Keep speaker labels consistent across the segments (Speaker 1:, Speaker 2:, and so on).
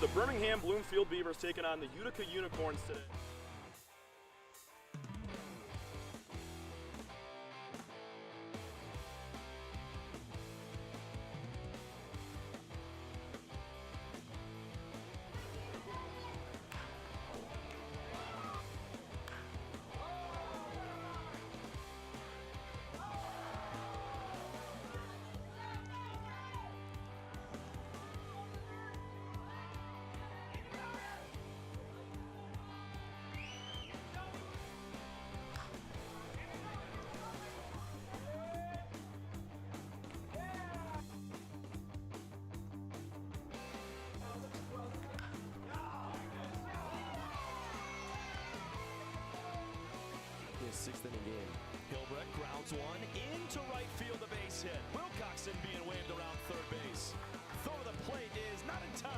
Speaker 1: The Birmingham Bloomfield Beavers taking on the Utica Unicorns today.
Speaker 2: His sixth inning game.
Speaker 3: Hilbrecht grounds one into right field, a base hit. Wilcoxon being waved around third base. Throw to the plate is not in time.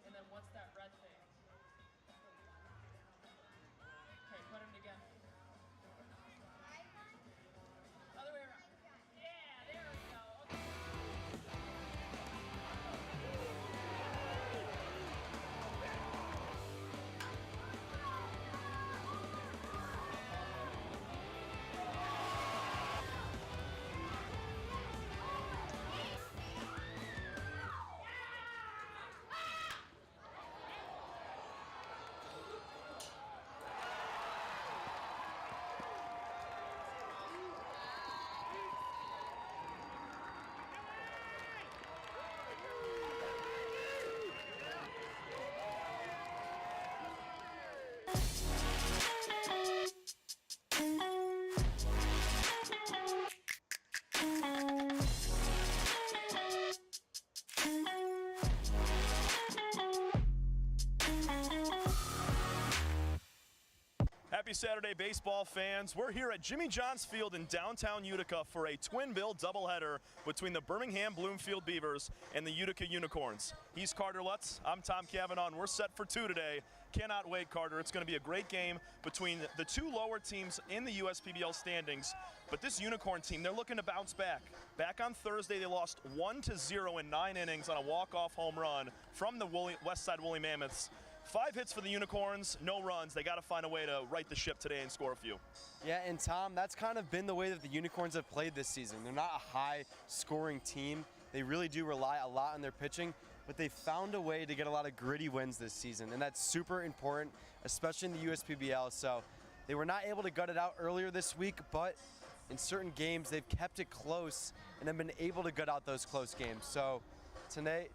Speaker 4: And then what's that red thing? Okay, put them together. Other way around. Yeah, there we go.
Speaker 1: Happy Saturday, baseball fans. We're here at Jimmy John's Field in downtown Utica for a twin bill doubleheader between the Birmingham Bloomfield Beavers and the Utica Unicorns. He's Carter Lutz. I'm Tom Cavanaugh, and we're set for two today. Cannot wait, Carter. It's going to be a great game between the two lower teams in the USPBL standings. But this Unicorn team, they're looking to bounce back. Back on Thursday, they lost 1-0 in 9 innings on a walk-off home run from the Westside Woolly Mammoths. 5 hits for the Unicorns, no runs. They got to find a way to right the ship today and score a few.
Speaker 2: Yeah, and Tom, that's kind of been the way that the Unicorns have played this season. They're not a high-scoring team. They really do rely a lot on their pitching, but they found a way to get a lot of gritty wins this season, and that's super important, especially in the USPBL. So they were not able to gut it out earlier this week, but in certain games they've kept it close and have been able to gut out those close games. So today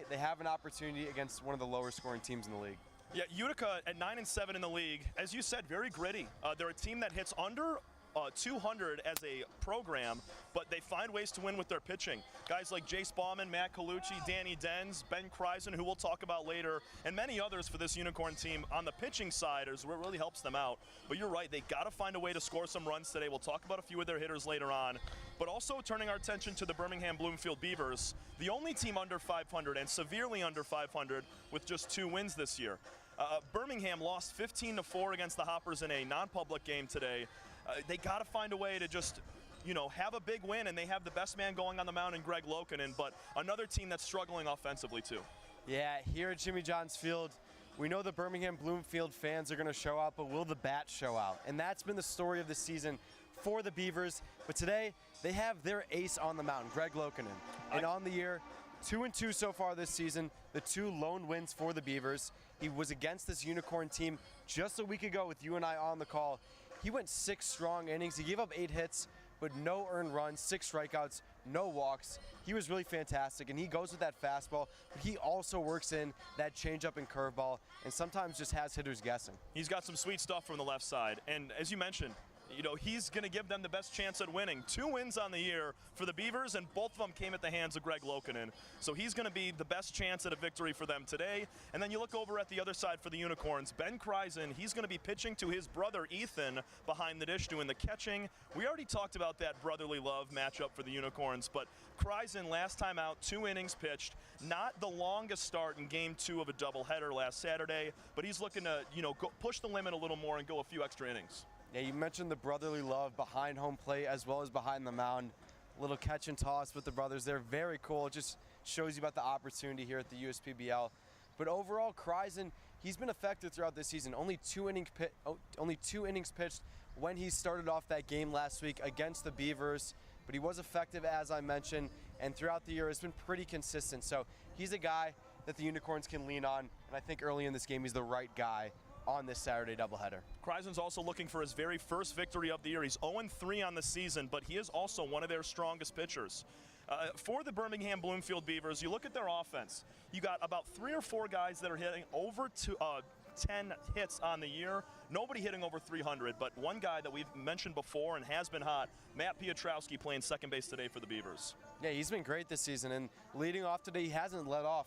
Speaker 2: they have an opportunity against one of the lower scoring teams in the league.
Speaker 1: Yeah, Utica at 9-7 in the league, as you said, very gritty. They're a team that hits under 200 as a program, but they find ways to win with their pitching. Guys like Jace Bauman, Matt Colucci, Danny Denz, Ben Kreisen, who we'll talk about later, and many others for this Unicorn team on the pitching side is what really helps them out. But you're right, they got to find a way to score some runs today. We'll talk about a few of their hitters later on. But also turning our attention to the Birmingham Bloomfield Beavers, the only team under 500 and severely under 500 with just 2 wins this year. Birmingham lost 15-4 against the Hoppers in a non-public game today. They got to find a way to just, have a big win, and they have the best man going on the mound in Greg Lokinen, but another team that's struggling offensively too.
Speaker 2: Yeah, here at Jimmy John's Field, we know the Birmingham Bloomfield fans are going to show out, but will the bats show out? And that's been the story of the season for the Beavers. But today, they have their ace on the mound, Greg Lokinen. And on the year, 2-2 so far this season, the 2 lone wins for the Beavers. He was against this Unicorn team just a week ago with you and I on the call. He went 6 strong innings. He gave up 8 hits, but no earned runs, 6 strikeouts, no walks. He was really fantastic, and he goes with that fastball, but he also works in that changeup and curveball, and sometimes just has hitters guessing.
Speaker 1: He's got some sweet stuff from the left side, and as you mentioned, you know, he's going to give them the best chance at winning. 2 wins on the year for the Beavers, and both of them came at the hands of Greg Lokinen. So he's going to be the best chance at a victory for them today. And then you look over at the other side for the Unicorns. Ben Kreisen, he's going to be pitching to his brother Ethan behind the dish doing the catching. We already talked about that brotherly love matchup for the Unicorns, but Kreisen last time out, 2 innings pitched. Not the longest start in game 2 of a doubleheader last Saturday, but he's looking to, you know, push the limit a little more and go a few extra innings.
Speaker 2: Yeah, you mentioned the brotherly love behind home plate as well as behind the mound. A little catch and toss with the brothers. They're very cool. It just shows you about the opportunity here at the USPBL. But overall, Kreisen, he's been effective throughout this season. Only 2 innings pitched when he started off that game last week against the Beavers. But he was effective, as I mentioned, and throughout the year has been pretty consistent. So he's a guy that the Unicorns can lean on, and I think early in this game he's the right guy on this Saturday doubleheader.
Speaker 1: Kreisen's also looking for his very first victory of the year. He's 0-3 on the season, but he is also one of their strongest pitchers. For the Birmingham Bloomfield Beavers, you look at their offense. You got about 3 or 4 guys that are hitting over 10 hits on the year. Nobody hitting over 300, but one guy that we've mentioned before and has been hot, Matt Piotrowski, playing second base today for the Beavers.
Speaker 2: Yeah, he's been great this season, and leading off today, he hasn't let off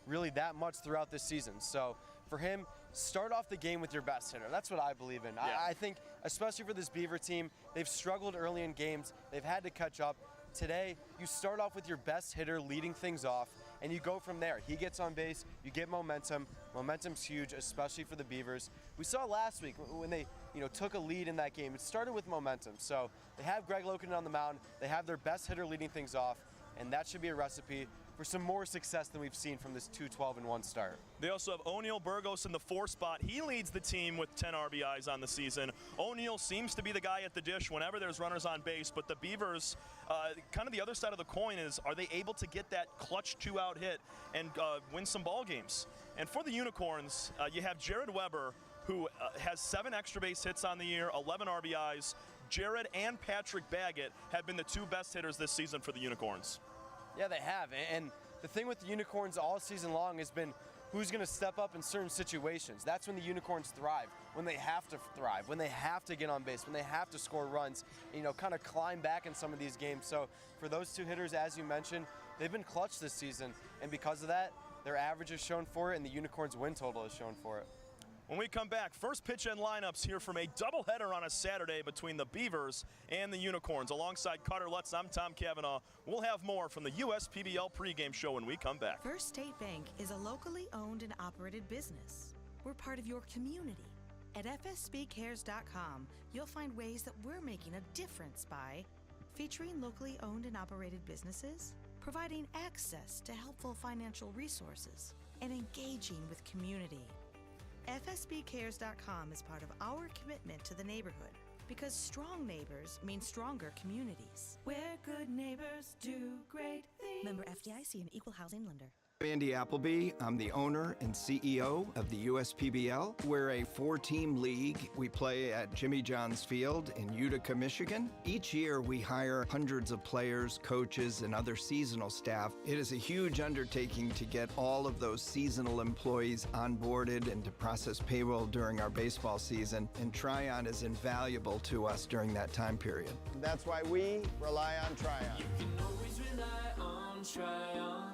Speaker 2: really that much throughout this season. So for him, start off the game with your best hitter. That's what I believe in.
Speaker 1: Yeah.
Speaker 2: I think, especially for this Beaver team, they've struggled early in games. They've had to catch up. Today, you start off with your best hitter leading things off, and you go from there. He gets on base, you get momentum. Momentum's huge, especially for the Beavers. We saw last week when they took a lead in that game. It started with momentum. So they have Greg Lokinen on the mound. They have their best hitter leading things off, and that should be a recipe for some more success than we've seen from this 2-12-1 start.
Speaker 1: They also have O'Neal Burgos in the 4 spot. He leads the team with 10 RBIs on the season. O'Neal seems to be the guy at the dish whenever there's runners on base, but the Beavers, kind of the other side of the coin is, are they able to get that clutch 2-out hit and win some ball games? And for the Unicorns, you have Jared Weber, who has 7 extra base hits on the year, 11 RBIs. Jared and Patrick Baggett have been the 2 best hitters this season for the Unicorns.
Speaker 2: Yeah, they have. And the thing with the Unicorns all season long has been who's going to step up in certain situations. That's when the Unicorns thrive, when they have to thrive, when they have to get on base, when they have to score runs, kind of climb back in some of these games. So for those 2 hitters, as you mentioned, they've been clutch this season. And because of that, their average is shown for it, and the Unicorns' win total is shown for it.
Speaker 1: When we come back, first pitch and lineups here from a doubleheader on a Saturday between the Beavers and the Unicorns. Alongside Carter Lutz, I'm Tom Cavanaugh. We'll have more from the USPBL pregame show when we come back.
Speaker 5: First State Bank is a locally owned and operated business. We're part of your community. At fsbcares.com, you'll find ways that we're making a difference by featuring locally owned and operated businesses, providing access to helpful financial resources, and engaging with community. FSBcares.com is part of our commitment to the neighborhood because strong neighbors mean stronger communities. Where good neighbors do great things. Member FDIC, an equal housing lender.
Speaker 6: Andy Appleby. I'm the owner and CEO of the USPBL. We're a 4-team league. We play at Jimmy John's Field in Utica, Michigan. Each year we hire hundreds of players, coaches, and other seasonal staff. It is a huge undertaking to get all of those seasonal employees onboarded and to process payroll during our baseball season, and Tryon is invaluable to us during that time period.
Speaker 7: That's why we rely on Tryon.
Speaker 8: You can always rely on Tryon.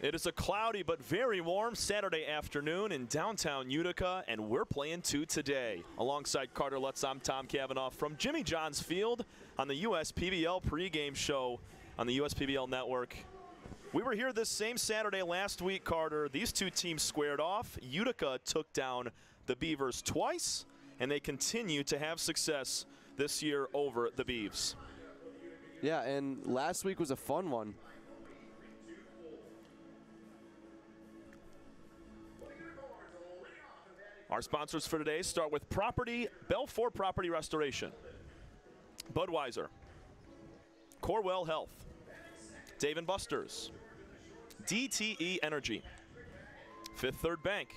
Speaker 1: It is a cloudy but very warm Saturday afternoon in downtown Utica, and we're playing 2 today. Alongside Carter Lutz, I'm Tom Cavanaugh from Jimmy John's Field on the USPBL pregame show on the USPBL network. We were here this same Saturday last week, Carter. These 2 teams squared off. Utica took down the Beavers twice, and they continue to have success this year over the Beavs.
Speaker 2: Yeah, and last week was a fun one.
Speaker 1: Our sponsors for today start with Belfort Property Restoration, Budweiser, Corewell Health, Dave & Buster's, DTE Energy, Fifth Third Bank,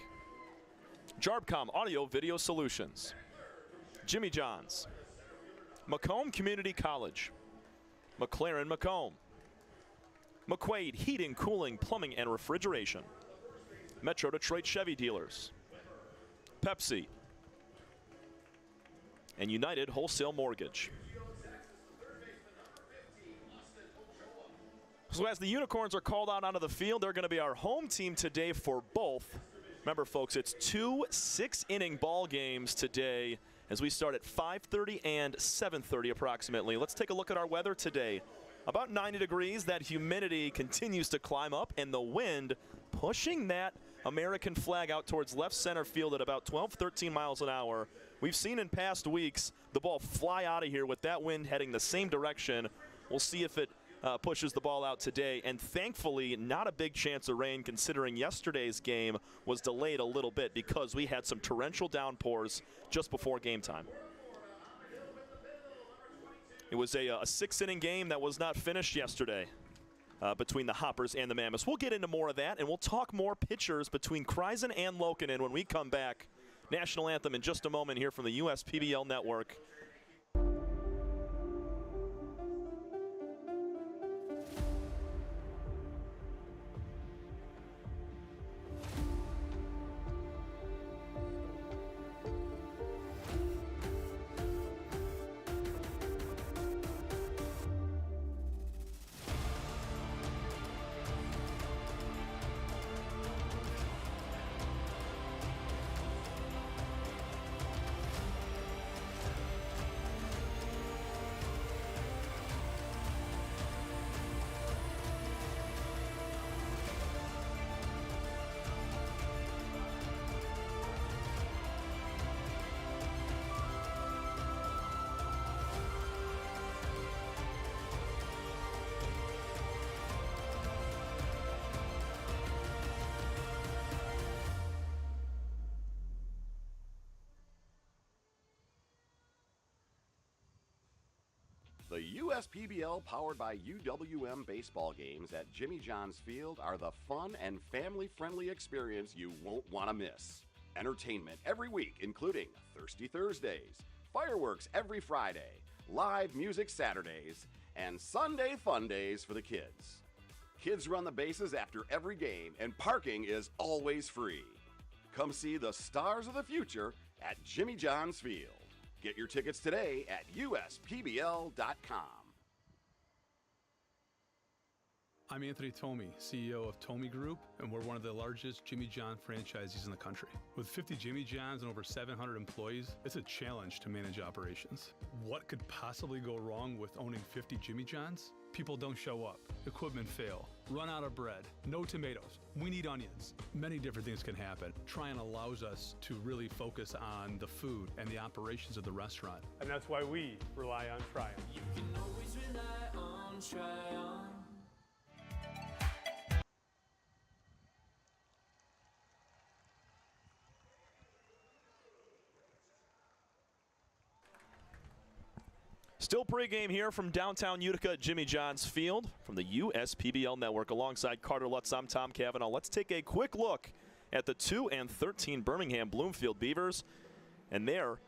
Speaker 1: Jarbcom Audio Video Solutions, Jimmy John's, Macomb Community College, McLaren Macomb, McQuaid Heating, Cooling, Plumbing, and Refrigeration, Metro Detroit Chevy Dealers, Pepsi, and United Wholesale Mortgage. So as the Unicorns are called out onto the field, they're going to be our home team today for both. Remember, folks, it's 2 6-inning ball games today as we start at 5:30 and 7:30 approximately. Let's take a look at our weather today. About 90 degrees. That humidity continues to climb up, and the wind pushing that American flag out towards left center field at about 12, 13 miles an hour. We've seen in past weeks the ball fly out of here with that wind heading the same direction. We'll see if it pushes the ball out today, and thankfully not a big chance of rain considering yesterday's game was delayed a little bit because we had some torrential downpours just before game time. It was a 6-inning game that was not finished yesterday between the Hoppers and the Mammoths. We'll get into more of that, and we'll talk more pitchers between Kreisen and Lokinen when we come back. National anthem in just a moment here from the USPBL Network.
Speaker 9: The USPBL powered by UWM baseball games at Jimmy John's Field are the fun and family-friendly experience you won't want to miss. Entertainment every week, including Thirsty Thursdays, fireworks every Friday, live music Saturdays, and Sunday fun days for the kids. Kids run the bases after every game, and parking is always free. Come see the stars of the future at Jimmy John's Field. Get your tickets today at USPBL.com.
Speaker 10: I'm Anthony Tomey, CEO of Tomey Group, and we're one of the largest Jimmy John franchisees in the country. With 50 Jimmy Johns and over 700 employees, it's a challenge to manage operations. What could possibly go wrong with owning 50 Jimmy Johns? People don't show up, equipment fail, run out of bread, no tomatoes, we need onions. Many different things can happen. Tryon allows us to really focus on the food and the operations of the restaurant.
Speaker 11: And that's why we rely on Tryon.
Speaker 8: You can always rely on Tryon.
Speaker 1: Still pregame here from downtown Utica at Jimmy John's Field from the USPBL Network. Alongside Carter Lutz, I'm Tom Cavanaugh. Let's take a quick look at the 2-13 Birmingham Bloomfield Beavers and their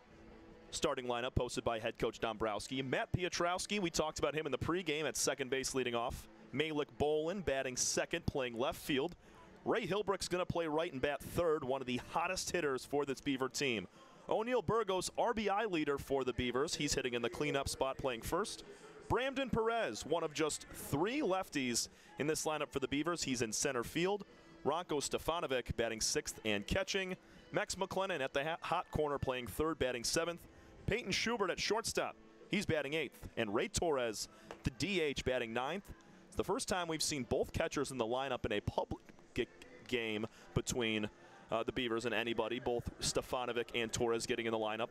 Speaker 1: starting lineup posted by head coach Dombrowski. Matt Piotrowski, we talked about him in the pregame at second base leading off. Malik Bolin batting second, playing left field. Ray Hilbrick's going to play right and bat third, one of the hottest hitters for this Beaver team. O'Neal Burgos, RBI leader for the Beavers. He's hitting in the cleanup spot, playing first. Bramden Perez, one of just 3 lefties in this lineup for the Beavers. He's in center field. Ronko Stefanovic batting 6th and catching. Max McLennan at the hot corner, playing third, batting 7th. Peyton Schubert at shortstop. He's batting 8th. And Ray Torres, the DH, batting 9th. It's the first time we've seen both catchers in the lineup in a public game between the Beavers and anybody, both Stefanovic and Torres getting in the lineup.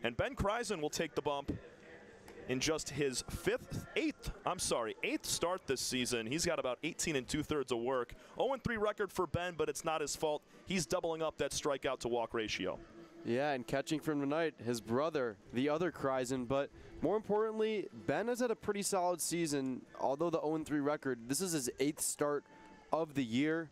Speaker 1: And Ben Kreisen will take the bump in just his 8th start this season. He's got about 18 2/3 of work. 0-3 record for Ben, but it's not his fault. He's doubling up that strikeout to walk ratio.
Speaker 2: Yeah, and catching from tonight, his brother, the other Kreisen. But more importantly, Ben has had a pretty solid season. Although the 0-3 record, this is his 8th start of the year.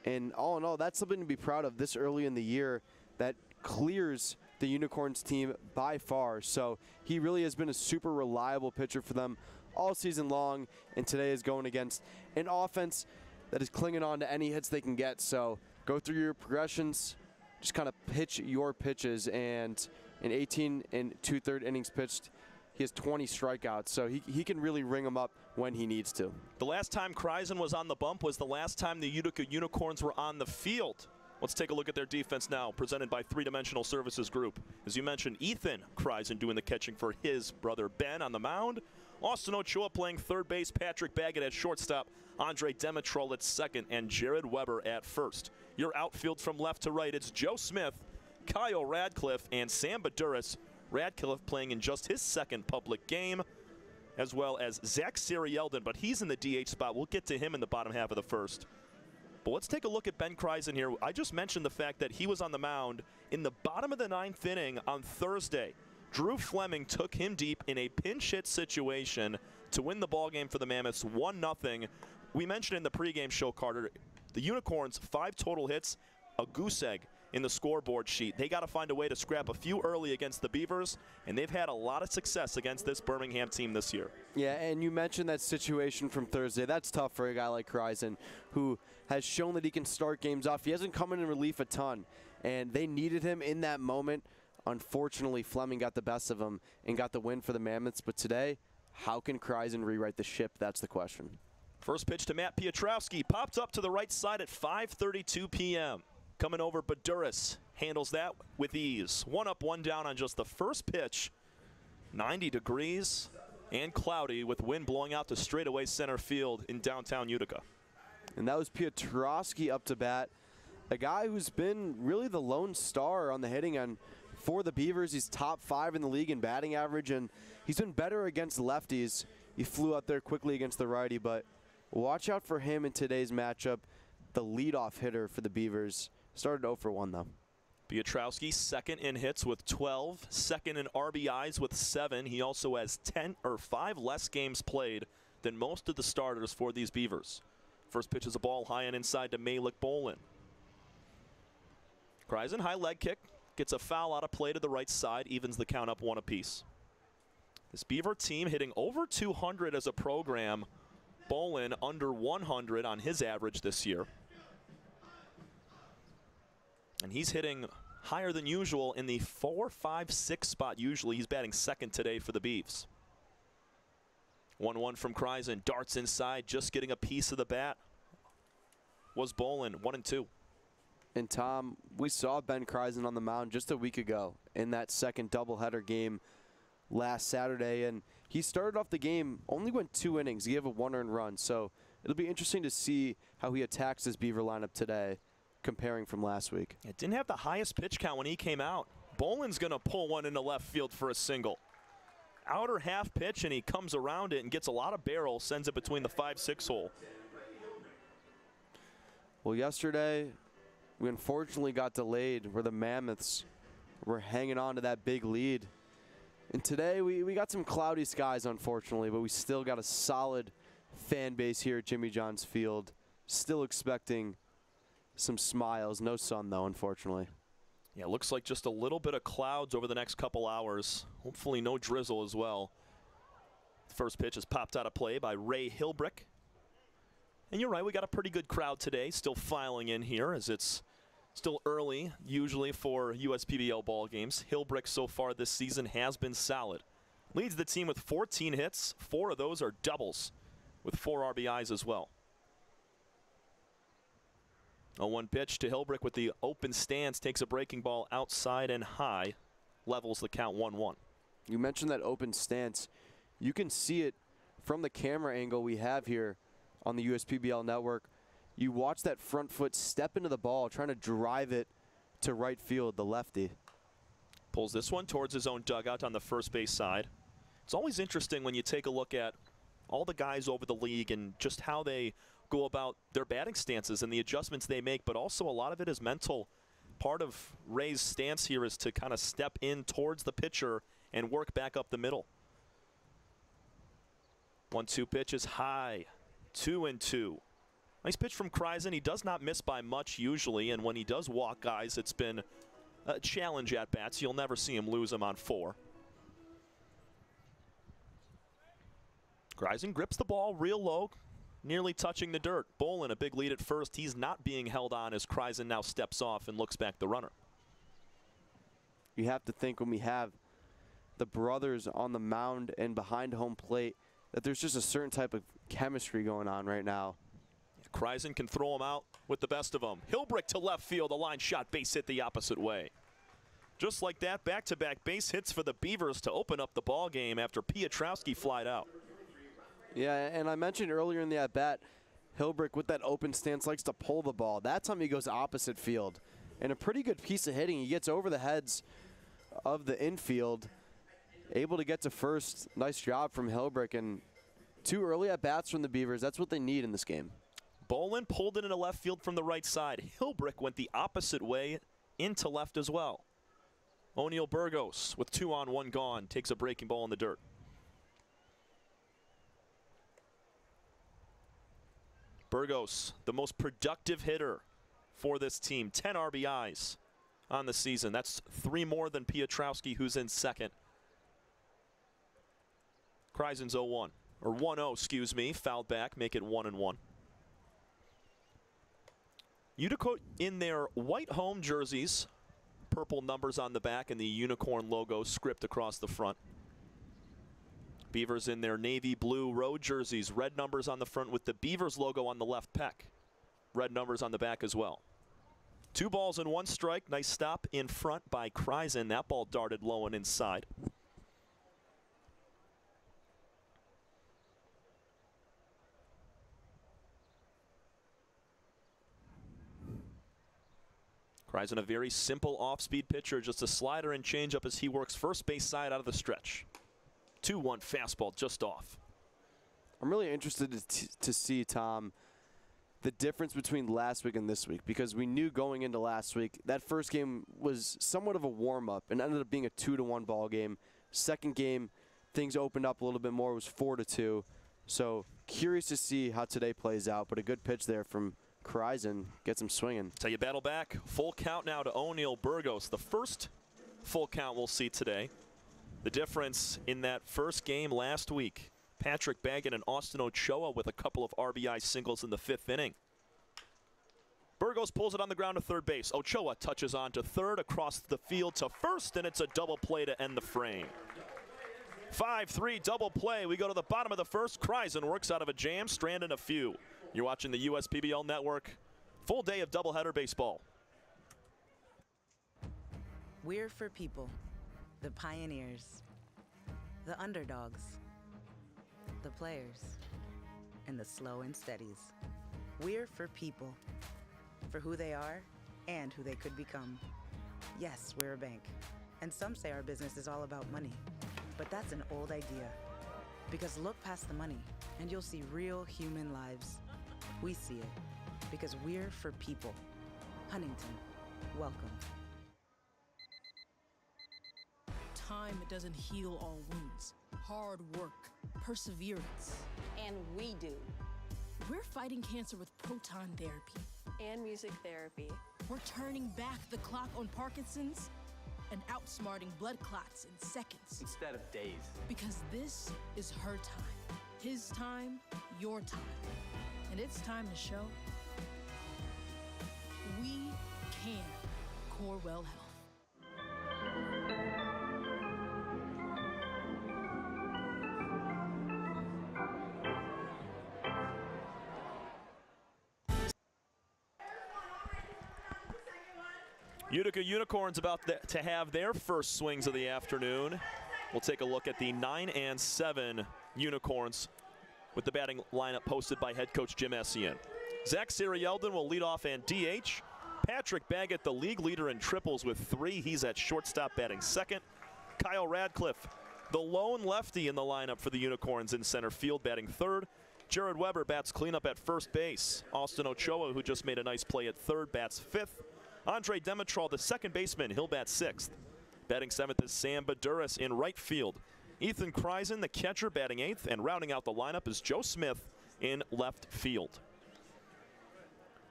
Speaker 2: And all in all, that's something to be proud of this early in the year that clears the Unicorns team by far. So he really has been a super reliable pitcher for them all season long. And today is going against an offense that is clinging on to any hits they can get. So go through your progressions, just kind of pitch your pitches, and in 18 and 2/3 innings pitched, he has 20 strikeouts, so he can really ring them up when he needs to.
Speaker 1: The last time Kreisen was on the bump was the last time the Utica Unicorns were on the field. Let's take a look at their defense now, presented by Three Dimensional Services Group. As you mentioned, Ethan Kreisen doing the catching for his brother Ben on the mound. Austin Ochoa playing third base, Patrick Baggett at shortstop, Andre Demitrol at second, and Jared Weber at first. Your outfield from left to right, it's Joe Smith, Kyle Radcliffe, and Sam Baduras. Radcliffe playing in just his second public game, as well as Zach Sirielden, but he's in the DH spot. We'll get to him in the bottom half of the first. But let's take a look at Ben Kreisen here. I just mentioned the fact that he was on the mound in the bottom of the 9th inning on Thursday. Drew Fleming took him deep in a pinch hit situation to win the ball game for the Mammoths 1-0. We mentioned in the pregame show, Carter, the Unicorns 5 total hits, a goose egg in the scoreboard sheet. They got to find a way to scrap a few early against the Beavers, and they've had a lot of success against this Birmingham team this year.
Speaker 2: Yeah, and you mentioned that situation from Thursday. That's tough for a guy like Kreisen, who has shown that he can start games off. He hasn't come in relief a ton, and they needed him in that moment. Unfortunately, Fleming got the best of him and got the win for the Mammoths. But today, how can Kreisen rewrite the ship? That's the question.
Speaker 1: First pitch to Matt Piotrowski, popped up to the right side at 5:32 p.m. Coming over, Baduras handles that with ease. 1 up, 1 down on just the first pitch. 90 degrees and cloudy with wind blowing out to straightaway center field in downtown Utica.
Speaker 2: And that was Piotrowski up to bat, a guy who's been really the lone star on the hitting end for the Beavers. He's top 5 in the league in batting average, and he's been better against lefties. He flew out there quickly against the righty, but watch out for him in today's matchup. The leadoff hitter for the Beavers started 0 for 1 though.
Speaker 1: Piotrowski second in hits with 12, second in RBIs with 7. He also has 5 less games played than most of the starters for these Beavers. First pitch is a ball high and inside to Malik Bolin. Kreisen, high leg kick, gets a foul out of play to the right side, evens the count up 1 apiece. This Beaver team hitting over 200 as a program. Bolin under 100 on his average this year. And he's hitting higher than usual in the 4, 5, 6 spot. Usually he's batting second today for the Beavs. 1-1 from Kreisen. Darts inside, just getting a piece of the bat. Was Bolin 1-2.
Speaker 2: And Tom, we saw Ben Kreisen on the mound just a week ago in that second doubleheader game last Saturday, and he started off the game, only went 2 innings. He gave a 1 earned run, so it'll be interesting to see how he attacks this Beaver lineup today, comparing from last week.
Speaker 1: It didn't have the highest pitch count when he came out. Bolin's going to pull one into left field for a single. Outer half pitch, and he comes around it and gets a lot of barrel, sends it between the 5-6 hole.
Speaker 2: Well, yesterday, we unfortunately got delayed where the Mammoths were hanging on to that big lead. And today, we got some cloudy skies, unfortunately, but we still got a solid fan base here at Jimmy John's Field. Still expecting some smiles. No sun, though, unfortunately.
Speaker 1: Yeah, looks like just a little bit of clouds over the next couple hours. Hopefully no drizzle as well. First pitch is popped out of play by Ray Hilbrick. And you're right, we got a pretty good crowd today, still filing in here as it's still early, usually for USPBL ball games. Hilbrick so far this season has been solid. Leads the team with 14 hits. 4 of those are doubles with 4 RBIs as well. 0-1 pitch to Hilbrick with the open stance, takes a breaking ball outside and high, levels the count 1-1.
Speaker 2: You mentioned that open stance. You can see it from the camera angle we have here on the USPBL network. You watch that front foot step into the ball, trying to drive it to right field, the lefty.
Speaker 1: Pulls this one towards his own dugout on the first base side. It's always interesting when you take a look at all the guys over the league and just how they go about their batting stances and the adjustments they make, but also a lot of it is mental. Part of Ray's stance here is to kind of step in towards the pitcher and work back up the middle. 1-2 pitch is high. 2-2. Nice pitch from Kreisen. He does not miss by much usually, and when he does walk guys, it's been a challenge at bats. You'll never see him lose them on 4. Kreisen grips the ball real low, nearly touching the dirt. Bolin, a big lead at first. He's not being held on as Kreisen now steps off and looks back the runner.
Speaker 2: You have to think when we have the brothers on the mound and behind home plate that there's just a certain type of chemistry going on right now.
Speaker 1: Kreisen can throw him out with the best of them. Hilbrick to left field, a line shot, base hit the opposite way. Just like that, back-to-back base hits for the Beavers to open up the ball game after Piotrowski flied out.
Speaker 2: Yeah, and I mentioned earlier in the at-bat, Hilbrick with that open stance likes to pull the ball. That time he goes opposite field. And a pretty good piece of hitting. He gets over the heads of the infield, able to get to first. Nice job from Hilbrick, and 2 early at-bats from the Beavers. That's what they need in this game.
Speaker 1: Bolin pulled it into left field from the right side. Hilbrick went the opposite way into left as well. O'Neal Burgos with 2 on, 1 gone, takes a breaking ball in the dirt. Burgos, the most productive hitter for this team. 10 RBIs on the season. That's 3 more than Piotrowski, who's in second. Kreisen's 0-1, or 1-0, excuse me. Fouled back, make it 1-1. Utica in their white home jerseys, purple numbers on the back and the unicorn logo script across the front. Beavers in their navy blue road jerseys, red numbers on the front with the Beavers logo on the left pec. Red numbers on the back as well. 2 balls and 1 strike. Nice stop in front by Kreisen. That ball darted low and inside. Kreisen, a very simple off-speed pitcher, just a slider and changeup as he works first base side out of the stretch. 2-1 fastball just off.
Speaker 2: I'm really interested to see, Tom, the difference between last week and this week, because we knew going into last week that first game was somewhat of a warm-up and ended up being a 2-1 ball game. Second game, things opened up a little bit more. It was 4-2. So curious to see how today plays out, but a good pitch there from Kreisen gets him swinging.
Speaker 1: So you battle back. Full count now to O'Neal Burgos. The first full count we'll see today. The difference in that first game last week, Patrick Baggett and Austin Ochoa with a couple of RBI singles in the 5th inning. Burgos pulls it on the ground to third base. Ochoa touches on to third, across the field to first, and it's a double play to end the frame. 5-3 double play. We go to the bottom of the first. Kreisen works out of a jam, Strand in a few. You're watching the USPBL Network. Full day of doubleheader baseball.
Speaker 12: We're for people, the pioneers, the underdogs, the players, and the slow and steadies. We're for people, for who they are and who they could become. Yes, we're a bank, and some say our business is all about money, but that's an old idea. Because look past the money, and you'll see real human lives. We see it, because we're for people. Huntington, welcome.
Speaker 13: Time doesn't heal all wounds. Hard work, perseverance.
Speaker 14: And we do.
Speaker 13: We're fighting cancer with proton therapy.
Speaker 14: And music therapy.
Speaker 13: We're turning back the clock on Parkinson's and outsmarting blood clots in seconds.
Speaker 15: Instead of days.
Speaker 13: Because this is her time. His time, your time. And it's time to show we can. Corewell Health.
Speaker 1: Utica Unicorns about to have their first swings of the afternoon. We'll take a look at the 9 and 7 Unicorns with the batting lineup posted by head coach Jim Essien. Zach Sarielden will lead off and DH. Patrick Baggett, the league leader in triples with 3. He's at shortstop batting second. Kyle Radcliffe, the lone lefty in the lineup for the Unicorns in center field batting third. Jared Weber bats cleanup at first base. Austin Ochoa, who just made a nice play at third, bats fifth. Andre Demetral, the second baseman, he'll bat 6th. Batting 7th is Sam Baduras in right field. Ethan Kreisen, the catcher, batting 8th. And rounding out the lineup is Joe Smith in left field.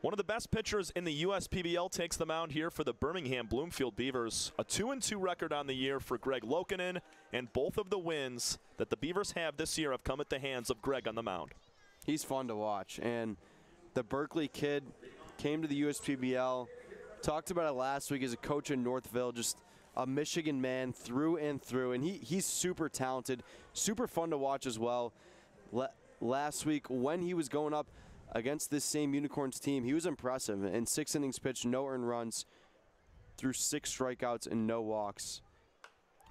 Speaker 1: One of the best pitchers in the USPBL takes the mound here for the Birmingham Bloomfield Beavers. A 2-2 record on the year for Greg Lokinen, and both of the wins that the Beavers have this year have come at the hands of Greg on the mound.
Speaker 2: He's fun to watch, and the Berkeley kid came to the USPBL, talked about it last week as a coach in Northville, just a Michigan man through and through, and he's super talented, super fun to watch as well. Last week when he was going up against this same Unicorns team, he was impressive. In 6 innings pitched, no earned runs, threw 6 strikeouts and no walks.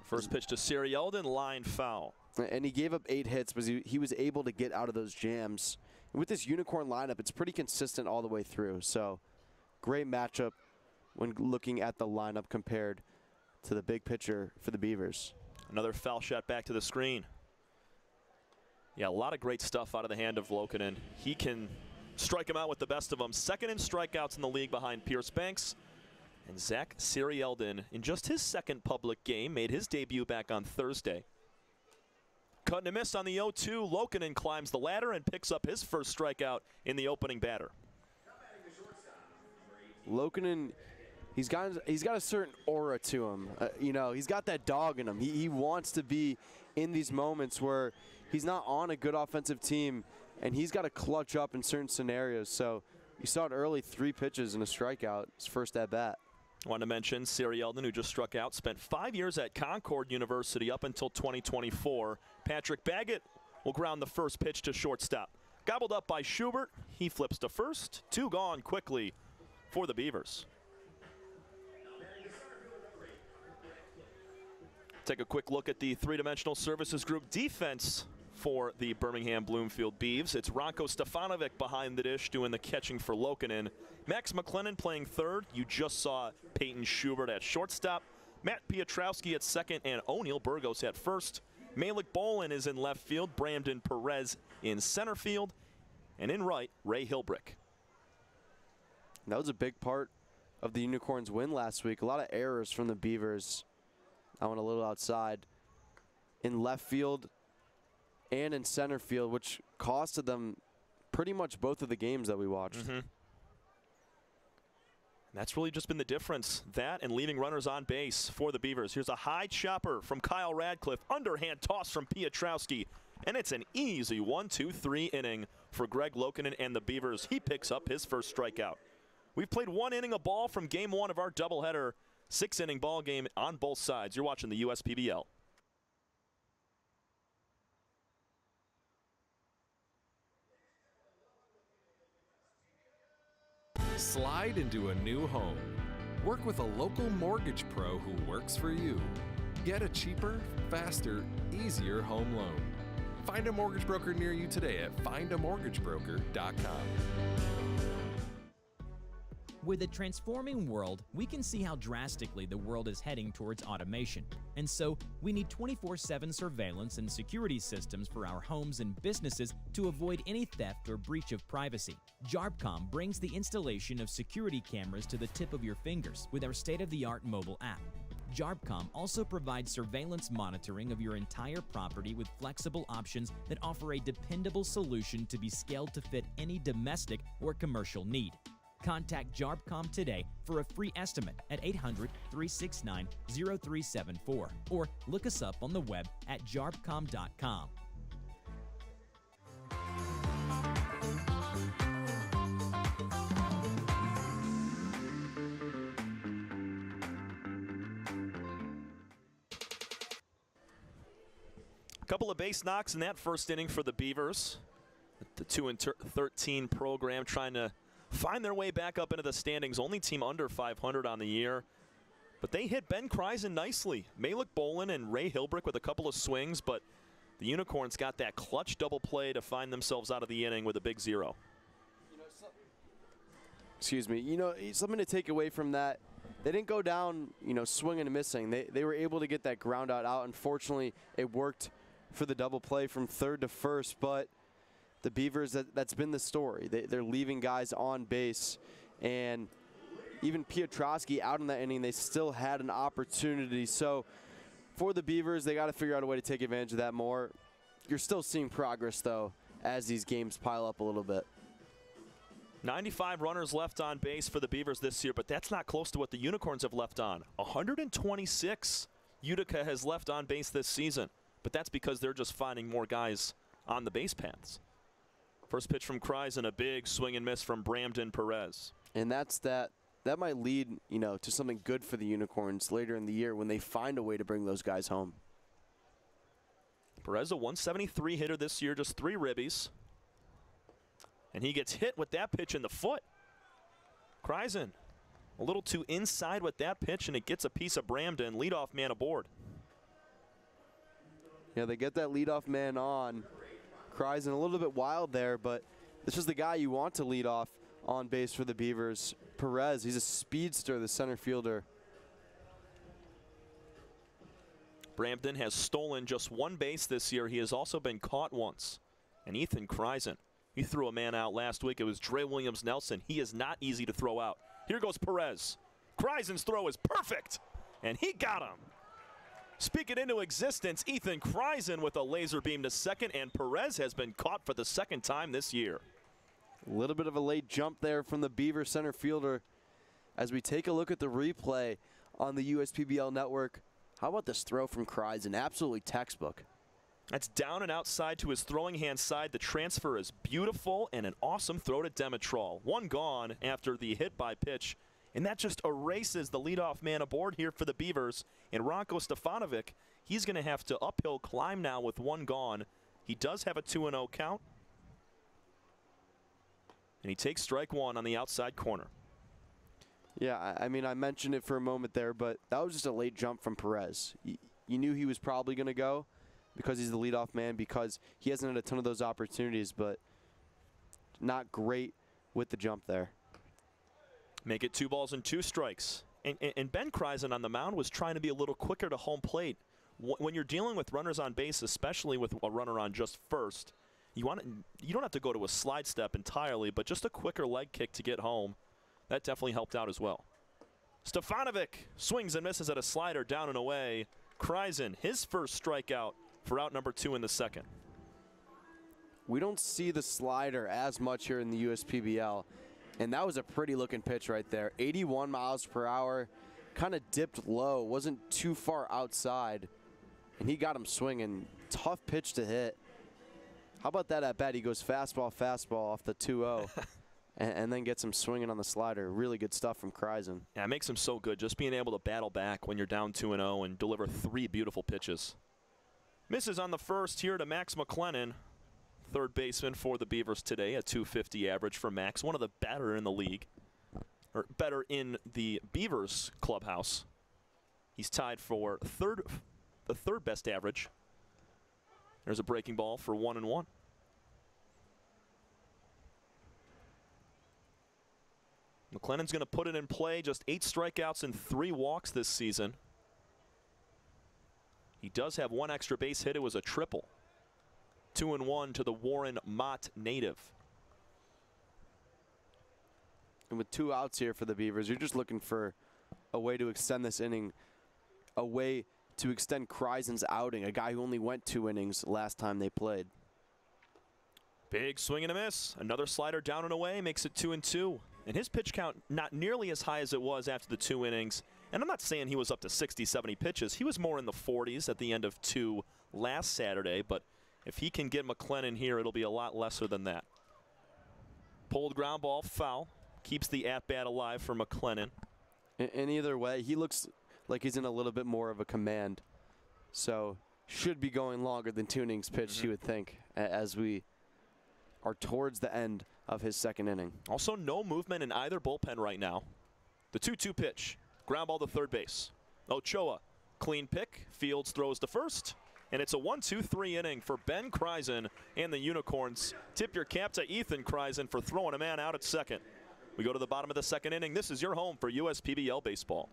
Speaker 1: First pitch to Siri Eldon, line foul.
Speaker 2: And he gave up 8 hits, but he was able to get out of those jams. And with this Unicorn lineup, it's pretty consistent all the way through. So great matchup when looking at the lineup compared to the big pitcher for the Beavers.
Speaker 1: Another foul shot back to the screen. Yeah, a lot of great stuff out of the hand of Lokinen. He can strike him out with the best of them. Second in strikeouts in the league behind Pierce Banks. And Zach Siri-Eldon, in just his second public game, made his debut back on Thursday. Cut and a miss on the 0-2. Lokinen climbs the ladder and picks up his first strikeout in the opening batter.
Speaker 2: Lokinen, he's got a certain aura to him. You know, he's got that dog in him. He wants to be in these moments where he's not on a good offensive team, and he's got to clutch up in certain scenarios. So you saw it early, 3 pitches and a strikeout, his first at bat.
Speaker 1: I want to mention Siri Eldon, who just struck out, spent 5 years at Concord University up until 2024. Patrick Baggett will ground the first pitch to shortstop. Gobbled up by Schubert. He flips to first. 2 gone quickly for the Beavers. Take a quick look at the three-dimensional services group defense for the Birmingham Bloomfield Beavs. It's Ranko Stefanovic behind the dish doing the catching for Lokinen. Max McLennan playing third. You just saw Peyton Schubert at shortstop. Matt Piotrowski at second and O'Neill Burgos at first. Malik Bolin is in left field. Brandon Perez in center field. And in right, Ray Hilbrick.
Speaker 2: That was a big part of the Unicorns' win last week. A lot of errors from the Beavers. I went a little outside in left field and in center field, which costed them pretty much both of the games that we watched.
Speaker 1: That's really just been the difference. That and leaving runners on base for the Beavers. Here's a high chopper from Kyle Radcliffe. Underhand toss from Piotrowski. And it's an easy 1-2-3 inning for Greg Lokinen and the Beavers. He picks up his first strikeout. We've played 1 inning of ball from game 1 of our doubleheader. 6-inning ball game on both sides. You're watching the USPBL.
Speaker 15: Slide into a new home. Work with a local mortgage pro who works for you. Get a cheaper, faster, easier home loan. Find a mortgage broker near you today at findamortgagebroker.com.
Speaker 16: With a transforming world, we can see how drastically the world is heading towards automation. And so, we need 24/7 surveillance and security systems for our homes and businesses to avoid any theft or breach of privacy. JARBCOM brings the installation of security cameras to the tip of your fingers with our state-of-the-art mobile app. JARBCOM also provides surveillance monitoring of your entire property with flexible options that offer a dependable solution to be scaled to fit any domestic or commercial need. Contact JARBCOM today for a free estimate at 800-369-0374 or look us up on the web at jarbcom.com.
Speaker 1: A couple of base knocks in that first inning for the Beavers. The 2-13 program trying to find their way back up into the standings. Only team under 500 on the year. But they hit Ben Kreisen nicely. Malik Bolin and Ray Hilbrick with a couple of swings, but the Unicorns got that clutch double play to find themselves out of the inning with a big 0.
Speaker 2: Excuse me. You know, something to take away from that. They didn't go down, swinging and missing. They were able to get that ground out. Unfortunately, it worked for the double play from third to first, but the Beavers, that's been the story. They're leaving guys on base, and even Piotrowski out in that inning, they still had an opportunity. So for the Beavers, they got to figure out a way to take advantage of that more. You're still seeing progress, though, as these games pile up a little bit.
Speaker 1: 95 runners left on base for the Beavers this year, but that's not close to what the Unicorns have left on. 126 Utica has left on base this season, but that's because they're just finding more guys on the base paths. First pitch from Kreisen, a big swing and miss from Bramden Perez.
Speaker 2: And that might lead, to something good for the Unicorns later in the year when they find a way to bring those guys home.
Speaker 1: Perez, a 173 hitter this year, just 3 ribbies. And he gets hit with that pitch in the foot. Kreisen, a little too inside with that pitch, and it gets a piece of Bramden. Leadoff man aboard.
Speaker 2: Yeah, they get that leadoff man on. Kreisen a little bit wild there, but this is the guy you want to lead off on base for the Beavers. Perez, he's a speedster, the center fielder.
Speaker 1: Bramden has stolen just 1 base this year. He has also been caught once. And Ethan Kreisen, he threw a man out last week. It was Dre Williams-Nelson. He is not easy to throw out. Here goes Perez. Kreisen's throw is perfect, and he got him. Speak it into existence, Ethan Kreisen with a laser beam to second, and Perez has been caught for the 2nd time this year.
Speaker 2: A little bit of a late jump there from the Beaver center fielder. As we take a look at the replay on the USPBL network, how about this throw from Kreisen? Absolutely textbook.
Speaker 1: That's down and outside to his throwing hand side. The transfer is beautiful and an awesome throw to Dimitrol. 1 gone after the hit by pitch, and that just erases the leadoff man aboard here for the Beavers. And Ranko Stefanovic, he's going to have to uphill climb now with 1 gone. He does have a 2-0 count. And he takes strike 1 on the outside corner.
Speaker 2: Yeah, I mean, I mentioned it for a moment there, but that was just a late jump from Perez. You knew he was probably going to go because he's the leadoff man, because he hasn't had a ton of those opportunities, but not great with the jump there.
Speaker 1: Make it 2 balls and 2 strikes. And Ben Kreisen on the mound was trying to be a little quicker to home plate. When you're dealing with runners on base, especially with a runner on just first, you don't have to go to a slide step entirely, but just a quicker leg kick to get home. That definitely helped out as well. Stefanovic swings and misses at a slider down and away. Kreisen, his first strikeout for out number 2 in the 2nd.
Speaker 2: We don't see the slider as much here in the USPBL, and that was a pretty looking pitch right there. 81 miles per hour, kind of dipped low, wasn't too far outside, and he got him swinging. Tough pitch to hit. How about that at bat? He goes fastball off the 2-0. And then gets him swinging on the slider. Really good stuff from Kreisen.
Speaker 1: Yeah, it makes him so good, just being able to battle back when you're down 2-0 and deliver 3 beautiful pitches. Misses on the first here to Max McLennan, third baseman for the Beavers today, a .250 average for Max, one of the better in the league, or better in the Beavers clubhouse. He's tied for the third best average. There's a breaking ball for 1-1. McLennan's going to put it in play. Just 8 strikeouts and 3 walks this season. He does have 1 extra base hit. It was a triple. 2-1 to the Warren Mott native.
Speaker 2: And with 2 outs here for the Beavers, you're just looking for a way to extend this inning, a way to extend Kreisen's outing, a guy who only went 2 innings last time they played.
Speaker 1: Big swing and a miss. Another slider down and away makes it 2-2. And his pitch count not nearly as high as it was after the 2 innings. And I'm not saying he was up to 60, 70 pitches. He was more in the 40s at the end of 2 last Saturday. But if he can get McLennan here, it'll be a lot lesser than that. Pulled ground ball, foul. Keeps the at-bat alive for McLennan.
Speaker 2: In either way, he looks like he's in a little bit more of a command. So should be going longer than 2 innings pitched, you would think, as we are towards the end of his 2nd inning.
Speaker 1: Also no movement in either bullpen right now. The 2-2 pitch. Ground ball to third base. Ochoa, clean pick. Fields throws to first. And it's a 1-2-3 inning for Ben Kreisen and the Unicorns. Tip your cap to Ethan Kreisen for throwing a man out at second. We go to the bottom of the 2nd inning. This is your home for USPBL baseball.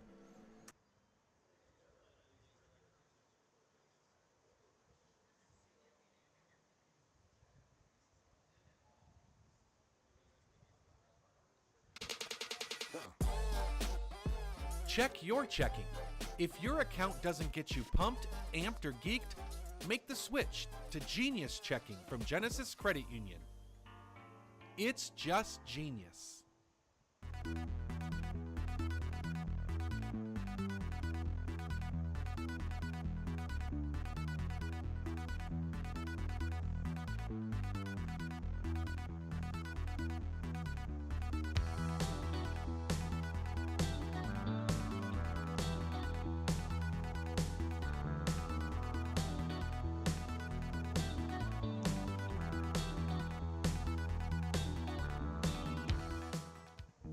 Speaker 17: Check your checking. If your account doesn't get you pumped, amped, or geeked, make the switch to Genius Checking from Genesis Credit Union. It's just genius.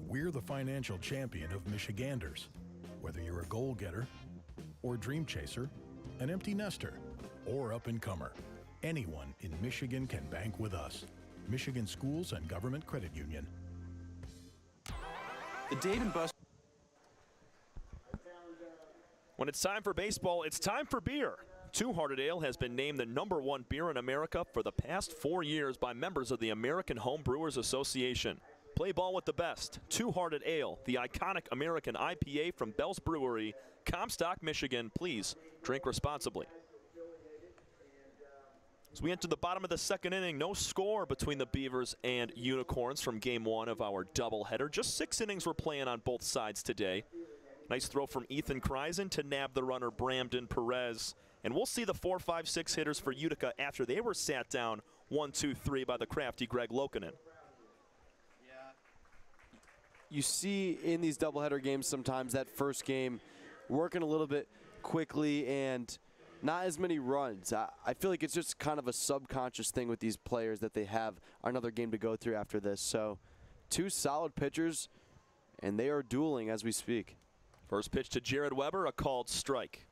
Speaker 18: We're the financial champion of Michiganders. Whether you're a goal-getter or dream chaser, an empty nester, or up-and-comer, anyone in Michigan can bank with us. Michigan Schools and Government Credit Union.
Speaker 3: The Dave & Buster's.
Speaker 1: When it's time for baseball, it's time for beer. Two Hearted Ale has been named the #1 beer in America for the past 4 years by members of the American Home Brewers Association. Play ball with the best. Two Hearted Ale, the iconic American IPA from Bell's Brewery, Comstock, Michigan. Please drink responsibly. As we enter the bottom of the second inning, no score between the Beavers and Unicorns from Game 1 of our doubleheader. Just 6 innings we're playing on both sides today. Nice throw from Ethan Kreisen to nab the runner Bramden Perez. And we'll see the 4, 5, 6 hitters for Utica after they were sat down 1, 2, 3 by the crafty Greg Lokinen.
Speaker 2: You see in these doubleheader games sometimes that first game working a little bit quickly and not as many runs. I feel like it's just kind of a subconscious thing with these players that they have another game to go through after this. So 2 solid pitchers, and they are dueling as we speak.
Speaker 1: First pitch to Jared Weber, a called strike.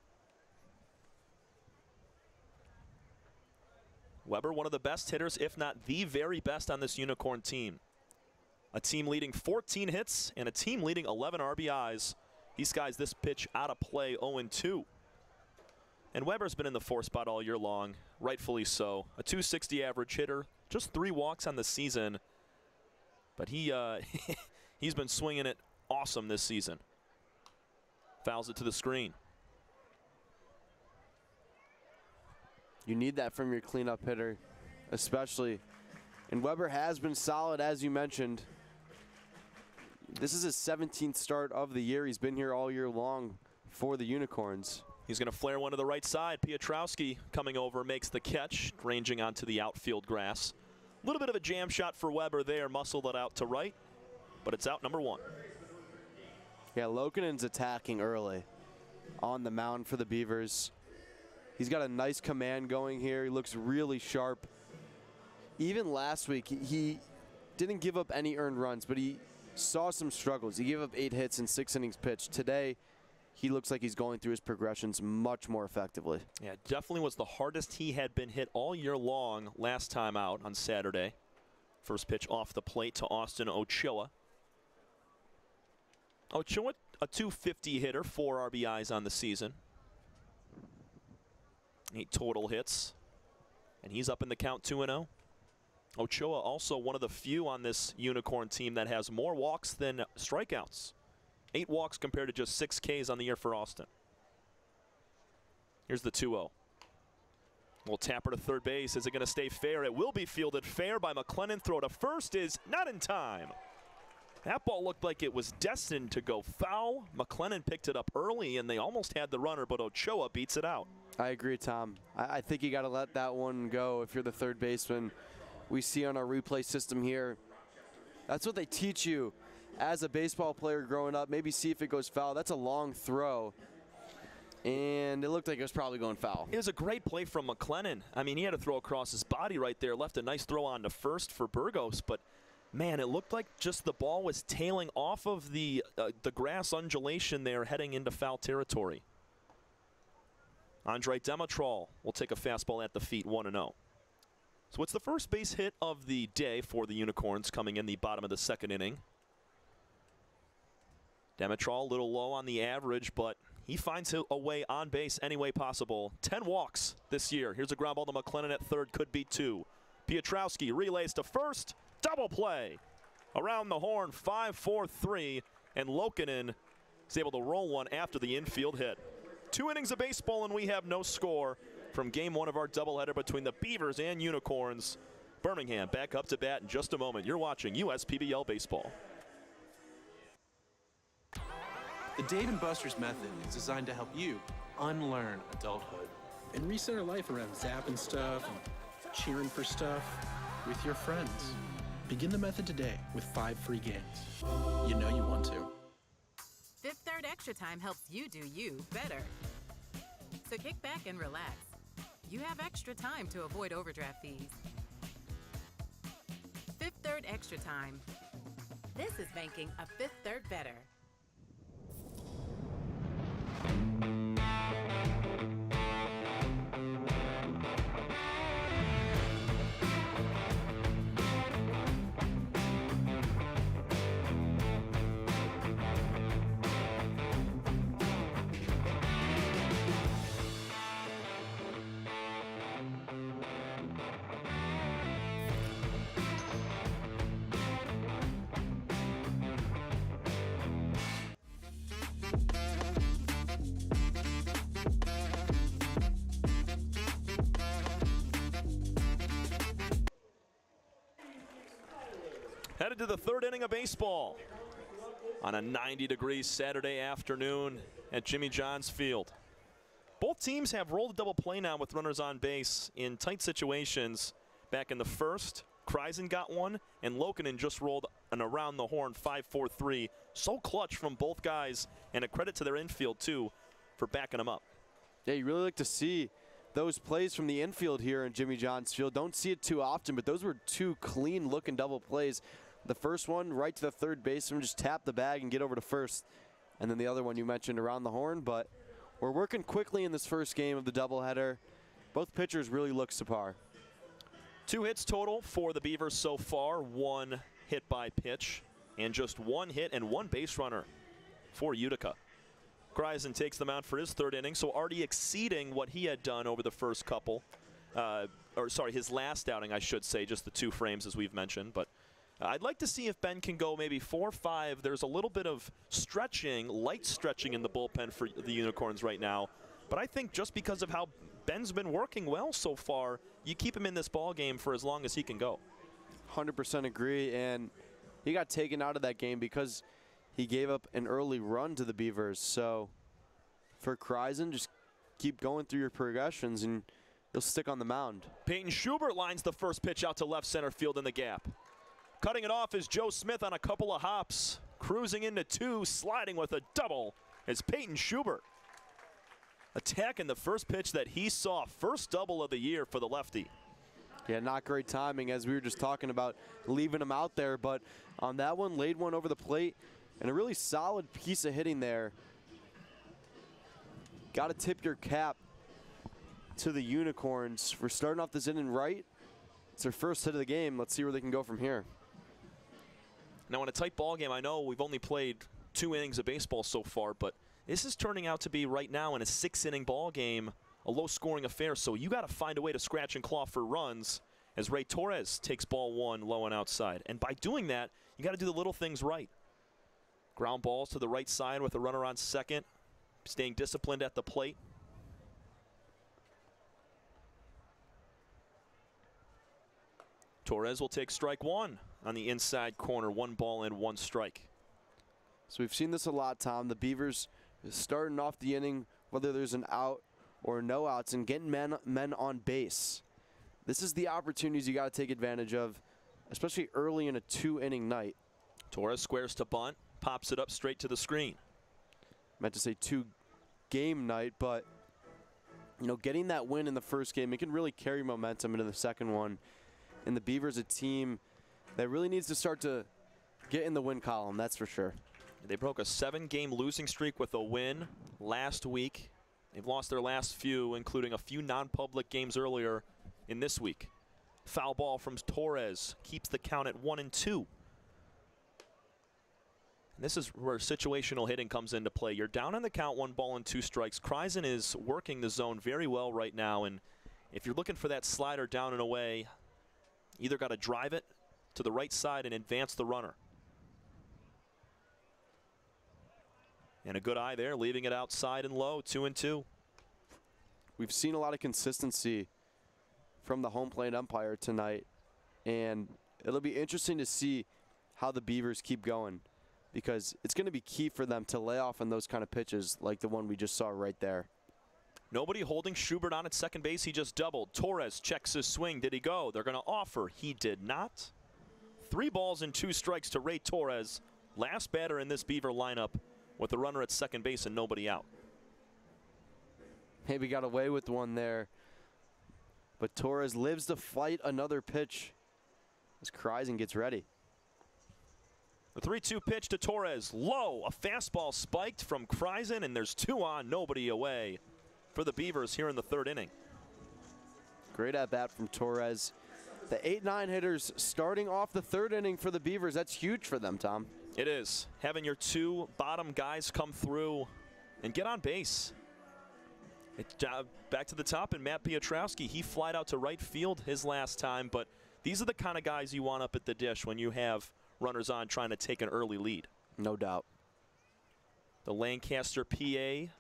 Speaker 1: Weber, one of the best hitters, if not the very best on this Unicorn team. A team leading 14 hits and a team leading 11 RBIs. He skies this pitch out of play, 0-2. And Weber's been in the 4 spot all year long, rightfully so. A .260 average hitter, just 3 walks on the season. But he's been swinging it awesome this season. Fouls it to the screen.
Speaker 2: You need that from your cleanup hitter, especially. And Weber has been solid, as you mentioned. This is his 17th start of the year. He's been here all year long for the Unicorns.
Speaker 1: He's going to flare one to the right side. Piotrowski coming over makes the catch, ranging onto the outfield grass. A little bit of a jam shot for Weber there, muscled it out to right, but it's out number 1.
Speaker 2: Yeah, Lokinen's attacking early on the mound for the Beavers. He's got a nice command going here. He looks really sharp. Even last week, he didn't give up any earned runs, but he saw some struggles. He gave up 8 hits in 6 innings pitched. Today, he looks like he's going through his progressions much more effectively.
Speaker 1: Yeah, definitely was the hardest he had been hit all year long last time out on Saturday. First pitch off the plate to Austin Ochoa. Ochoa, a .250 hitter, 4 RBIs on the season. 8 total hits. And he's up in the count 2-0. Ochoa also one of the few on this Unicorn team that has more walks than strikeouts. 8 walks compared to just 6 Ks on the year for Austin. Here's the 2-0. Little tapper to third base. Is it going to stay fair? It will be fielded fair by McLennan. Throw to first is not in time. That ball looked like it was destined to go foul. McLennan picked it up early, and they almost had the runner, but Ochoa beats it out.
Speaker 2: I agree, Tom. I think you got to let that one go if you're the third baseman. We see on our replay system here, that's what they teach you as a baseball player growing up. Maybe see if it goes foul. That's a long throw, and it looked like it was probably going foul.
Speaker 1: It was a great play from McLennan. I mean, he had to throw across his body right there, left a nice throw on to first for Burgos, but man, it looked like just the ball was tailing off of the grass undulation there heading into foul territory. Andre Demetrol will take a fastball at the feet, 1-0. So it's the first base hit of the day for the Unicorns coming in the bottom of the second inning. Demetrol a little low on the average, but he finds a way on base any way possible. 10 walks this year. Here's a ground ball to McLennan at third, could be 2. Piotrowski relays to first, double play. Around the horn, 5-4-3, and Lokinen is able to roll one after the infield hit. 2 innings of baseball, and we have no score from game 1 of our doubleheader between the Beavers and Unicorns. Birmingham back up to bat in just a moment. You're watching USPBL Baseball.
Speaker 19: The Dave & Buster's method is designed to help you unlearn adulthood.
Speaker 20: And reset our life around zapping stuff and cheering for stuff with your friends. Begin the method today with 5 free games. You know you want to.
Speaker 21: Fifth Third Extra Time helps you do you better. So kick back and relax. You have extra time to avoid overdraft fees. Fifth Third Extra Time. This is making a Fifth Third better.
Speaker 1: Headed to the 3rd inning of baseball on a 90-degree Saturday afternoon at Jimmy John's Field. Both teams have rolled a double play now with runners on base in tight situations. Back in the first, Kreisen got one, and Lokinen just rolled an around-the-horn 5-4-3. So clutch from both guys, and a credit to their infield, too, for backing them up.
Speaker 2: Yeah, you really like to see those plays from the infield here in Jimmy John's Field. Don't see it too often, but those were 2 clean-looking double plays. The first one right to the third baseman, just tap the bag and get over to first. And then the other one you mentioned around the horn, but we're working quickly in this first game of the doubleheader. Both pitchers really look subpar.
Speaker 1: 2 hits total for the Beavers so far, 1 hit by pitch, and just 1 hit and 1 base runner for Utica. Kreisen takes the mound for his 3rd inning, so already exceeding what he had done over the first couple. His last outing, I should say, just the 2 frames as we've mentioned. But I'd like to see if Ben can go maybe 4-5. There's a little bit of stretching, light stretching in the bullpen for the Unicorns right now. But I think just because of how Ben's been working well so far, you keep him in this ball game for as long as he can go.
Speaker 2: 100% agree, and he got taken out of that game because he gave up an early run to the Beavers. So for Kreisen, just keep going through your progressions and you'll stick on the mound.
Speaker 1: Peyton Schubert lines the first pitch out to left center field in the gap. Cutting it off is Joe Smith on a couple of hops. Cruising into 2, sliding with a double is Peyton Schubert. Attacking the first pitch that he saw. First double of the year for the lefty.
Speaker 2: Yeah, not great timing as we were just talking about leaving him out there. But on that one, laid one over the plate and a really solid piece of hitting there. Got to tip your cap to the Unicorns for starting off this inning right. It's their first hit of the game. Let's see where they can go from here.
Speaker 1: Now, in a tight ball game, I know we've only played 2 innings of baseball so far, but this is turning out to be right now in a 6-inning ball game, a low-scoring affair. So you got to find a way to scratch and claw for runs as Ray Torres takes ball 1 low and outside. And by doing that, you got to do the little things right. Ground balls to the right side with a runner on second, staying disciplined at the plate. Torres will take strike 1 on the inside corner. 1 ball and 1 strike.
Speaker 2: So we've seen this a lot, Tom. The Beavers starting off the inning, whether there's an out or no outs, and getting men on base. This is the opportunities you got to take advantage of, especially early in a 2-inning night.
Speaker 1: Torres squares to bunt, pops it up straight to the screen.
Speaker 2: Meant to say 2-game night, but you know, getting that win in the first game, it can really carry momentum into the second one. And the Beavers, a team that really needs to start to get in the win column, that's for sure.
Speaker 1: They broke a 7-game losing streak with a win last week. They've lost their last few, including a few non-public games earlier in this week. Foul ball from Torres keeps the count at 1-2. And this is where situational hitting comes into play. You're down on the count, 1 ball and 2 strikes. Kreisen is working the zone very well right now, and if you're looking for that slider down and away, either got to drive it to the right side and advance the runner. And a good eye there, leaving it outside and low, 2-2.
Speaker 2: We've seen a lot of consistency from the home plate umpire tonight, and it'll be interesting to see how the Beavers keep going, because it's going to be key for them to lay off on those kind of pitches like the one we just saw right there.
Speaker 1: Nobody holding Schubert on at second base. He just doubled. Torres checks his swing. Did he go? They're going to offer. He did not. 3 balls and 2 strikes to Ray Torres, last batter in this Beaver lineup, with the runner at second base and nobody out.
Speaker 2: Maybe got away with one there, but Torres lives to fight another pitch as Kreisen gets ready.
Speaker 1: The 3-2 pitch to Torres, low, a fastball spiked from Kreisen, and there's 2 on, nobody away for the Beavers here in the 3rd inning.
Speaker 2: Great at bat from Torres. The 8-9 hitters starting off the 3rd inning for the Beavers. That's huge for them, Tom.
Speaker 1: It is. Having your 2 bottom guys come through and get on base. Back to the top, and Matt Piotrowski, he flied out to right field his last time, but these are the kind of guys you want up at the dish when you have runners on trying to take an early lead.
Speaker 2: No doubt.
Speaker 1: The Lancaster, PA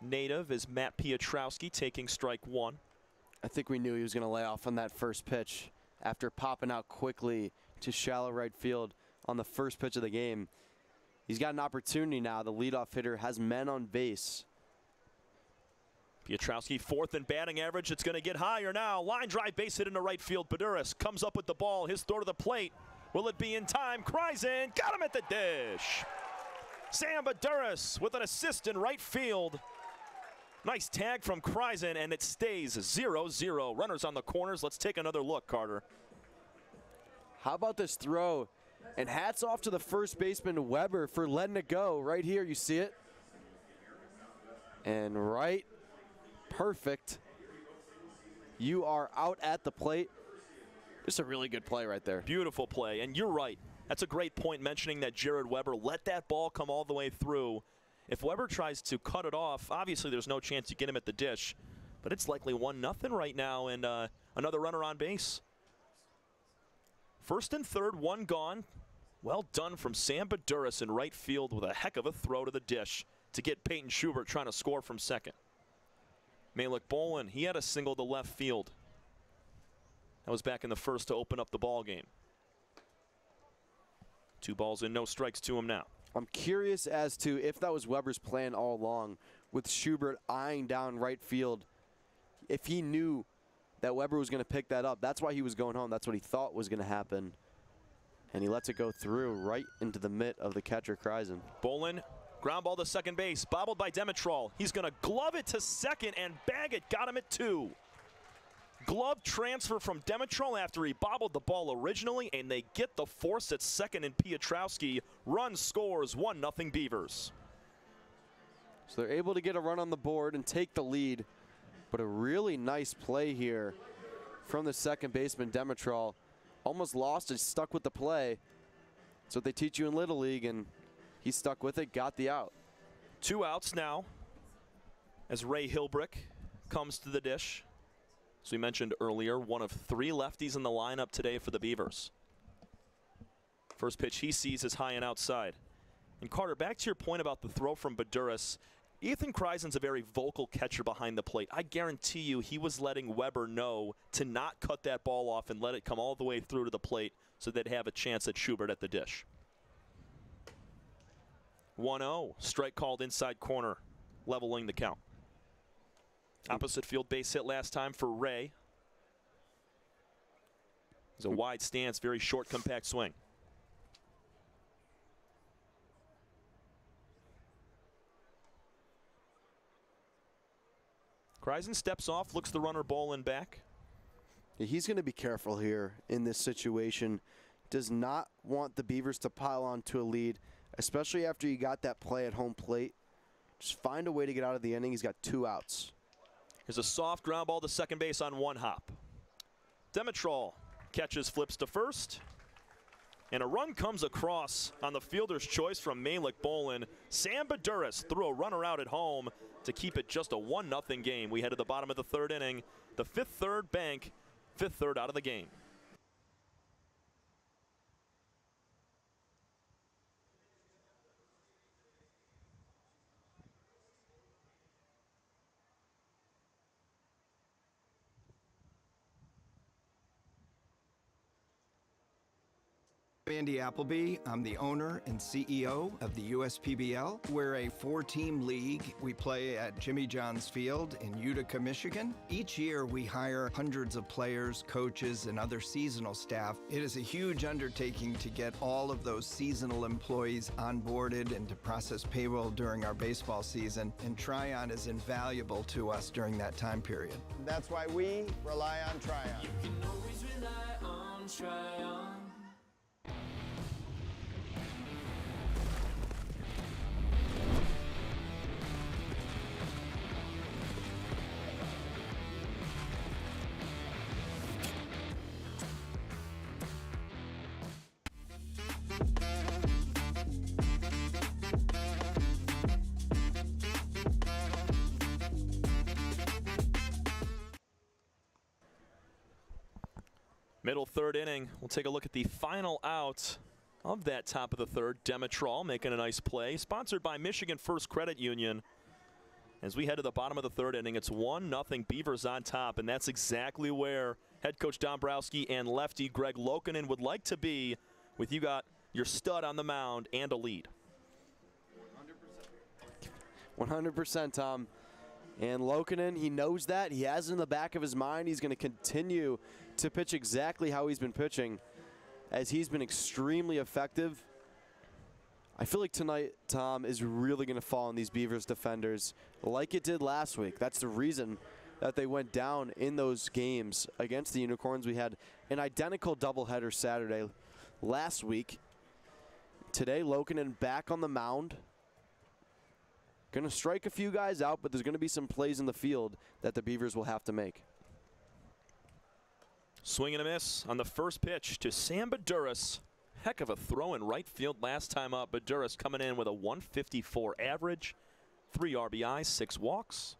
Speaker 1: native is Matt Piotrowski, taking strike 1.
Speaker 2: I think we knew he was going to lay off on that first pitch after popping out quickly to shallow right field on the first pitch of the game. He's got an opportunity now. The leadoff hitter has men on base.
Speaker 1: Piotrowski 4th in batting average. It's going to get higher now. Line drive base hit into right field. Baduras comes up with the ball. His throw to the plate. Will it be in time? Kreisen got him at the dish. Sam Baduras with an assist in right field. Nice tag from Kreisen, and it stays 0-0. Runners on the corners. Let's take another look, Carter.
Speaker 2: How about this throw? And hats off to the first baseman, Weber, for letting it go. Right here, you see it. And right, perfect. You are out at the plate. Just a really good play right there.
Speaker 1: Beautiful play, and you're right. That's a great point, mentioning that Jared Weber let that ball come all the way through. If Weber tries to cut it off, obviously there's no chance you get him at the dish, but it's likely 1-0 right now, and another runner on base. 1st and 3rd, 1 gone. Well done from Sam Baduras in right field with a heck of a throw to the dish to get Peyton Schubert trying to score from second. Malik Bolin, he had a single to left field. That was back in the 1st to open up the ball game. 2 balls and no strikes to him now.
Speaker 2: I'm curious as to if that was Weber's plan all along, with Schubert eyeing down right field. If he knew that Weber was going to pick that up, that's why he was going home. That's what he thought was going to happen. And he lets it go through right into the mitt of the catcher, Kreisen.
Speaker 1: Bolin, ground ball to second base, bobbled by Demetrol. He's going to glove it to second and bag it. Got him at 2. Glove transfer from Demetrol after he bobbled the ball originally, and they get the force at second, and Piotrowski run scores 1-0 Beavers.
Speaker 2: So they're able to get a run on the board and take the lead, but a really nice play here from the second baseman, Demetrol. Almost lost and stuck with the play. That's what they teach you in Little League, and he stuck with it, got the out.
Speaker 1: 2 outs now as Ray Hilbrick comes to the dish. As we mentioned earlier, one of 3 lefties in the lineup today for the Beavers. First pitch he sees is high and outside. And Carter, back to your point about the throw from Baduras, Ethan Kreisen's a very vocal catcher behind the plate. I guarantee you he was letting Weber know to not cut that ball off and let it come all the way through to the plate so they'd have a chance at Schubert at the dish. 1-0, strike called inside corner, leveling the count. Opposite field base hit last time for Ray. It's a wide stance, very short, compact swing. Kreisen steps off, looks the runner Bolin back.
Speaker 2: He's going to be careful here in this situation. Does not want the Beavers to pile on to a lead, especially after you got that play at home plate. Just find a way to get out of the inning. He's got 2 outs.
Speaker 1: Here's a soft ground ball to second base on 1 hop. Demetrol catches, flips to first. And a run comes across on the fielder's choice from Malik Bolin. Sam Baduras threw a runner out at home to keep it just a 1-0 game. We head to the bottom of the 3rd inning. The 5th third bank, 5th third out of the game.
Speaker 6: Andy Appleby. I'm the owner and CEO of the USPBL. We're a 4-team league. We play at Jimmy John's Field in Utica, Michigan. Each year we hire hundreds of players, coaches, and other seasonal staff. It is a huge undertaking to get all of those seasonal employees onboarded and to process payroll during our baseball season, and Tryon is invaluable to us during that time period.
Speaker 7: That's why we rely on Tryon.
Speaker 8: You can always rely on Tryon.
Speaker 1: Middle third inning. We'll take a look at the final out of that top of the third. Demetrol making a nice play. Sponsored by Michigan First Credit Union. As we head to the bottom of the third inning, it's 1-0 Beavers on top, and that's exactly where head coach Dombrowski and lefty Greg Lokinen would like to be, with you got your stud on the mound and a lead.
Speaker 2: 100%, Tom. And Lokinen, he knows that. He has it in the back of his mind. He's going to continue to pitch exactly how he's been pitching, as he's been extremely effective. I feel like tonight, Tom, is really going to fall on these Beavers defenders like it did last week. That's the reason that they went down in those games against the Unicorns. We had an identical doubleheader Saturday last week. Today, Lokinen back on the mound. Going to strike a few guys out, but there's going to be some plays in the field that the Beavers will have to make.
Speaker 1: Swing and a miss on the first pitch to Sam Baduras. Heck of a throw in right field last time up. Baduras coming in with a 154 average, 3 RBIs, 6 walks.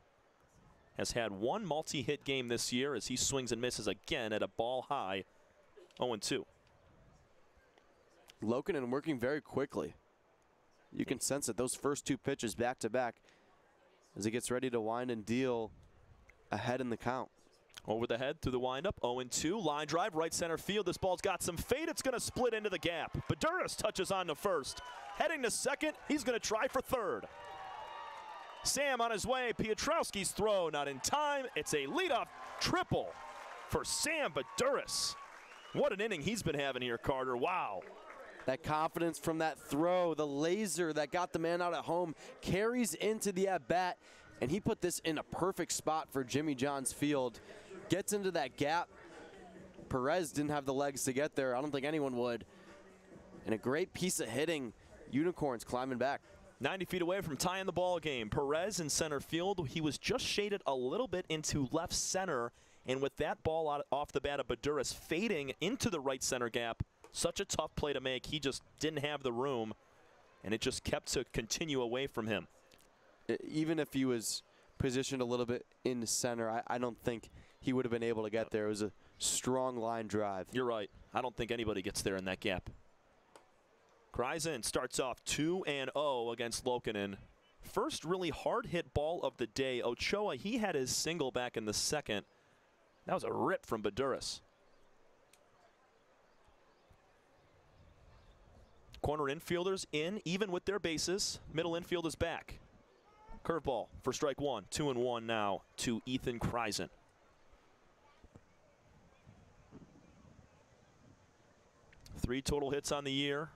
Speaker 1: Has had 1 multi-hit game this year as he swings and misses again at a ball high 0-2.
Speaker 2: Lokinen working very quickly. You can sense it. Those first 2 pitches back to back as he gets ready to wind and deal ahead in the count.
Speaker 1: Over the head through the windup, 0-2. Line drive, right center field. This ball's got some fade. It's going to split into the gap. Baduras touches on to first. Heading to second, he's going to try for third. Sam on his way. Piotrowski's throw not in time. It's a leadoff triple for Sam Baduras. What an inning he's been having here, Carter. Wow.
Speaker 2: That confidence from that throw, the laser that got the man out at home, carries into the at-bat, and he put this in a perfect spot for Jimmy John's Field. Gets into that gap. Perez didn't have the legs to get there. I don't think anyone would. And a great piece of hitting. Unicorns climbing back.
Speaker 1: 90 feet away from tying the ball game. Perez in center field. He was just shaded a little bit into left center. And with that ball out off the bat of Baduras fading into the right center gap, such a tough play to make. He just didn't have the room, and it just kept to continue away from him.
Speaker 2: Even if he was positioned a little bit in center, I don't think he would have been able to get there. It was a strong line drive.
Speaker 1: You're right. I don't think anybody gets there in that gap. Kreisen starts off 2-0 against Lokinen. First really hard hit ball of the day. Ochoa, he had his single back in the second. That was a rip from Baduras. Corner infielders in, even with their bases. Middle infield is back. Curveball for strike 1. 2-1 now to Ethan Kreisen. Three total hits on the year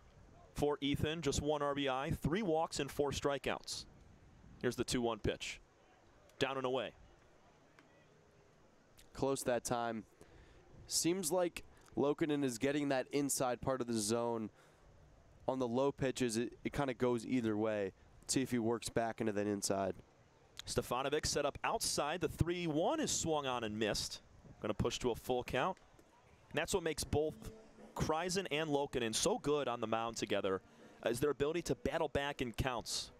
Speaker 1: for Ethan, just 1 RBI, 3 walks and 4 strikeouts. Here's the 2-1 pitch. Down and away.
Speaker 2: Close that time. Seems like Lokinen is getting that inside part of the zone. On the low pitches, it kind of goes either way. Let's see if he works back into that inside.
Speaker 1: Stefanovic set up outside. The 3-1 is swung on and missed. Going to push to a full count. And that's what makes both Kreisen and Lokinen so good on the mound together, is their ability to battle back in counts.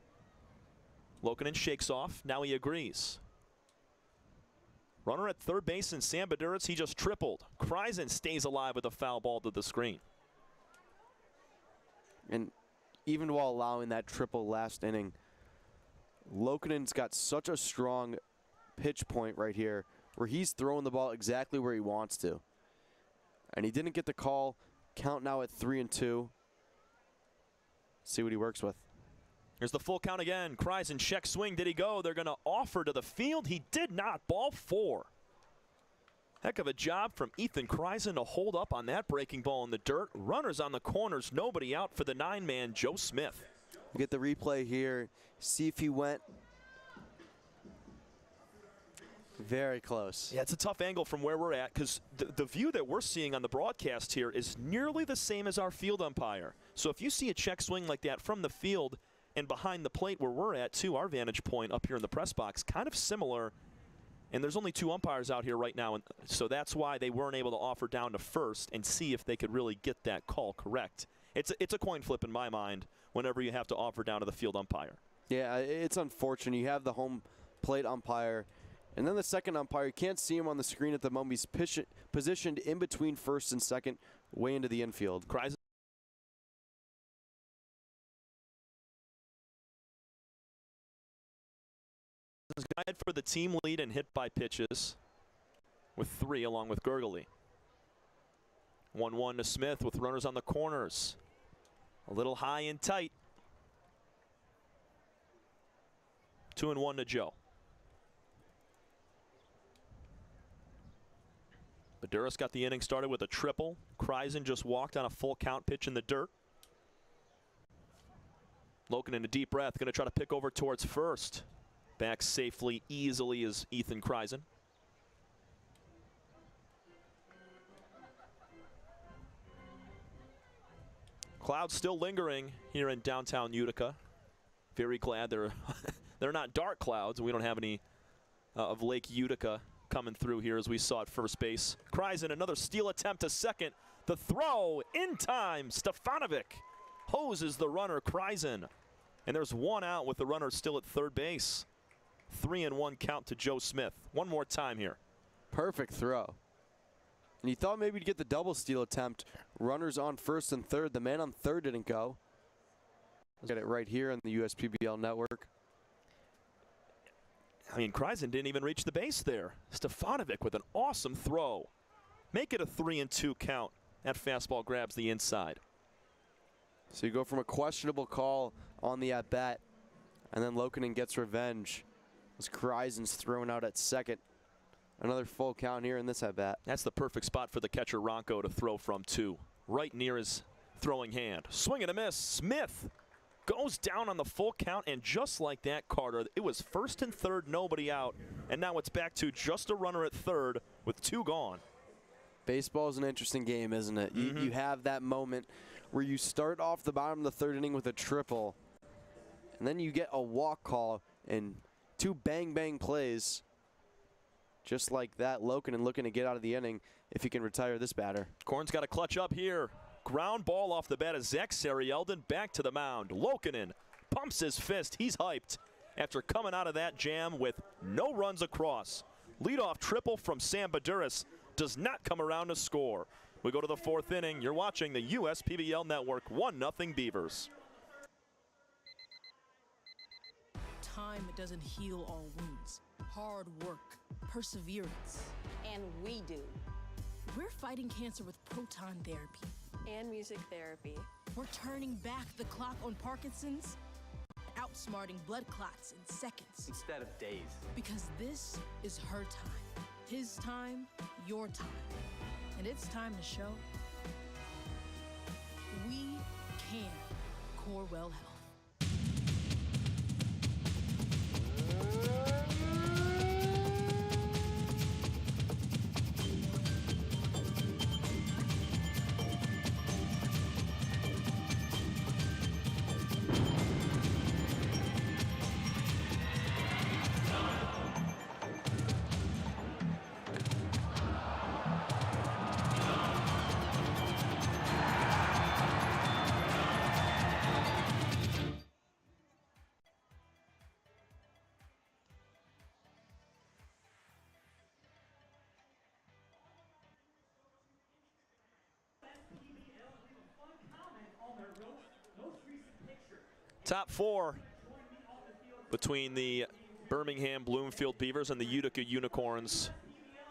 Speaker 1: Lokinen shakes off. Now he agrees. Runner at third base and Sam Baduras, he just tripled. Kreisen stays alive with a foul ball to the screen.
Speaker 2: And even while allowing that triple last inning, Lokinen's got such a strong pitch point right here where he's throwing the ball exactly where he wants to. And he didn't get the call, Count now at 3-2. See what he works with.
Speaker 1: Here's the full count again. Kreisen check swing. Did he go? They're going to offer to the field. He did not. Ball 4. Heck of a job from Ethan Kreisen to hold up on that breaking ball in the dirt. Runners on the corners. Nobody out for the 9-man, Joe Smith.
Speaker 2: Get the replay here. See if he went very close.
Speaker 1: Yeah, it's a tough angle from where we're at because the view that we're seeing on the broadcast here is nearly the same as our field umpire. So if you see a check swing like that from the field and behind the plate where we're at, too, our vantage point up here in the press box, kind of similar. And there's only 2 umpires out here right now, and so that's why they weren't able to offer down to first and see if they could really get that call correct. It's a coin flip in my mind whenever you have to offer down to the field umpire.
Speaker 2: Yeah, it's unfortunate. You have the home plate umpire, and then the second umpire. You can't see him on the screen at the moment. He's positioned in between first and second, way into the infield.
Speaker 1: Kreisen is guided for the team lead and hit by pitches with 3 along with Gurgley. 1-1 to Smith with runners on the corners. A little high and tight. 2-1 to Joe. Maduris got the inning started with a triple. Kreisen just walked on a full count pitch in the dirt. Loken in a deep breath, going to try to pick over towards first. Back safely, easily is Ethan Kreisen. Clouds still lingering here in downtown Utica. Very glad they're not dark clouds. We don't have any of Lake Utica coming through here as we saw at first base. Kreisen, another steal attempt to second. The throw in time. Stefanovic hoses the runner, Kreisen. And there's 1 out with the runner still at third base. 3-1 count to Joe Smith. One more time here.
Speaker 2: Perfect throw. And you thought maybe to get the double steal attempt. Runners on first and third. The man on third didn't go. Look at it right here on the USPBL network.
Speaker 1: I mean, Kreisen didn't even reach the base there. Stefanovic with an awesome throw. Make it a 3-2 count. That fastball grabs the inside.
Speaker 2: So you go from a questionable call on the at-bat, and then Lokenen gets revenge as Kreisen's thrown out at second. Another full count here in this at-bat.
Speaker 1: That's the perfect spot for the catcher Ronco to throw from, too. Right near his throwing hand. Swing and a miss. Smith goes down on the full count, and just like that, Carter, it was first and third, nobody out, and now it's back to just a runner at third with 2 gone.
Speaker 2: Baseball is an interesting game, isn't it? You have that moment where you start off the bottom of the third inning with a triple, and then you get a walk call and 2 bang-bang plays. Just like that, Lokenen looking to get out of the inning if he can retire this batter.
Speaker 1: Corn's got to clutch up here. Ground ball off the bat of Zach Sarielden back to the mound. Lokenen pumps his fist. He's hyped after coming out of that jam with no runs across. Leadoff triple from Sam Baduris does not come around to score. We go to the 4th inning. You're watching the USPBL Network. 1-0 Beavers.
Speaker 13: Time doesn't heal all wounds. Hard work, perseverance.
Speaker 14: And we do.
Speaker 13: We're fighting cancer with proton therapy.
Speaker 14: And music therapy.
Speaker 13: We're turning back the clock on Parkinson's, outsmarting blood clots in seconds.
Speaker 19: Instead of days.
Speaker 13: Because this is her time. His time, your time. And it's time to show we can. Corewell Health.
Speaker 1: Top 4 between the Birmingham Bloomfield Beavers and the Utica Unicorns.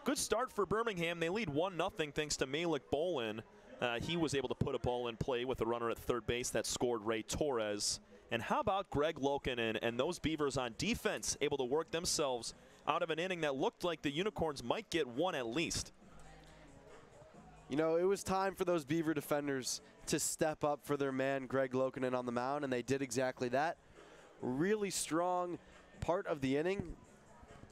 Speaker 1: Good start for Birmingham. They lead 1-0 thanks to Malik Bolin. He was able to put a ball in play with a runner at third base that scored Ray Torres. And how about Greg Lokinen and those Beavers on defense, able to work themselves out of an inning that looked like the Unicorns might get one at least.
Speaker 2: You know, it was time for those Beaver defenders to step up for their man Greg Lokinen on the mound, and they did exactly that. Really strong part of the inning.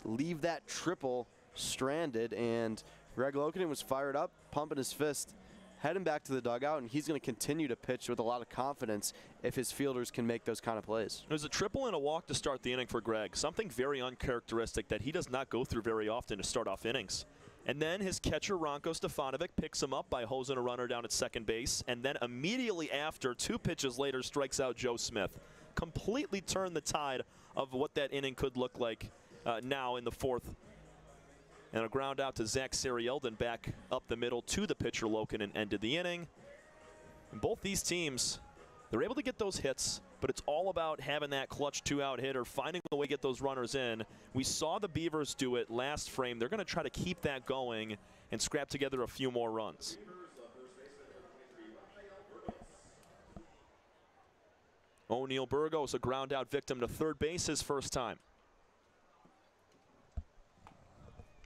Speaker 2: Leave that triple stranded, and Greg Lokinen was fired up, pumping his fist, heading back to the dugout, and he's going to continue to pitch with a lot of confidence if his fielders can make those kind of plays.
Speaker 1: It was a triple and a walk to start the inning for Greg, something very uncharacteristic that he does not go through very often to start off innings. And then his catcher, Ranko Stefanovic, picks him up by hosing a runner down at second base, and then immediately after, 2 pitches later, strikes out Joe Smith. Completely turned the tide of what that inning could look like now in the fourth. And a ground out to Zach Sarielden back up the middle to the pitcher Lokinen and ended the inning. And both these teams, they're able to get those hits, but it's all about having that clutch 2-out hitter, finding a way to get those runners in. We saw the Beavers do it last frame. They're going to try to keep that going and scrap together a few more runs. O'Neal Burgos, a ground out victim to third base his first time.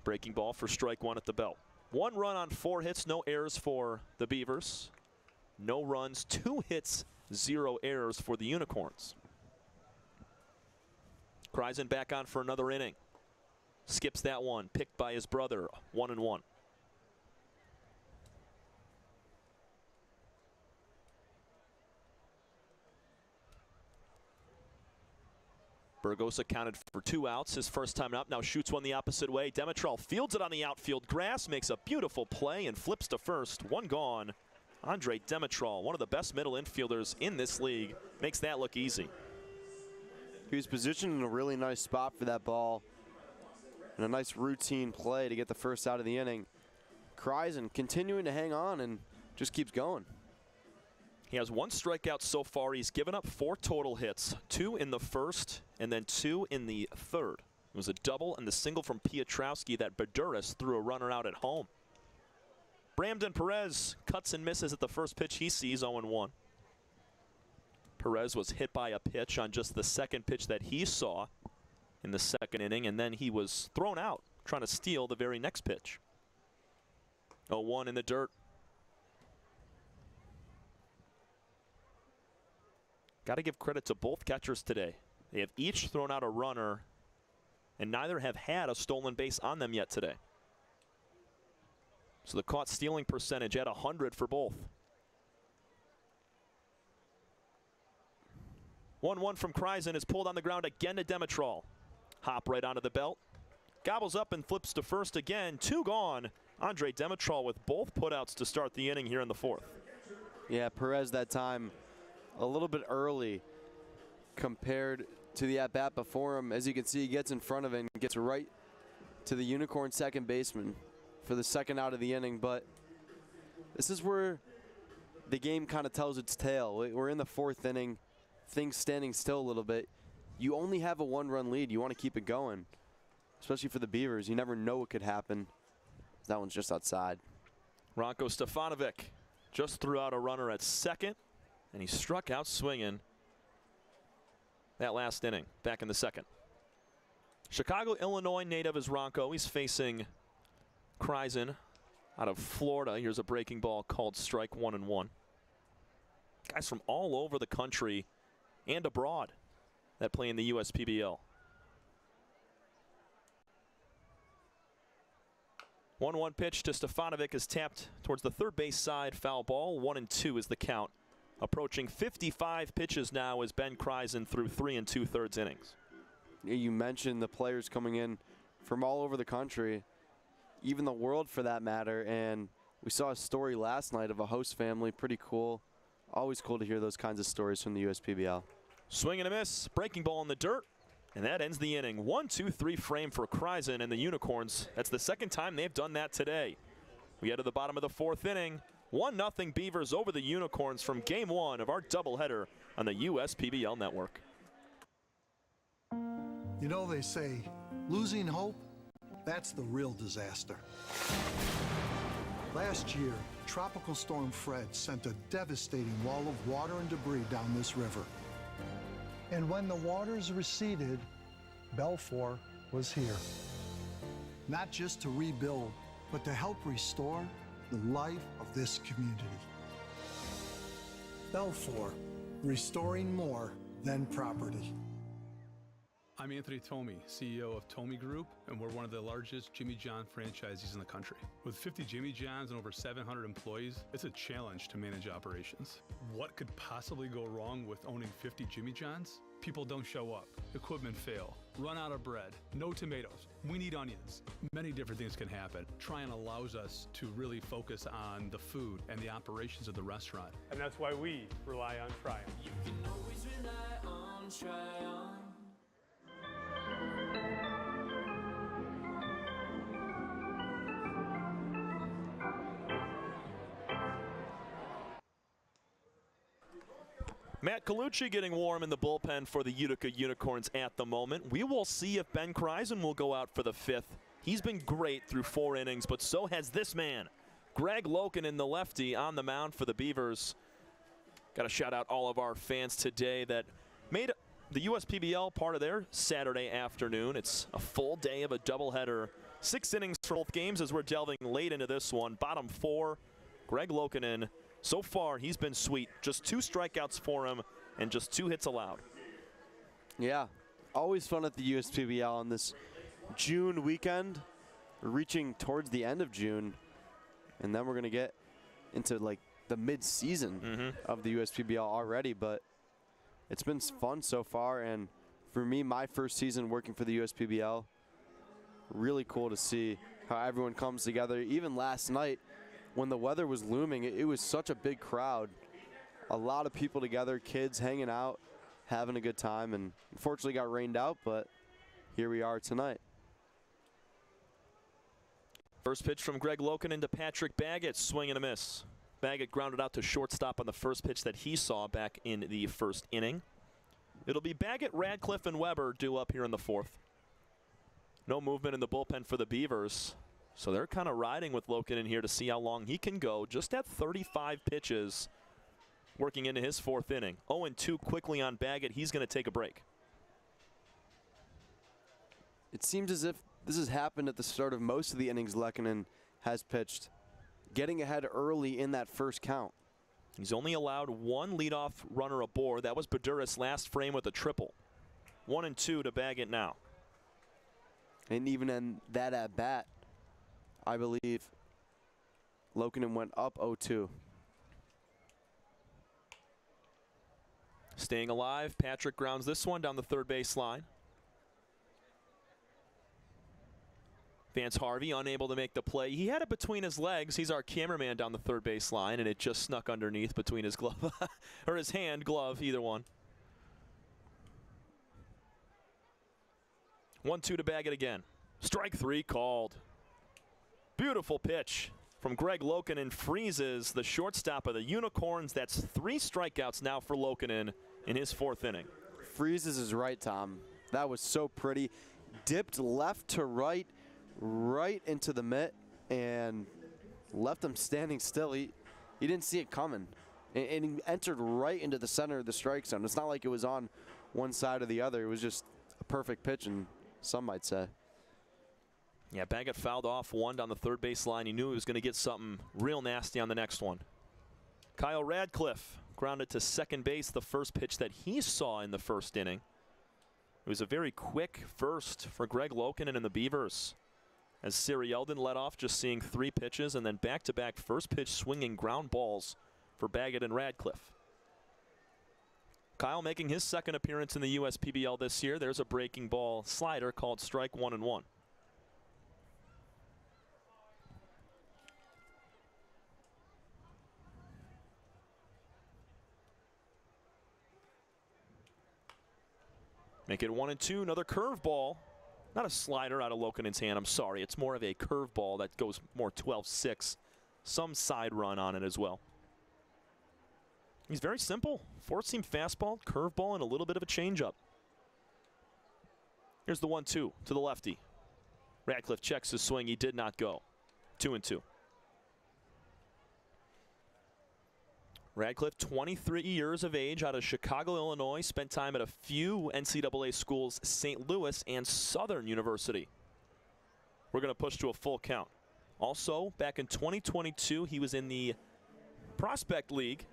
Speaker 1: Breaking ball for strike 1 at the belt. 1 run on 4 hits, no errors for the Beavers. No runs, 2 hits, 0 errors for the Unicorns. Kreisen back on for another inning. Skips that one, picked by his brother, 1-1. Burgos accounted for 2 outs his first time out. Now shoots one the opposite way. Demetrol fields it on the outfield grass, makes a beautiful play and flips to first. 1 gone. Andre Demetrol, one of the best middle infielders in this league, makes that look easy.
Speaker 2: He was positioned in a really nice spot for that ball and a nice routine play to get the first out of the inning. Kreisen continuing to hang on and just keeps going.
Speaker 1: He has 1 strikeout so far. He's given up 4 total hits, 2 in the first and then 2 in the third. It was a double and the single from Piotrowski that Baduras threw a runner out at home. Bramden Perez cuts and misses at the first pitch he sees, 0-1. Perez was hit by a pitch on just the second pitch that he saw in the second inning, and then he was thrown out trying to steal the very next pitch. 0-1 in the dirt. Got to give credit to both catchers today. They have each thrown out a runner, and neither have had a stolen base on them yet today. So the caught stealing percentage at 100 for both. 1-1 from Kreisen is pulled on the ground again to Demetrol. Hop right onto the belt. Gobbles up and flips to first again. 2 gone. Andre Demetrol with both putouts to start the inning here in the fourth.
Speaker 2: Yeah, Perez that time a little bit early compared to the at-bat before him. As you can see, he gets in front of it and gets right to the Unicorn second baseman for the second out of the inning. But this is where the game kind of tells its tale. We're in the fourth inning, things standing still a little bit. You only have a 1-run lead. You want to keep it going, especially for the Beavers. You never know what could happen. That one's just outside.
Speaker 1: Ranko Stefanovic just threw out a runner at second, and he struck out swinging that last inning, back in the second. Chicago, Illinois native is Ranko. He's facing Kreisen out of Florida. Here's a breaking ball called strike 1-1. Guys from all over the country and abroad that play in the USPBL. 1-1 pitch to Stefanovic is tapped towards the third base side. Foul ball. 1-2 is the count. Approaching 55 pitches now as Ben Kreisen through 3 2/3 innings.
Speaker 2: You mentioned the players coming in from all over the country, even the world for that matter, and we saw a story last night of a host family. Pretty cool. Always cool to hear those kinds of stories from the USPBL.
Speaker 1: Swing and a miss. Breaking ball in the dirt. And that ends the inning. 1-2-3 frame for Kreisen and the Unicorns. That's the second time they've done that today. We head to the bottom of the fourth inning. 1-0 Beavers over the Unicorns from Game 1 of our doubleheader on the USPBL network.
Speaker 4: You know, they say, losing hope, that's the real disaster. Last year, Tropical Storm Fred sent a devastating wall of water and debris down this river. And when the waters receded, Belfour was here. Not just to rebuild, but to help restore the life of this community. Belfour, restoring more than property.
Speaker 10: I'm Anthony Tomey, CEO of Tomey Group, and we're one of the largest Jimmy John franchisees in the country. With 50 Jimmy Johns and over 700 employees, it's a challenge to manage operations. What could possibly go wrong with owning 50 Jimmy Johns? People don't show up, equipment fail, run out of bread, no tomatoes, we need onions. Many different things can happen. Tryon allows us to really focus on the food and the operations of the restaurant.
Speaker 11: And that's why we rely on Tryon.
Speaker 8: You can always rely on Tryon.
Speaker 1: Matt Colucci getting warm in the bullpen for the Utica Unicorns at the moment. We will see if Ben Kreisen will go out for the 5th. He's been great through 4 innings, but so has this man. Greg Lokinen, the lefty, on the mound for the Beavers. Got to shout out all of our fans today that made the USPBL part of their Saturday afternoon. It's a full day of a doubleheader. 6 innings for both games as we're delving late into this one. Bottom 4, Greg Lokinen. So far, he's been sweet. Just 2 strikeouts for him and just 2 hits allowed.
Speaker 2: Yeah, always fun at the USPBL on this June weekend. We're reaching towards the end of June, and then we're going to get into like the mid-season of the USPBL already, but it's been fun so far, and for me, my first season working for the USPBL, really cool to see how everyone comes together. Even last night, when the weather was looming, it was such a big crowd. A lot of people together, kids hanging out, having a good time, and unfortunately got rained out, but here we are tonight.
Speaker 1: First pitch from Greg Lokinen to Patrick Baggett, swing and a miss. Baggett grounded out to shortstop on the first pitch that he saw back in the first inning. It'll be Baggett, Radcliffe, and Weber due up here in the 4th. No movement in the bullpen for the Beavers. So they're kind of riding with Lokinen here to see how long he can go. Just at 35 pitches, working into his 4th inning. 0-2 quickly on Baggett. He's going to take a break.
Speaker 2: It seems as if this has happened at the start of most of the innings Lekkonen has pitched, getting ahead early in that first count.
Speaker 1: He's only allowed 1 leadoff runner aboard. That was Baduras last frame with a triple. 1-2 to Baggett now.
Speaker 2: And even in that at-bat, I believe Lokinen went up 0-2.
Speaker 1: Staying alive, Patrick grounds this one down the third base line. Vance Harvey unable to make the play. He had it between his legs. He's our cameraman down the third base line, and it just snuck underneath between his glove or his hand, glove, either one. 1-2 to Baggett again. Strike 3 called. Beautiful pitch from Greg Lokinen, freezes the shortstop of the Unicorns. That's 3 strikeouts now for Lokinen in his 4th inning.
Speaker 2: Freezes is right, Tom. That was so pretty. Dipped left to right, right into the mitt, and left him standing still. He didn't see it coming, and he entered right into the center of the strike zone. It's not like it was on one side or the other. It was just a perfect pitch, and some might say.
Speaker 1: Yeah, Baggett fouled off 1 down the third base line. He knew he was going to get something real nasty on the next one. Kyle Radcliffe grounded to second base, the first pitch that he saw in the first inning. It was a very quick first for Greg Lokinen and the Beavers, as Siri Eldon led off, just seeing 3 pitches, and then back-to-back first pitch swinging ground balls for Baggett and Radcliffe. Kyle making his 2nd appearance in the USPBL this year. There's a breaking ball slider called strike 1-1. Make it 1-2. Another curveball. Not a slider out of Lokinen's hand. I'm sorry. It's more of a curveball that goes more 12-6. Some side run on it as well. He's very simple. 4-seam fastball, curveball, and a little bit of a changeup. Here's the 1-2 to the lefty. Radcliffe checks his swing. He did not go. 2-2. Radcliffe, 23 years of age, out of Chicago, Illinois, spent time at a few NCAA schools, St. Louis and Southern University. We're going to push to a full count. Also, back in 2022, he was in the Prospect League.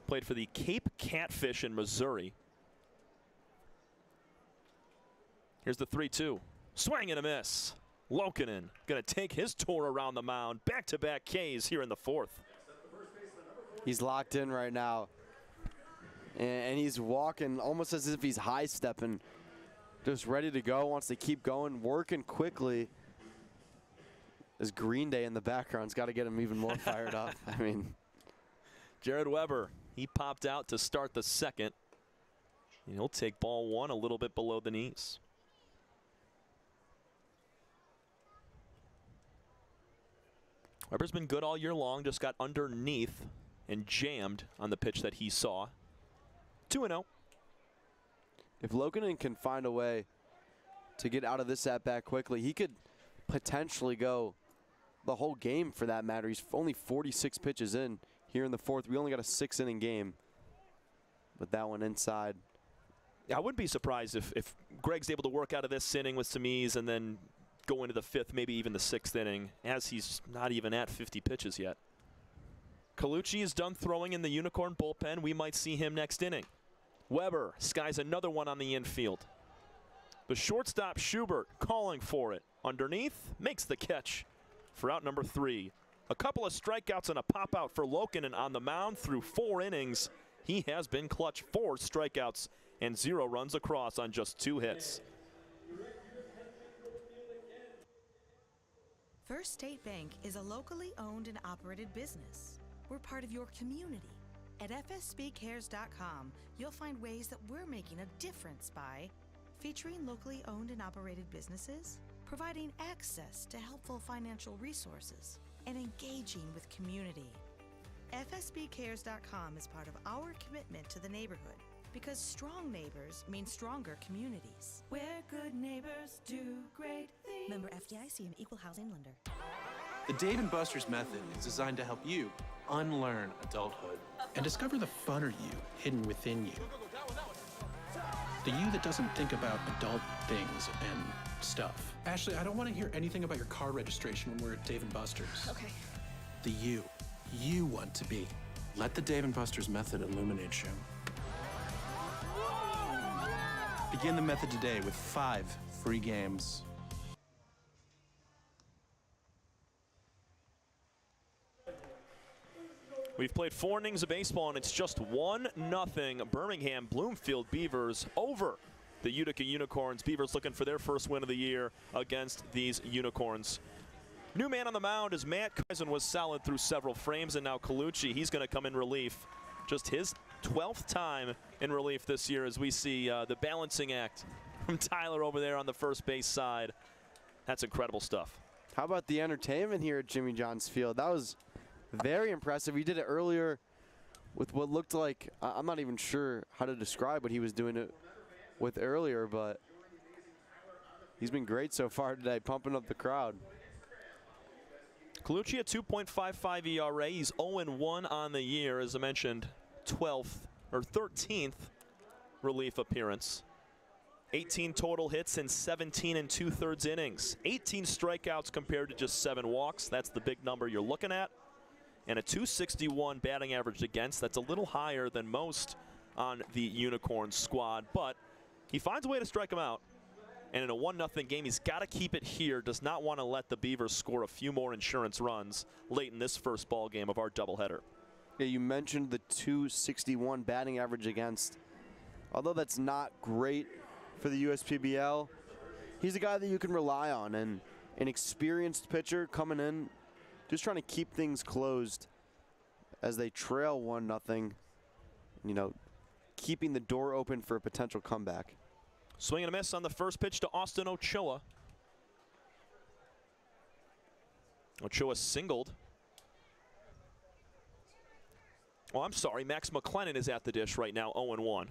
Speaker 1: Played for the Cape Catfish in Missouri. Here's the 3-2. Swing and a miss. Lokinen going to take his tour around the mound. Back-to-back Ks here in the fourth.
Speaker 2: He's locked in right now. And he's walking almost as if he's high-stepping. Just ready to go, wants to keep going, working quickly. There's Green Day in the background's got to get him even more fired up. I mean,
Speaker 1: Jared Weber, he popped out to start the second. And he'll take ball one a little bit below the knees. Weber's been good all year long, just got underneath and jammed on the pitch that he saw. 2-0.
Speaker 2: If Lokinen can find a way to get out of this at-bat quickly, he could potentially go the whole game for that matter. He's only 46 pitches in here in the fourth. We only got a 6-inning game, but that one inside.
Speaker 1: Yeah, I wouldn't be surprised if Greg's able to work out of this inning with some ease and then go into the fifth, maybe even the sixth inning, as he's not even at 50 pitches yet. Colucci is done throwing in the Unicorn bullpen. We might see him next inning. Weber skies another one on the infield. The shortstop Schubert calling for it. Underneath, makes the catch for out number 3. A couple of strikeouts and a pop-out for Lokinen on the mound through 4 innings. He has been clutch. 4 strikeouts and 0 runs across on just 2 hits.
Speaker 5: First State Bank is a locally owned and operated business. We're part of your community. At fsbcares.com, you'll find ways that we're making a difference by featuring locally owned and operated businesses, providing access to helpful financial resources, and engaging with community. FSBcares.com is part of our commitment to the neighborhood because strong neighbors mean stronger communities. Where good neighbors do great things. Member FDIC and Equal Housing Lender.
Speaker 19: The Dave & Buster's method is designed to help you unlearn adulthood
Speaker 20: and discover the funner you hidden within you. The you that doesn't think about adult things and stuff. Ashley, I don't want to hear anything about your car registration when we're at Dave & Buster's.
Speaker 5: Okay.
Speaker 20: The you want to be.
Speaker 19: Let the Dave & Buster's method illuminate you. Begin the method today with 5 free games.
Speaker 1: We've played 4 innings of baseball, and it's just 1-0 Birmingham Bloomfield Beavers over the Utica Unicorns. Beavers looking for their first win of the year against these Unicorns. New man on the mound is Matt Kaizen, was solid through several frames, and now Colucci, he's going to come in relief. Just his 12th time in relief this year as we see the balancing act from Tyler over there on the first base side. That's incredible stuff.
Speaker 2: How about the entertainment here at Jimmy John's Field? That was very impressive. He did it earlier with what looked like, I'm not even sure how to describe what he was doing it with earlier, but he's been great so far today, pumping up the crowd.
Speaker 1: Colucci at 2.55 ERA. He's 0-1 on the year, as I mentioned, 13th relief appearance. 18 total hits in 17 2/3 innings. 18 strikeouts compared to just 7 walks. That's the big number you're looking at. And a .261 batting average against. That's a little higher than most on the Unicorn squad, but he finds a way to strike him out. And in a 1-0 game, he's got to keep it here. Does not want to let the Beavers score a few more insurance runs late in this first ball game of our doubleheader.
Speaker 2: Yeah, you mentioned the .261 batting average against. Although that's not great for the USPBL, he's a guy that you can rely on, and an experienced pitcher coming in, just trying to keep things closed as they trail 1-0. You know, keeping the door open for a potential comeback.
Speaker 1: Swing and a miss on the first pitch to Austin Ochoa. Ochoa singled. Oh, I'm sorry. Max McLennan is at the dish right now, 0-1.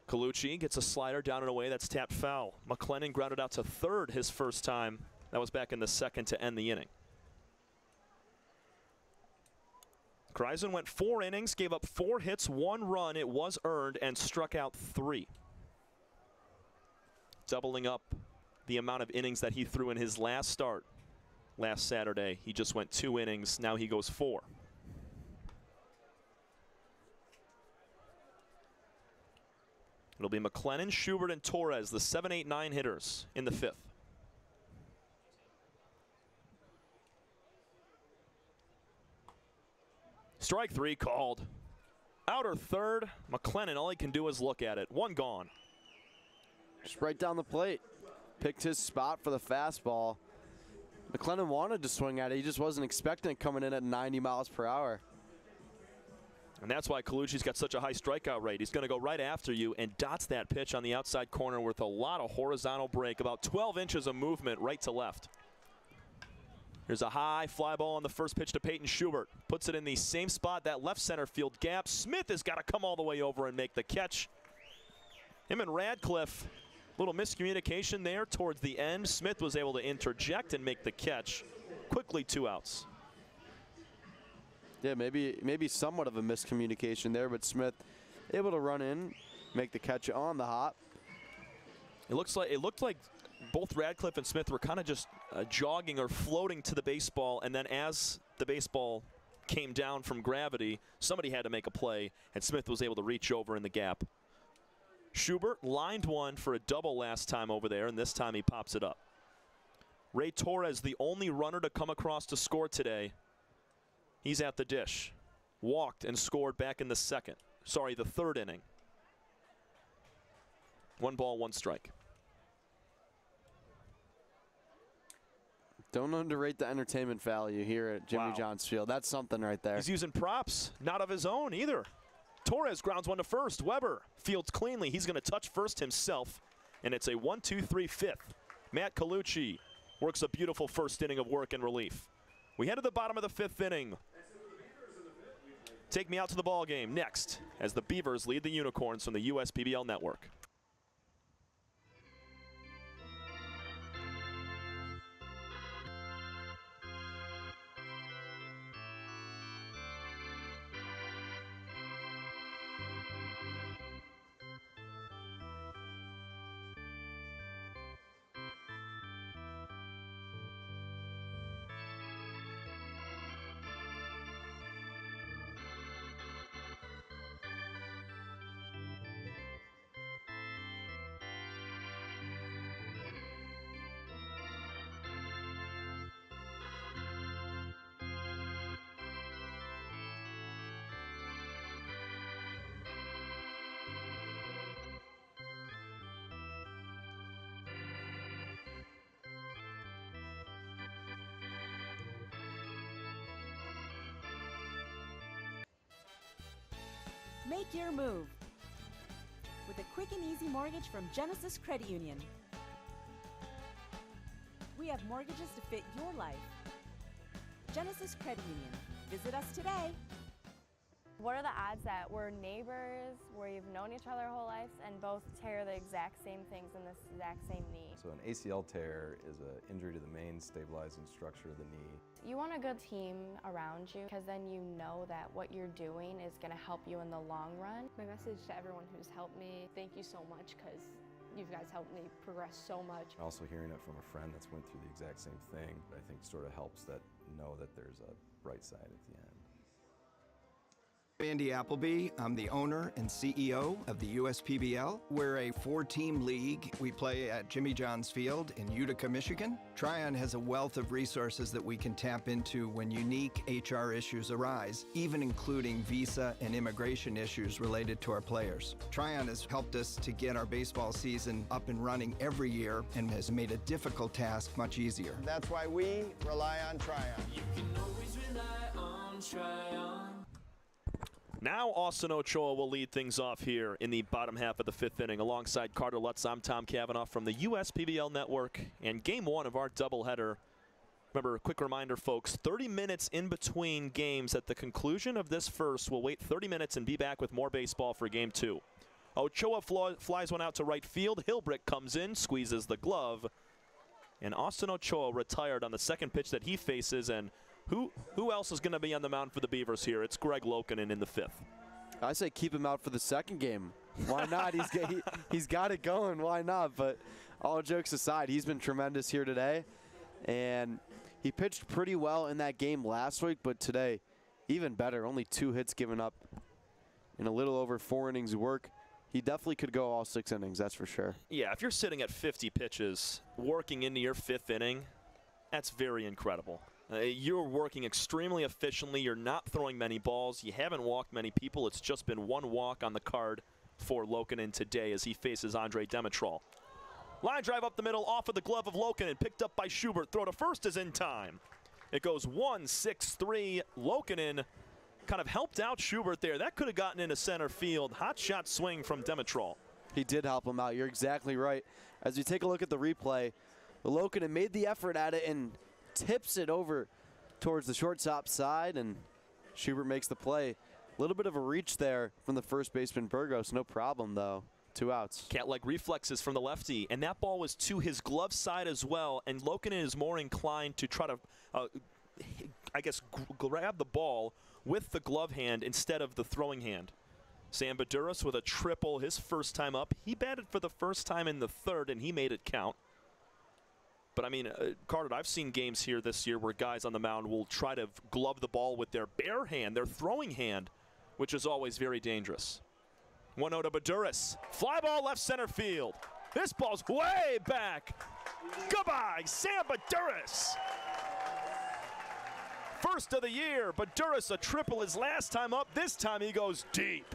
Speaker 1: Colucci gets a slider down and away. That's tapped foul. McLennan grounded out to third his first time. That was back in the second to end the inning. Kreisen went 4 innings, gave up 4 hits, 1 run. It was earned, and struck out 3. Doubling up the amount of innings that he threw in his last start last Saturday. He just went 2 innings. Now he goes 4. It'll be McLennan, Schubert, and Torres, the 7, 8, 9 hitters in the 5th. Strike 3 called. Outer third. McLennan, all he can do is look at it. 1 gone.
Speaker 2: Just right down the plate. Picked his spot for the fastball. McLennan wanted to swing at it. He just wasn't expecting it coming in at 90 miles per hour.
Speaker 1: And that's why Colucci's got such a high strikeout rate. He's going to go right after you and dots that pitch on the outside corner with a lot of horizontal break, about 12 inches of movement right to left. There's a high fly ball on the first pitch to Peyton Schubert. Puts it in the same spot, that left center field gap. Smith has got to come all the way over and make the catch. Him and Radcliffe, little miscommunication there towards the end. Smith was able to interject and make the catch. Quickly 2 outs.
Speaker 2: Yeah, maybe somewhat of a miscommunication there, but Smith able to run in, make the catch on the hop.
Speaker 1: It looked like both Radcliffe and Smith were kind of just jogging or floating to the baseball, and then as the baseball came down from gravity, somebody had to make a play, and Smith was able to reach over in the gap. Schubert lined one for a double last time over there, and this time he pops it up. Ray Torres, the only runner to come across to score today. He's at the dish. Walked and scored back in the third inning. 1 ball, 1 strike.
Speaker 2: Don't underrate the entertainment value here at Jimmy John's Field. That's something right there.
Speaker 1: He's using props, not of his own either. Torres grounds one to first. Weber fields cleanly. He's going to touch first himself, and it's a 1-2-3 fifth. Matt Colucci works a beautiful first inning of work and relief. We head to the bottom of the 5th inning. Take me out to the ball game next as the Beavers lead the Unicorns from the USPBL network.
Speaker 9: Make your move with a quick and easy mortgage from Genesis Credit Union. We have mortgages to fit your life. Genesis Credit Union. Visit us today.
Speaker 22: What are the odds that we're neighbors, where you've known each other our whole lives, and both tear the exact same things in the exact same knee?
Speaker 23: So an ACL tear is an injury to the main stabilizing structure of the knee.
Speaker 22: You want a good team around you, because then you know that what you're doing is going to help you in the long run.
Speaker 14: My message to everyone who's helped me, thank you so much, because you guys helped me progress so much.
Speaker 23: Also hearing it from a friend that's went through the exact same thing, I think sort of helps that know that there's a bright side at the end.
Speaker 6: Andy Appleby. I'm the owner and CEO of the USPBL. We're a 4-team league. We play at Jimmy John's Field in Utica, Michigan. Tryon has a wealth of resources that we can tap into when unique HR issues arise, even including visa and immigration issues related to our players. Tryon has helped us to get our baseball season up and running every year and has made a difficult task much easier.
Speaker 7: That's why we rely on Tryon.
Speaker 8: You can always rely on Tryon.
Speaker 1: Now Austin Ochoa will lead things off here in the bottom half of the 5th inning. Alongside Carter Lutz, I'm Tom Cavanaugh from the USPBL Network. And game 1 of our doubleheader. Remember, a quick reminder, folks, 30 minutes in between games. At the conclusion of this first, we'll wait 30 minutes and be back with more baseball for game 2. Ochoa flies one out to right field. Hilbrick comes in, squeezes the glove. And Austin Ochoa retired on the second pitch that he faces, and Who else is going to be on the mound for the Beavers here? It's Greg Lokinen in the 5th.
Speaker 2: I say keep him out for the second game. Why not? He's got it going. Why not? But all jokes aside, he's been tremendous here today. And he pitched pretty well in that game last week, but today, even better. Only 2 hits given up in a little over 4 innings of work. He definitely could go all 6 innings, that's for sure.
Speaker 1: Yeah, if you're sitting at 50 pitches, working into your 5th inning, that's very incredible. You're working extremely efficiently. You're not throwing many balls. You haven't walked many people. It's just been 1 walk on the card for Lokinen today as he faces Andre Demetrol. Line drive up the middle, off of the glove of Lokinen, picked up by Schubert. Throw to first is in time. It goes 1-6-3. Lokinen kind of helped out Schubert there. That could have gotten into center field. Hot shot swing from Demetrol.
Speaker 2: He did help him out. You're exactly right. As you take a look at the replay, Lokinen made the effort at it and tips it over towards the shortstop side, and Schubert makes the play. A little bit of a reach there from the first baseman Burgos. No problem, though. 2 outs.
Speaker 1: Cat-like reflexes from the lefty, and that ball was to his glove side as well, and Lokinen is more inclined to try to, I guess, grab the ball with the glove hand instead of the throwing hand. Sam Baduras with a triple his first time up. He batted for the first time in the 3rd, and he made it count. But, I mean, Carter, I've seen games here this year where guys on the mound will try to glove the ball with their bare hand, their throwing hand, which is always very dangerous. 1-0 to Baduras. Fly ball left center field. This ball's way back. Goodbye, Sam Baduras. First of the year, Baduras a triple his last time up. This time he goes deep.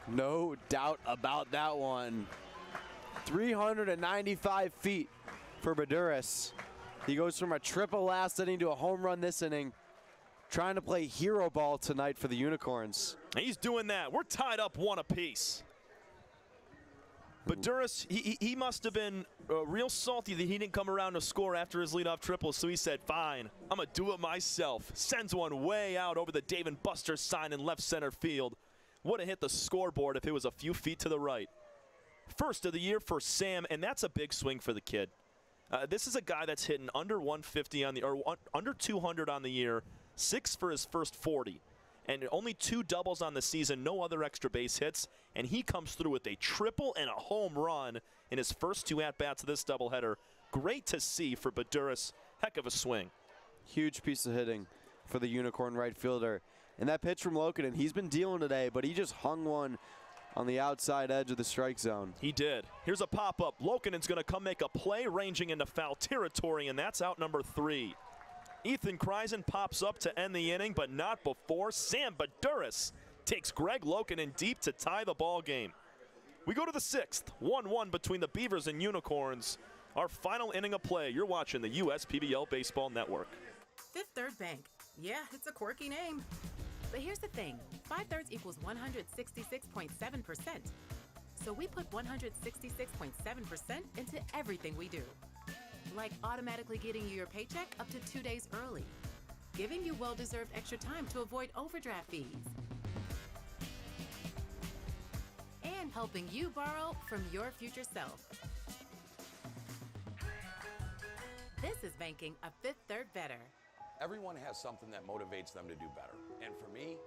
Speaker 2: No doubt about that one. 395 feet for Baduras. He goes from a triple last inning to a home run this inning. Trying to play hero ball tonight for the Unicorns.
Speaker 1: He's doing that. We're tied up 1 apiece. Baduras, he must have been real salty that he didn't come around to score after his leadoff triple, so he said, fine, I'm going to do it myself. Sends one way out over the Dave & Buster's sign in left center field. Would have hit the scoreboard if it was a few feet to the right. First of the year for Sam, and that's a big swing for the kid. This is a guy that's hitting under 150 on the, or under 200 on the year, 6 for his first 40. And only 2 doubles on the season, no other extra base hits, and he comes through with a triple and a home run in his first 2 at-bats of this doubleheader. Great to see for Baduras. Heck of a swing.
Speaker 2: Huge piece of hitting for the Unicorn right fielder. And that pitch from Lokinen, he's been dealing today, but he just hung one on the outside edge of the strike zone.
Speaker 1: He did. Here's a pop-up. Lokinen's going to come make a play ranging into foul territory, and that's out number 3. Ethan Kreisen pops up to end the inning, but not before Sam Baduras takes Greg Lokinen deep to tie the ball game. We go to the 6th, 1-1 between the Beavers and Unicorns. Our final inning of play. You're watching the USPBL Baseball Network.
Speaker 21: Fifth Third Bank. Yeah, it's a quirky name. But here's the thing. 5/3 equals 166.7%. So we put 166.7% into everything we do. Like automatically getting you your paycheck up to 2 days early. Giving you well-deserved extra time to avoid overdraft fees. And helping you borrow from your future self. This is banking a Fifth Third better.
Speaker 12: Everyone has something that motivates them to do better. And for me,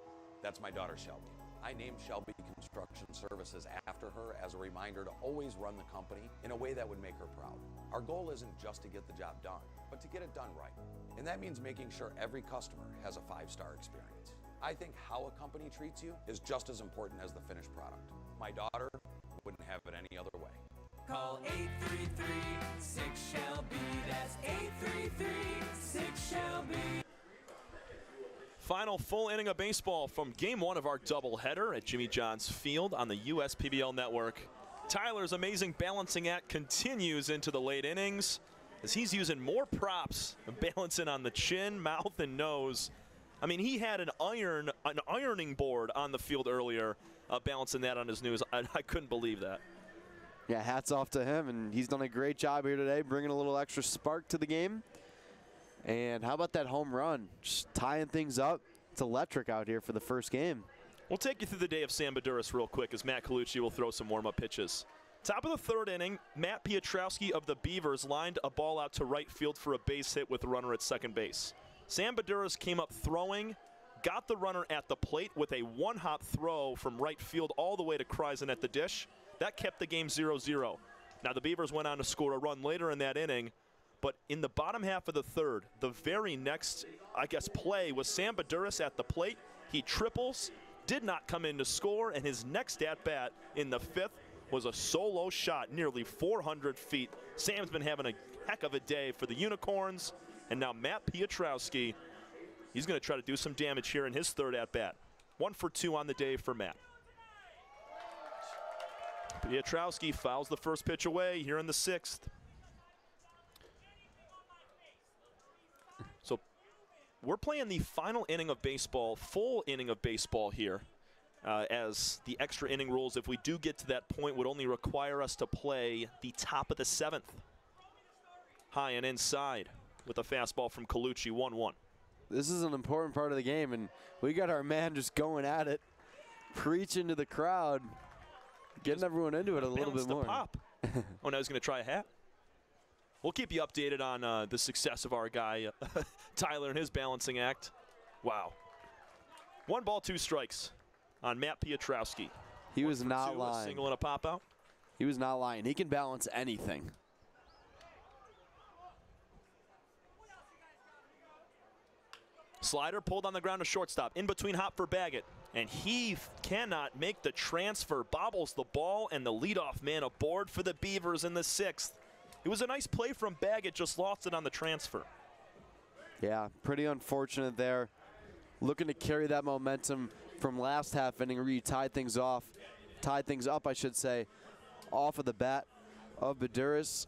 Speaker 12: that's my daughter Shelby. I named Shelby Construction Services after her as a reminder to always run the company in a way that would make her proud. Our goal isn't just to get the job done, but to get it done right. And that means making sure every customer has a 5-star experience. I think how a company treats you is just as important as the finished product. My daughter wouldn't have it any other way.
Speaker 8: Call 833-6-SHELBY. That's 833-6-SHELBY.
Speaker 1: Final full inning of baseball from Game 1 of our doubleheader at Jimmy John's Field on the USPBL Network. Tyler's amazing balancing act continues into the late innings as he's using more props, balancing on the chin, mouth, and nose. I mean, he had an ironing board on the field earlier, balancing that on his nose. I couldn't believe that.
Speaker 2: Yeah, hats off to him, and he's done a great job here today, bringing a little extra spark to the game. And how about that home run? Just tying things up. It's electric out here for the first game.
Speaker 1: We'll take you through the day of Sam Baduras real quick as Matt Colucci will throw some warm-up pitches. Top of the third inning, Matt Piotrowski of the Beavers lined a ball out to right field for a base hit with a runner at second base. Sam Baduras came up throwing, got the runner at the plate with a one-hop throw from right field all the way to Kreisen at the dish. That kept the game 0-0. Now the Beavers went on to score a run later in that inning, but in the bottom half of the third, the very next, play was Sam Baduras at the plate. He triples, did not come in to score, and his next at-bat in the fifth was a solo shot nearly 400 feet. Sam's been having a heck of a day for the Unicorns, and now Matt Piotrowski, he's going to try to do some damage here in his third at-bat. 1 for 2 on the day for Matt. Piotrowski fouls the first pitch away here in the sixth. So we're playing the final inning of baseball, full inning of baseball here. As the extra inning rules, if we do get to that point, would only require us to play the top of the seventh. High and inside with a fastball from Colucci, 1-1.
Speaker 2: This is an important part of the game, and we got our man just going at it, preaching to the crowd, getting everyone into it a little bit more.
Speaker 1: Pop. Oh, now he's going to try a hat. We'll keep you updated on the success of our guy, Tyler, and his balancing act. Wow. 1 ball, 2 strikes on Matt Piotrowski.
Speaker 2: He was not lying.
Speaker 1: A single and a pop out.
Speaker 2: He was not lying. He can balance anything.
Speaker 1: Slider pulled on the ground to shortstop. In between hop for Baggett. And he cannot make the transfer. Bobbles the ball, and the leadoff man aboard for the Beavers in the sixth. It was a nice play from Baggett, just lost it on the transfer.
Speaker 2: Yeah, pretty unfortunate there. Looking to carry that momentum from last half inning where you tied things up, I should say, off of the bat of Baduras.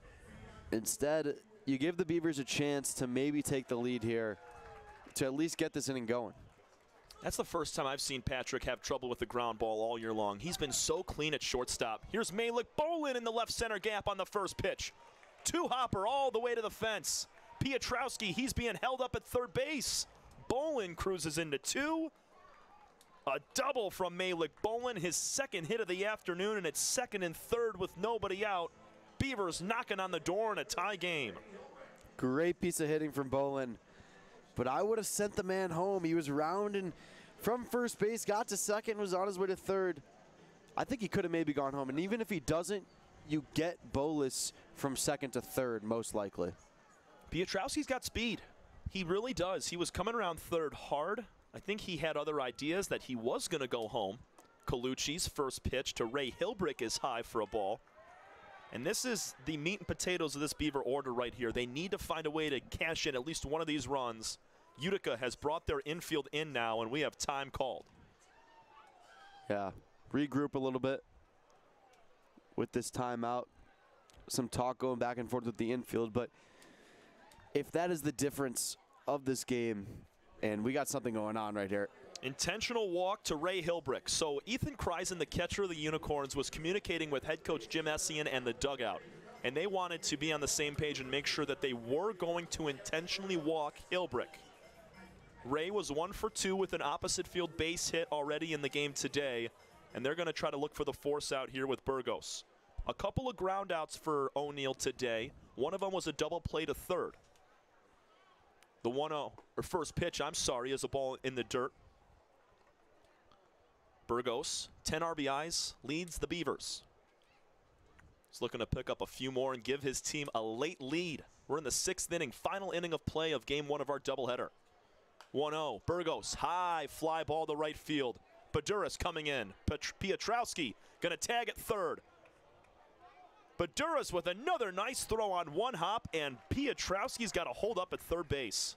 Speaker 2: Instead, you give the Beavers a chance to maybe take the lead here to at least get this inning going.
Speaker 1: That's the first time I've seen Patrick have trouble with the ground ball all year long. He's been so clean at shortstop. Here's Malik Bolin in the left center gap on the first pitch. 2-hopper all the way to the fence. Piotrowski, he's being held up at third base. Bolin cruises into 2. A double from Malik Bolin, his second hit of the afternoon, and it's second and third with nobody out. Beavers knocking on the door in a tie game.
Speaker 2: Great piece of hitting from Bolin, but I would have sent the man home. He was rounding from first base, got to second, was on his way to third. I think he could have maybe gone home, and even if he doesn't, you get Bolus from second to third, most likely.
Speaker 1: Piotrowski's got speed. He really does. He was coming around third hard. I think he had other ideas that he was going to go home. Colucci's first pitch to Ray Hilbrick is high for a ball. And this is the meat and potatoes of this Beaver order right here. They need to find a way to cash in at least one of these runs. Utica has brought their infield in now, and we have time called.
Speaker 2: Yeah, regroup a little bit with this timeout. Some talk going back and forth with the infield, but if that is the difference of this game, and we got something going on right here.
Speaker 1: Intentional walk to Ray Hilbrick. So Ethan Kreisen, the catcher of the Unicorns, was communicating with head coach Jim Essien and the dugout. And they wanted to be on the same page and make sure that they were going to intentionally walk Hilbrick. Ray was 1 for 2 with an opposite field base hit already in the game today. And they're going to try to look for the force out here with Burgos. A couple of ground outs for O'Neill today. One of them was a double play to third. The 1-0, or first pitch, is a ball in the dirt. Burgos, 10 RBIs, leads the Beavers. He's looking to pick up a few more and give his team a late lead. We're in the 6th inning, final inning of play of game 1 of our doubleheader. 1-0, Burgos, high fly ball to right field. Baduras coming in. Piotrowski going to tag at third. Baduras with another nice throw on one hop, and Piotrowski's got to hold up at third base.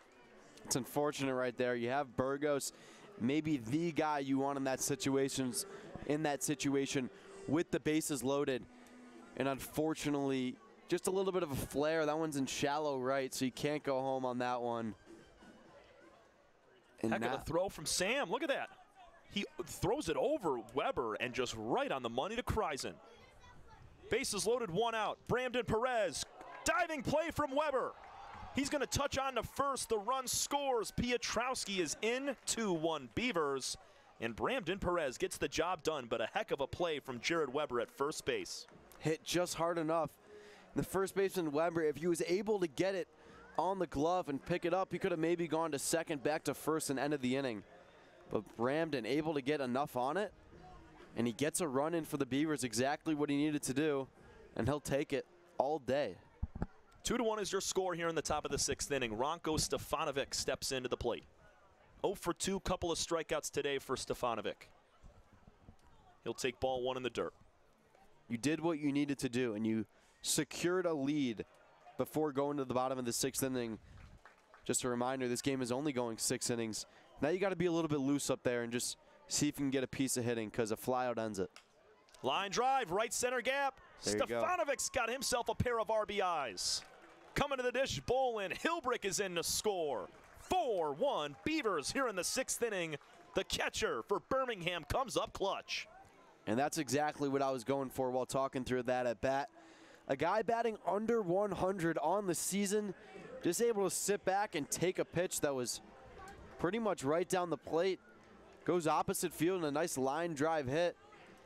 Speaker 2: It's unfortunate right there. You have Burgos, maybe the guy you want in that situation with the bases loaded. And unfortunately, just a little bit of a flare. That one's in shallow right, so you can't go home on that one. And
Speaker 1: heck of a throw from Sam. Look at that. He throws it over Weber and just right on the money to Kreisen. Bases loaded, 1 out. Bramden Perez, diving play from Weber. He's going to touch on to first. The run scores. Piotrowski is in, 2-1 Beavers. And Bramden Perez gets the job done, but a heck of a play from Jared Weber at first base.
Speaker 2: hit just hard enough. The first baseman, Weber, if he was able to get it on the glove and pick it up, he could have maybe gone to second, back to first, and end of the inning. But Bramden able to get enough on it, and he gets a run in for the Beavers, exactly what he needed to do, and he'll take it all day.
Speaker 1: 2-1 is your score here in the top of the 6th inning. Ranko Stefanovic steps into the plate. 0 for 2, couple of strikeouts today for Stefanovic. He'll take ball 1 in the dirt.
Speaker 2: You did what you needed to do, and you secured a lead before going to the bottom of the 6th inning. Just a reminder, this game is only going 6 innings. Now you got to be a little bit loose up there and just see if you can get a piece of hitting, because a flyout ends it.
Speaker 1: Line drive, right center gap.
Speaker 2: There you go.
Speaker 1: Stefanovic's got himself a pair of RBIs. Coming to the dish, Bolin. Hilbrick is in to score. 4-1 Beavers here in the 6th inning. The catcher for Birmingham comes up clutch.
Speaker 2: And that's exactly what I was going for while talking through that at bat. A guy batting under 100 on the season, just able to sit back and take a pitch that was pretty much right down the plate. Goes opposite field and a nice line drive hit.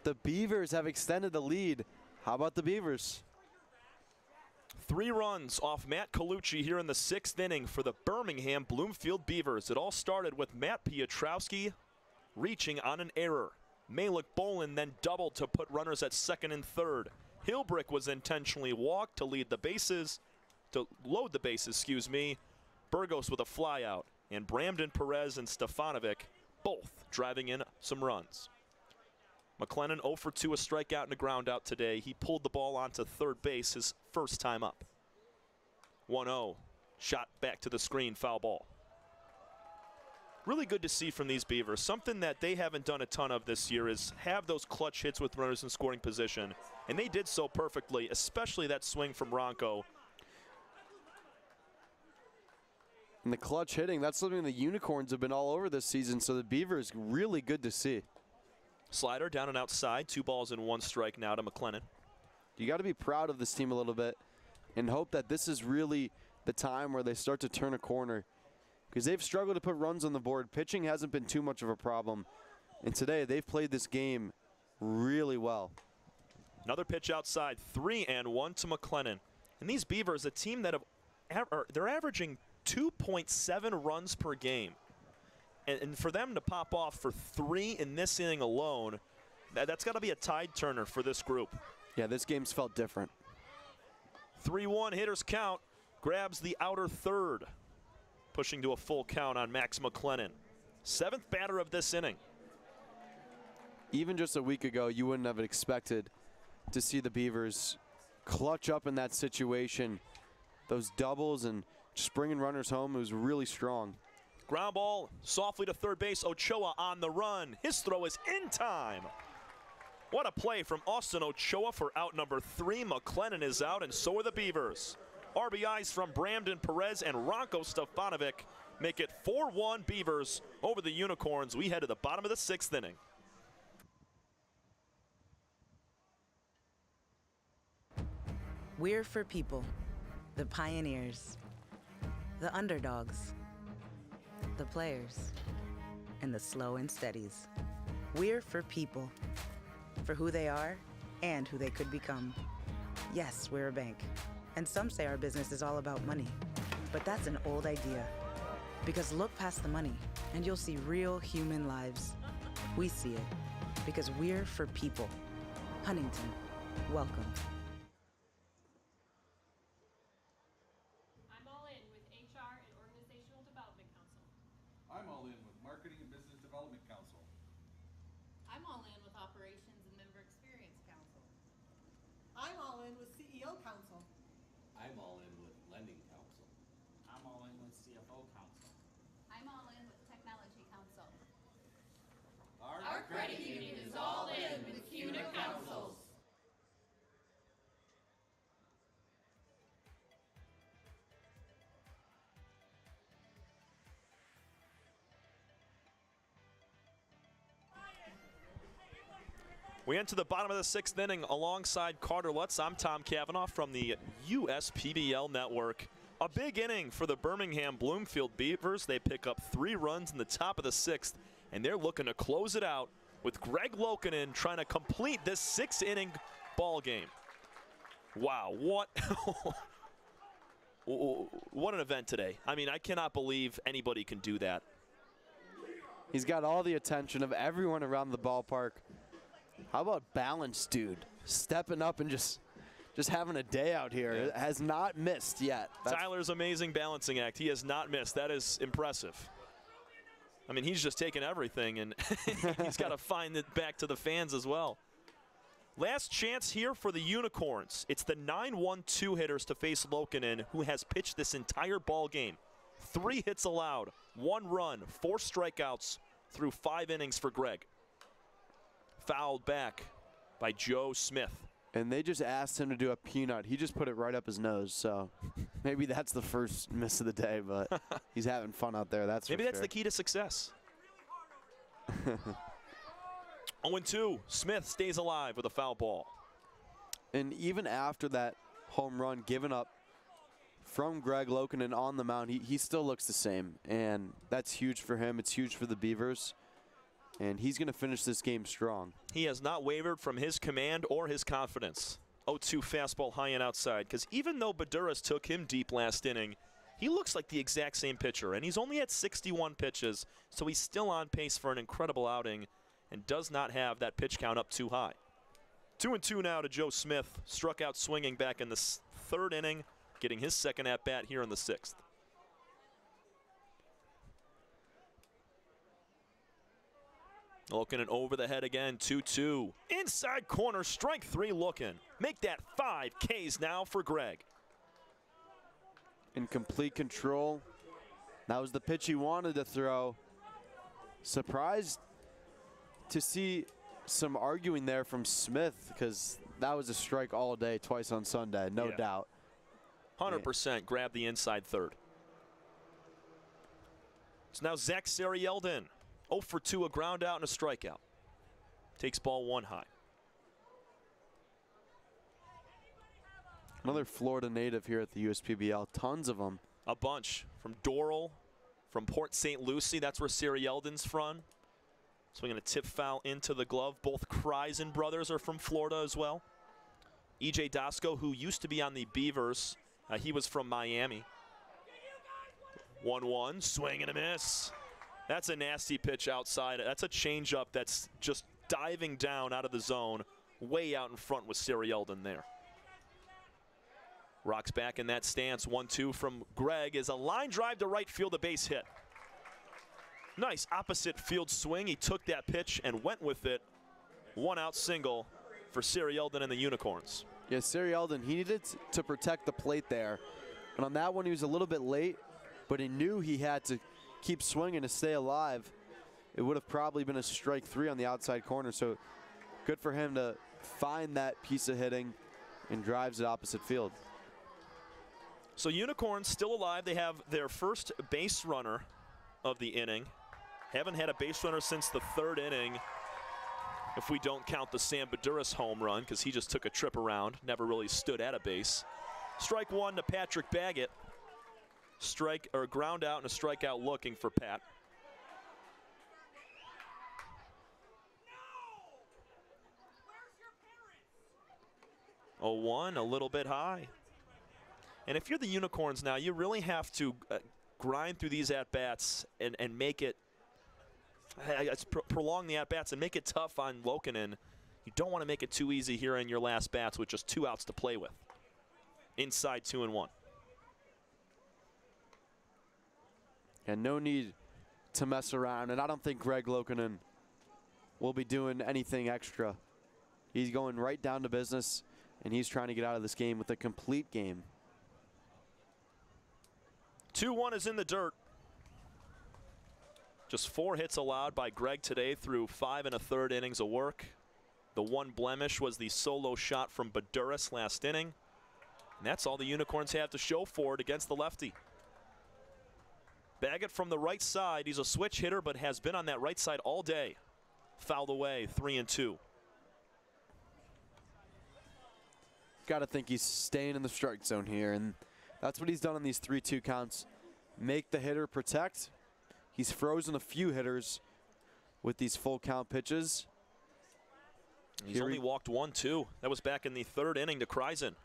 Speaker 2: The Beavers have extended the lead. How about the Beavers?
Speaker 1: 3 runs off Matt Colucci here in the 6th inning for the Birmingham Bloomfield Beavers. It all started with Matt Piotrowski reaching on an error. Malik Bolin then doubled to put runners at second and third. Hilbrick was intentionally walked to load the bases, Burgos with a flyout, and Bramden, Perez, and Stefanovic both driving in some runs. McLennan 0 for 2, a strikeout and a ground out today. He pulled the ball onto third base his first time up. 1-0, shot back to the screen, foul ball. Really good to see from these Beavers. Something that they haven't done a ton of this year is have those clutch hits with runners in scoring position. And they did so perfectly, especially that swing from Ranko.
Speaker 2: And the clutch hitting, that's something the Unicorns have been all over this season, so the Beavers, really good to see.
Speaker 1: Slider down and outside, 2 balls and 1 strike now to McLennan.
Speaker 2: You got to be proud of this team a little bit and hope that this is really the time where they start to turn a corner, because they've struggled to put runs on the board. Pitching hasn't been too much of a problem, and today they've played this game really well.
Speaker 1: Another pitch outside, 3-1 to McLennan. And these Beavers, a team that they're averaging 2.7 runs per game. And for them to pop off for 3 in this inning alone, that's got to be a tide turner for this group.
Speaker 2: Yeah, this game's felt different.
Speaker 1: 3-1 hitters count, grabs the outer third, pushing to a full count on Max McLennan. 7th batter of this inning.
Speaker 2: Even just a week ago, you wouldn't have expected to see the Beavers clutch up in that situation. Those doubles and just bringing runners home, it was really strong.
Speaker 1: Ground ball softly to third base. Ochoa on the run. His throw is in time. What a play from Austin Ochoa for out number 3. McLennan is out, and so are the Beavers. RBIs from Bramden, Perez, and Ranko Stefanovic make it 4-1 Beavers over the Unicorns. We head to the bottom of the 6th inning.
Speaker 15: We're for people, the pioneers, the underdogs, the players, and the slow and steadies. We're for people, for who they are and who they could become. Yes, we're a bank, and some say our business is all about money, but that's an old idea. Because look past the money, and you'll see real human lives. We see it, because we're for people. Huntington, welcome.
Speaker 16: I'm all in with HR and Organizational Development Council.
Speaker 17: I'm all in with Marketing and Business Development Council.
Speaker 24: I'm all in with Operations and Member Experience Council. I'm all in with CEO Council.
Speaker 25: I'm all in with Lending Council.
Speaker 26: I'm all in with CFO Council.
Speaker 24: I'm all in with Technology Council.
Speaker 25: Our credit union is all in with CUNA Councils.
Speaker 1: We enter the bottom of the 6th inning alongside Carter Lutz. I'm Tom Cavanaugh from the USPBL Network. A big inning for the Birmingham Bloomfield Beavers. They pick up 3 runs in the top of the 6th, and they're looking to close it out with Greg Lokinen trying to complete this 6-inning ball game. Wow, what what an event today. I mean, I cannot believe anybody can do that.
Speaker 2: He's got all the attention of everyone around the ballpark. How about balance, dude? Stepping up and just having a day out here.
Speaker 1: Yeah.
Speaker 2: Has not missed yet.
Speaker 1: Tyler's amazing balancing act. He has not missed. That is impressive. I mean, he's just taken everything, and he's got to find it back to the fans as well. Last chance here for the Unicorns. It's the 9-1-2 hitters to face Lokinen, who has pitched this entire ball game. 3 hits allowed, 1 run, 4 strikeouts through 5 innings for Greg. Fouled back by Joe Smith.
Speaker 2: And they just asked him to do a peanut. He just put it right up his nose. So maybe that's the first miss of the day, but he's having fun out there.
Speaker 1: Maybe that's the key to success. 0-2. Smith stays alive with a foul ball.
Speaker 2: And even after that home run given up from Greg Lokinen on the mound, he still looks the same. And that's huge for him. It's huge for the Beavers. And he's going to finish this game strong.
Speaker 1: He has not wavered from his command or his confidence. 0-2 fastball high and outside. Because even though Baduras took him deep last inning, he looks like the exact same pitcher. And he's only at 61 pitches, so he's still on pace for an incredible outing and does not have that pitch count up too high. 2-2 now to Joe Smith. Struck out swinging back in the 3rd inning, getting his second at-bat here in the 6th. Looking over the head again, 2-2. Inside corner, strike 3 looking. Make that 5 Ks now for Greg.
Speaker 2: In complete control. That was the pitch he wanted to throw. Surprised to see some arguing there from Smith, because that was a strike all day, twice on Sunday, no doubt.
Speaker 1: 100% grab the inside 3rd. It's now Zach Sarieldin. 0 for 2, a ground out and a strikeout. Takes ball 1 high.
Speaker 2: Another Florida native here at the USPBL. Tons of them.
Speaker 1: A bunch. From Doral, from Port St. Lucie. That's where Sarieldin's from. Swinging a tip foul into the glove. Both Kreisen brothers are from Florida as well. E.J. Dasco, who used to be on the Beavers. He was from Miami. 1-1. Swing and a miss. That's a nasty pitch outside. That's a changeup that's just diving down out of the zone, way out in front with Sarieldin there. Rocks back in that stance. 1-2 from Greg is a line drive to right field, a base hit. Nice opposite field swing. He took that pitch and went with it. 1 out single for Sarieldin and the Unicorns.
Speaker 2: Yeah, Sarieldin, he needed to protect the plate there. And on that one, he was a little bit late, but he knew he had to keep swinging to stay alive. It would have probably been a strike 3 on the outside corner, so good for him to find that piece of hitting and drives it opposite field.
Speaker 1: So Unicorns still alive. They have their first base runner of the inning. Haven't had a base runner since the 3rd inning, if we don't count the Sam Baduras home run, because he just took a trip around, never really stood at a base. Strike 1 to Patrick Baggett. Strike or ground out and a strikeout looking for Pat. No! 0-1, a little bit high. And if you're the Unicorns now, you really have to grind through these at-bats and make it, prolong the at-bats and make it tough on Lokinen. You don't want to make it too easy here in your last bats with just 2 outs to play with. Inside 2-1.
Speaker 2: And no need to mess around, and I don't think Greg Lokinen will be doing anything extra. He's going right down to business, and he's trying to get out of this game with a complete game.
Speaker 1: 2-1 is in the dirt. Just 4 hits allowed by Greg today through 5 1/3 innings of work. The one blemish was the solo shot from Baduras last inning. And that's all the Unicorns have to show for it against the lefty. Baggett from the right side. He's a switch hitter, but has been on that right side all day. Fouled away, 3-2.
Speaker 2: Got to think he's staying in the strike zone here, and that's what he's done on these 3-2 counts. Make the hitter protect. He's frozen a few hitters with these full count pitches.
Speaker 1: He's only walked 1, 2. That was back in the 3rd inning to Kreisen.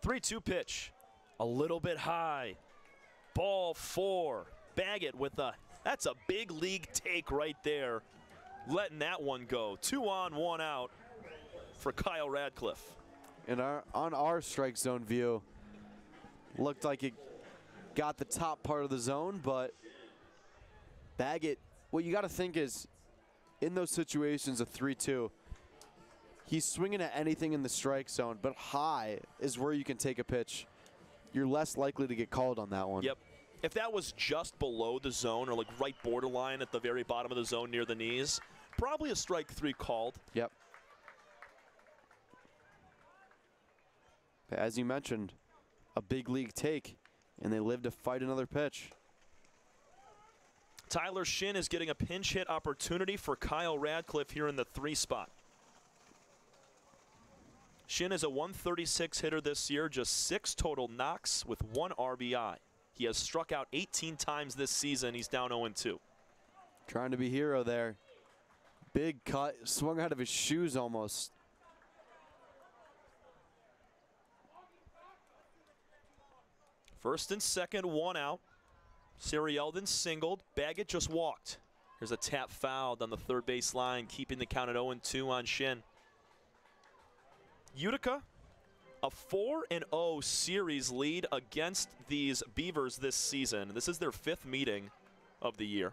Speaker 1: 3-2 pitch. A little bit high. Ball 4. Baggett with that's a big league take right there. Letting that one go. 2 on, 1 out for Kyle Radcliffe.
Speaker 2: And on our strike zone view, looked like it got the top part of the zone, but Baggett, what you got to think is, in those situations of 3-2, he's swinging at anything in the strike zone, but high is where you can take a pitch. You're less likely to get called on that one.
Speaker 1: Yep. If that was just below the zone or like right borderline at the very bottom of the zone near the knees, probably a strike 3 called.
Speaker 2: Yep. As you mentioned, a big league take, and they live to fight another pitch.
Speaker 1: Tyler Shin is getting a pinch hit opportunity for Kyle Radcliffe here in the 3 spot. Shin is a 136 hitter this year, just 6 total knocks with 1 RBI. He has struck out 18 times this season. He's down 0-2.
Speaker 2: Trying to be hero there. Big cut, swung out of his shoes almost.
Speaker 1: First and second, 1 out. Siri Eldon singled. Baggett just walked. There's a tap fouled on the third base line, keeping the count at 0-2 on Shin. Utica, a 4-0 series lead against these Beavers this season. This is their 5th meeting of the year.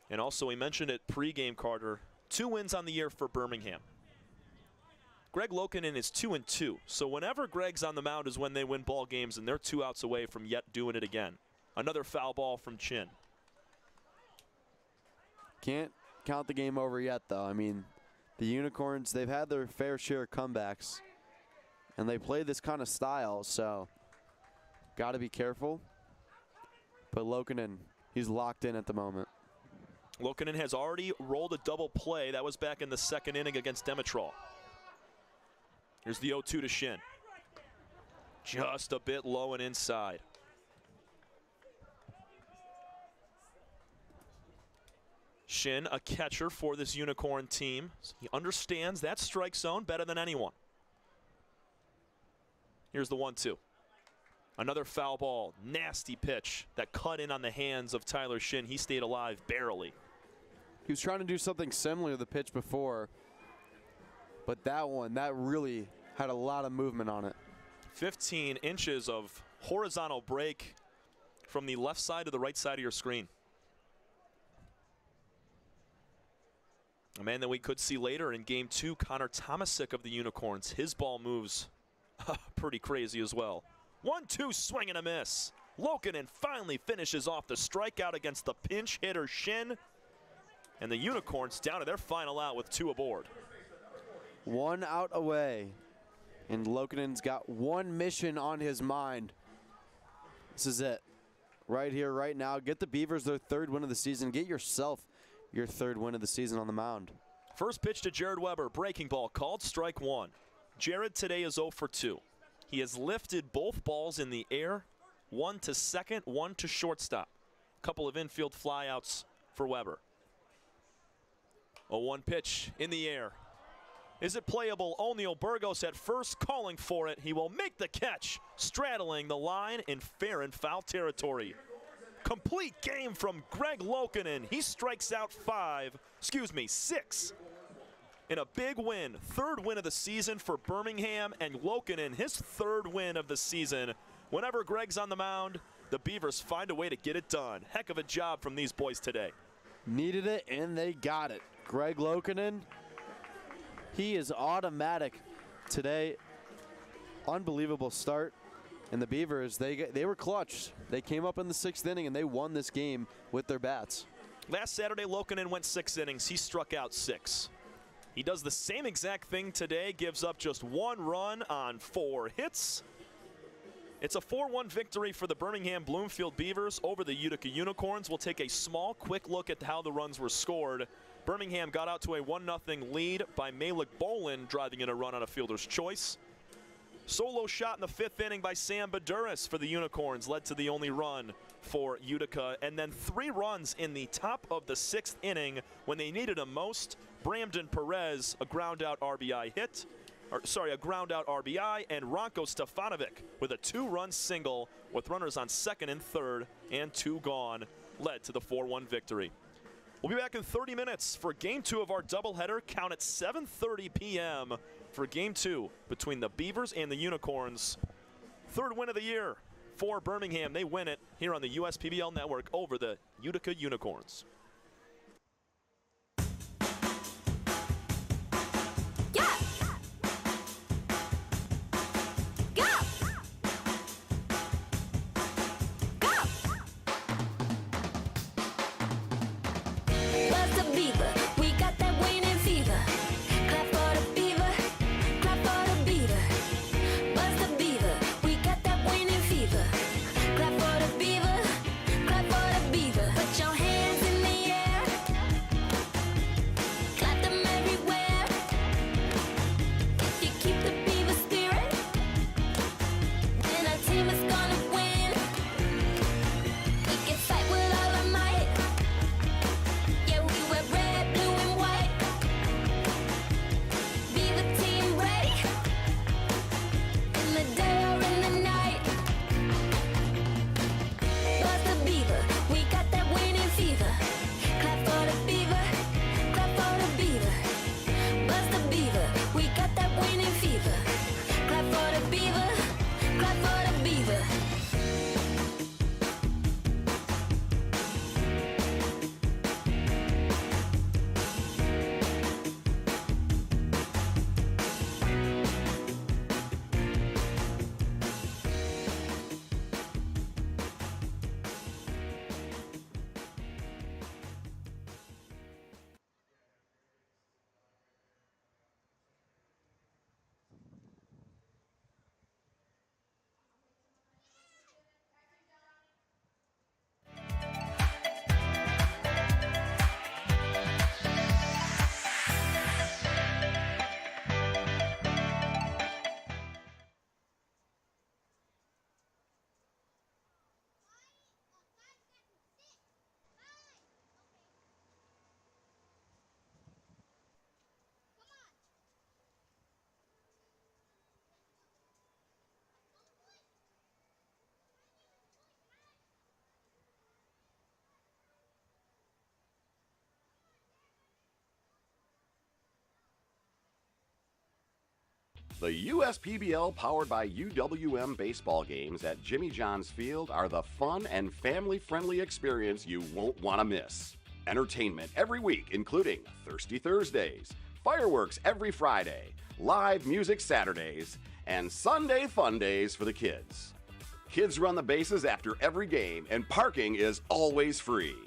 Speaker 1: And also, we mentioned it pregame, Carter, 2 wins on the year for Birmingham. Greg Lokinen is 2-2, so whenever Greg's on the mound is when they win ball games, and they're 2 outs away from yet doing it again. Another foul ball from Chin.
Speaker 2: Can't count the game over yet, though. I mean, the Unicorns, they've had their fair share of comebacks, and they play this kind of style, so got to be careful. But Lokinen, he's locked in at the moment.
Speaker 1: Lokinen has already rolled a double play. That was back in the 2nd inning against Demetrol. Here's the 0-2 to Shin. Just a bit low and inside. Shin, a catcher for this Unicorn team. He understands that strike zone better than anyone. Here's the 1-2. Another foul ball, nasty pitch that cut in on the hands of Tyler Shin. He stayed alive barely.
Speaker 2: He was trying to do something similar to the pitch before, but that one, that really had a lot of movement on it.
Speaker 1: 15 inches of horizontal break from the left side to the right side of your screen. A man that we could see later in Game 2, Connor Tomasic of the Unicorns. His ball moves pretty crazy as well. 1-2 swing and a miss. Lokinen finally finishes off the strikeout against the pinch hitter Shin. And the Unicorns down to their final out with 2 aboard.
Speaker 2: 1 out away. And Lokinen's got one mission on his mind. This is it. Right here, right now. Get the Beavers their 3rd win of the season. Get yourself your 3rd win of the season on the mound.
Speaker 1: First pitch to Jared Weber. Breaking ball called, strike 1. Jared today is 0 for 2. He has lifted both balls in the air. 1 to second, 1 to shortstop. Couple of infield flyouts for Weber. 0-1 pitch in the air. Is it playable? O'Neal Burgos at first, calling for it. He will make the catch, straddling the line in fair and foul territory. Complete game from Greg Lokinen. He strikes out 6 in a big win. 3rd win of the season for Birmingham, and Lokinen, his 3rd win of the season. Whenever Greg's on the mound, the Beavers find a way to get it done. Heck of a job from these boys today.
Speaker 2: Needed it, and they got it. Greg Lokinen, he is automatic today. Unbelievable start. And the Beavers, they were clutch. They came up in the 6th inning, and they won this game with their bats.
Speaker 1: Last Saturday, Lokinen went 6 innings. He struck out 6. He does the same exact thing today, gives up just 1 run on 4 hits. It's a 4-1 victory for the Birmingham Bloomfield Beavers over the Utica Unicorns. We'll take a small, quick look at how the runs were scored. Birmingham got out to a 1-0 lead by Malik Bolin, driving in a run on a fielder's choice. Solo shot in the 5th inning by Sam Baduris for the Unicorns led to the only run for Utica. And then 3 runs in the top of the 6th inning when they needed them most. Bramden Perez, a ground out RBI hit. a ground out RBI, and Ranko Stefanovic with a 2-run single with runners on second and third and 2 gone, led to the 4-1 victory. We'll be back in 30 minutes for Game 2 of our doubleheader. Count at 7:30 p.m. for Game 2 between the Beavers and the Unicorns. 3rd win of the year for Birmingham. They win it here on the USPBL Network over the Utica Unicorns.
Speaker 3: The USPBL powered by UWM baseball games at Jimmy John's Field are the fun and family-friendly experience you won't want to miss. Entertainment every week, including Thirsty Thursdays, fireworks every Friday, live music Saturdays, and Sunday fun days for the kids. Kids run the bases after every game, and parking is always free.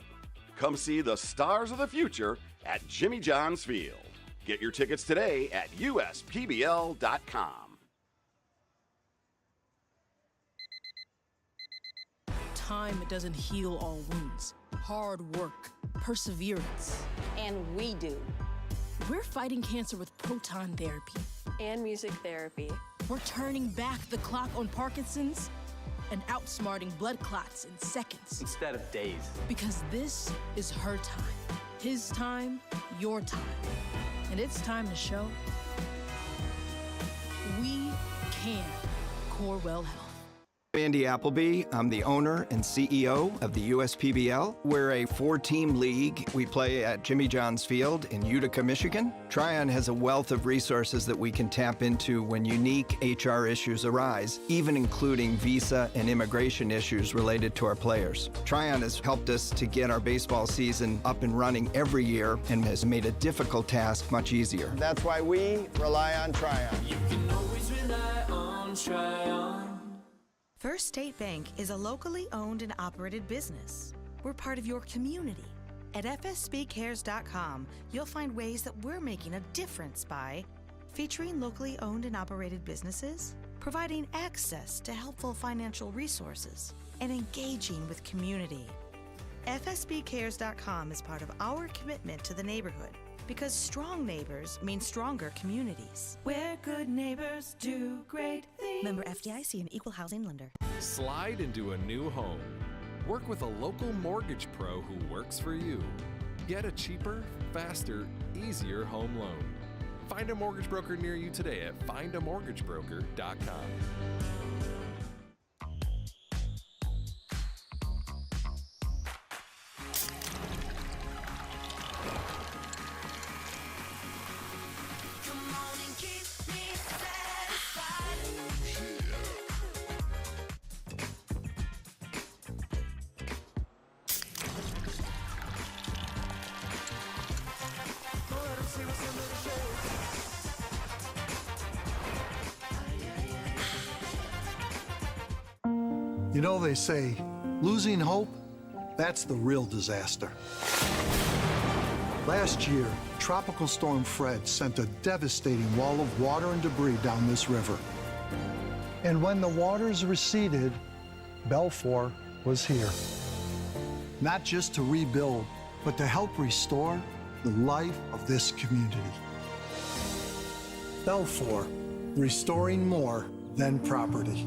Speaker 3: Come see the stars of the future at Jimmy John's Field. Get your tickets today at uspbl.com.
Speaker 4: Time doesn't heal all wounds. Hard work, perseverance.
Speaker 10: And we do.
Speaker 4: We're fighting cancer with proton therapy.
Speaker 10: And music therapy.
Speaker 4: We're turning back the clock on Parkinson's and outsmarting blood clots in seconds.
Speaker 11: Instead of days.
Speaker 4: Because this is her time. His time, your time. And it's time to show we can. Corewell Health.
Speaker 6: Andy Appleby. I'm the owner and CEO of the USPBL. We're a 4-team league. We play at Jimmy John's Field in Utica, Michigan. Tryon has a wealth of resources that we can tap into when unique HR issues arise, even including visa and immigration issues related to our players. Tryon has helped us to get our baseball season up and running every year and has made a difficult task much easier.
Speaker 7: That's why we rely on Tryon.
Speaker 8: You can always rely on Tryon.
Speaker 5: First State Bank is a locally owned and operated business. We're part of your community. At fsbcares.com, you'll find ways that we're making a difference by featuring locally owned and operated businesses, providing access to helpful financial resources, and engaging with community. fsbcares.com is part of our commitment to the neighborhood, because strong neighbors mean stronger communities.
Speaker 13: Where good neighbors do great things.
Speaker 5: Member FDIC and Equal Housing Lender.
Speaker 18: Slide into a new home. Work with a local mortgage pro who works for you. Get a cheaper, faster, easier home loan. Find a mortgage broker near you today at findamortgagebroker.com.
Speaker 9: You know, they say, losing hope, that's the real disaster. Last year, Tropical Storm Fred sent a devastating wall of water and debris down this river. And when the waters receded, Belfour was here. Not just to rebuild, but to help restore the life of this community. Belfour, restoring more than property.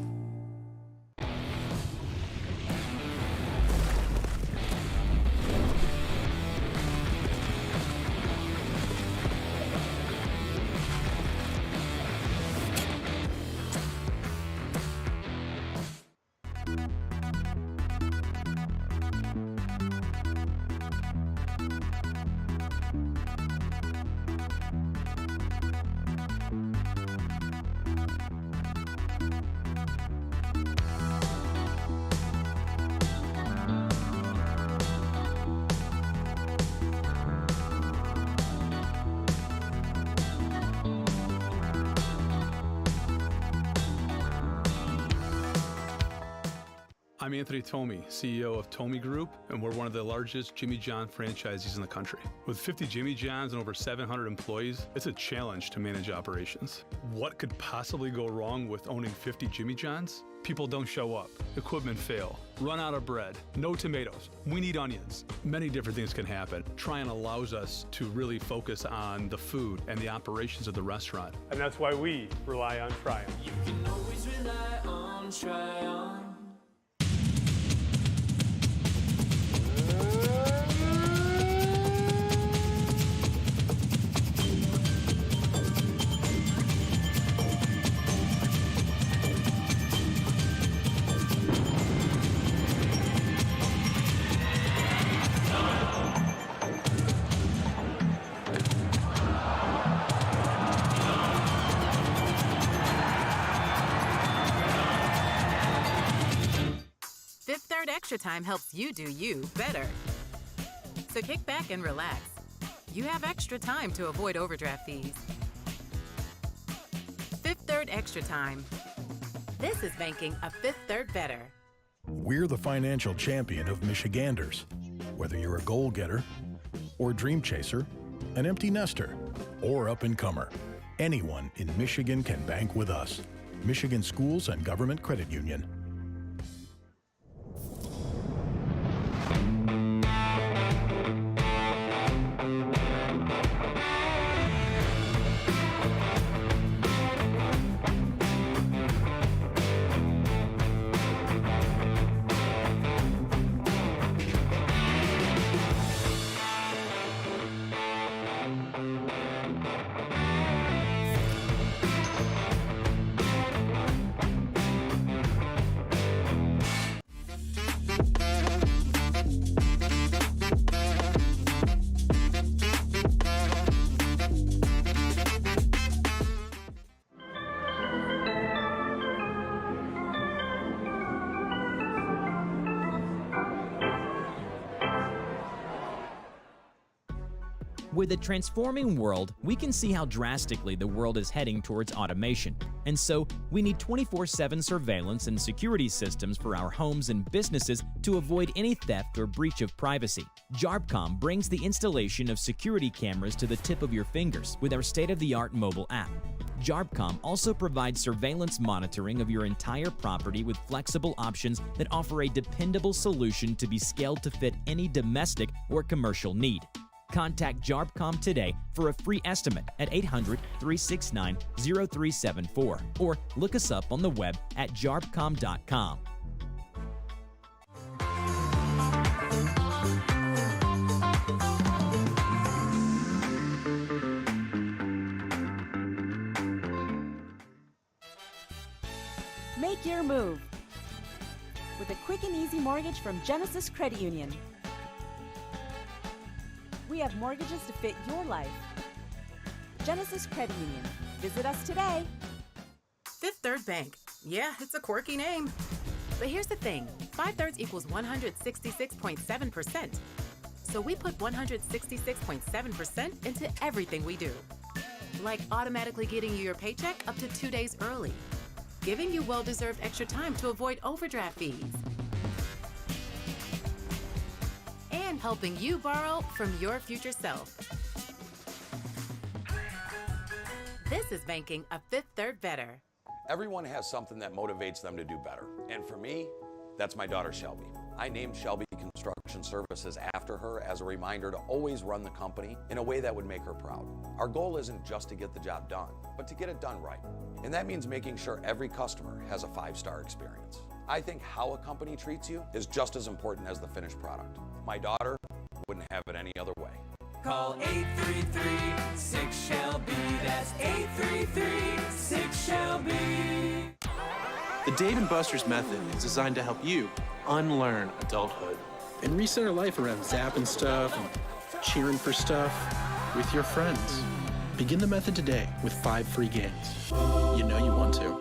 Speaker 11: I'm Anthony Tomey, CEO of Tomey Group, and we're one of the largest Jimmy John franchisees in the country. With 50 Jimmy Johns and over 700 employees, it's a challenge to manage operations. What could possibly go wrong with owning 50 Jimmy Johns? People don't show up, equipment fail, run out of bread, no tomatoes, we need onions. Many different things can happen. Tryon allows us to really focus on the food and the operations of the restaurant.
Speaker 14: And that's why we rely on Tryon.
Speaker 8: You can always rely on Tryon.
Speaker 21: Fifth Third Extra Time helps you do you better. So kick back and relax. You have extra time to avoid overdraft fees. Fifth Third Extra Time. This is banking a Fifth Third better.
Speaker 19: We're the financial champion of Michiganders. Whether you're a goal getter or dream chaser, an empty nester or up-and-comer, anyone in Michigan can bank with us. Michigan Schools and Government Credit Union.
Speaker 20: With a transforming world, we can see how drastically the world is heading towards automation. And so, we need 24/7 surveillance and security systems for our homes and businesses to avoid any theft or breach of privacy. JARBCOM brings the installation of security cameras to the tip of your fingers with our state-of-the-art mobile app. JARBCOM also provides surveillance monitoring of your entire property with flexible options that offer a dependable solution to be scaled to fit any domestic or commercial need. Contact JARBCOM today for a free estimate at 800-369-0374 or look us up on the web at jarbcom.com.
Speaker 12: Make your move with a quick and easy mortgage from Genesis Credit Union. We have mortgages to fit your life. Genesis Credit Union. Visit us today.
Speaker 21: Fifth Third Bank. Yeah, it's a quirky name. But here's the thing. 5/3 equals 166.7%. So we put 166.7% into everything we do. Like automatically getting you your paycheck up to 2 days early. Giving you well-deserved extra time to avoid overdraft fees. And helping you borrow from your future self. This is banking a Fifth Third better.
Speaker 3: Everyone has something that motivates them to do better. And for me, that's my daughter Shelby. I named Shelby Construction Services after her as a reminder to always run the company in a way that would make her proud. Our goal isn't just to get the job done, but to get it done right. And that means making sure every customer has a 5-star experience. I think how a company treats you is just as important as the finished product. My daughter wouldn't have it any other way.
Speaker 8: Call 833-6-SHELBY. That's 833-6-SHELBY.
Speaker 15: The Dave & Buster's method is designed to help you unlearn adulthood and reset our life around zapping stuff and cheering for stuff with your friends. Begin the method today with 5 free games. You know you want to.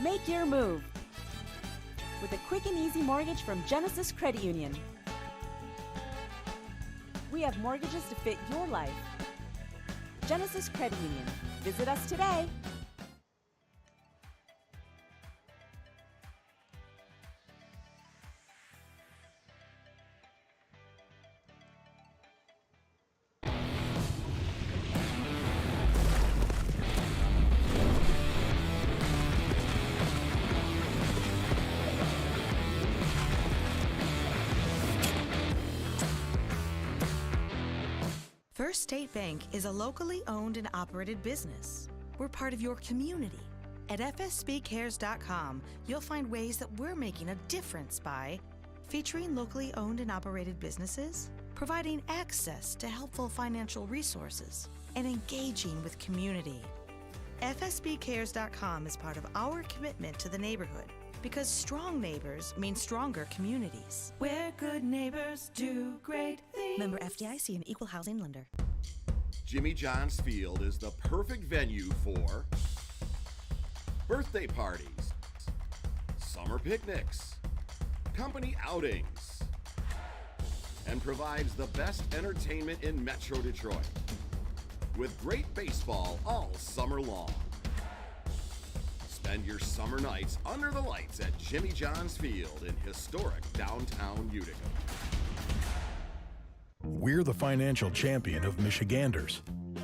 Speaker 12: Make your move with a quick and easy mortgage from Genesis Credit Union. We have mortgages to fit your life. Genesis Credit Union. Visit us today.
Speaker 5: First State Bank is a locally owned and operated business. We're part of your community. At fsbcares.com, you'll find ways that we're making a difference by featuring locally owned and operated businesses, providing access to helpful financial resources, and engaging with community. fsbcares.com is part of our commitment to the neighborhood because strong neighbors mean stronger communities.
Speaker 13: Where good neighbors do great things.
Speaker 5: Member FDIC and Equal Housing Lender.
Speaker 3: Jimmy John's Field is the perfect venue for birthday parties, summer picnics, company outings, and provides the best entertainment in Metro Detroit with great baseball all summer long. Spend your summer nights under the lights at Jimmy John's Field in historic downtown Utica.
Speaker 19: We're the financial champion of Michiganders.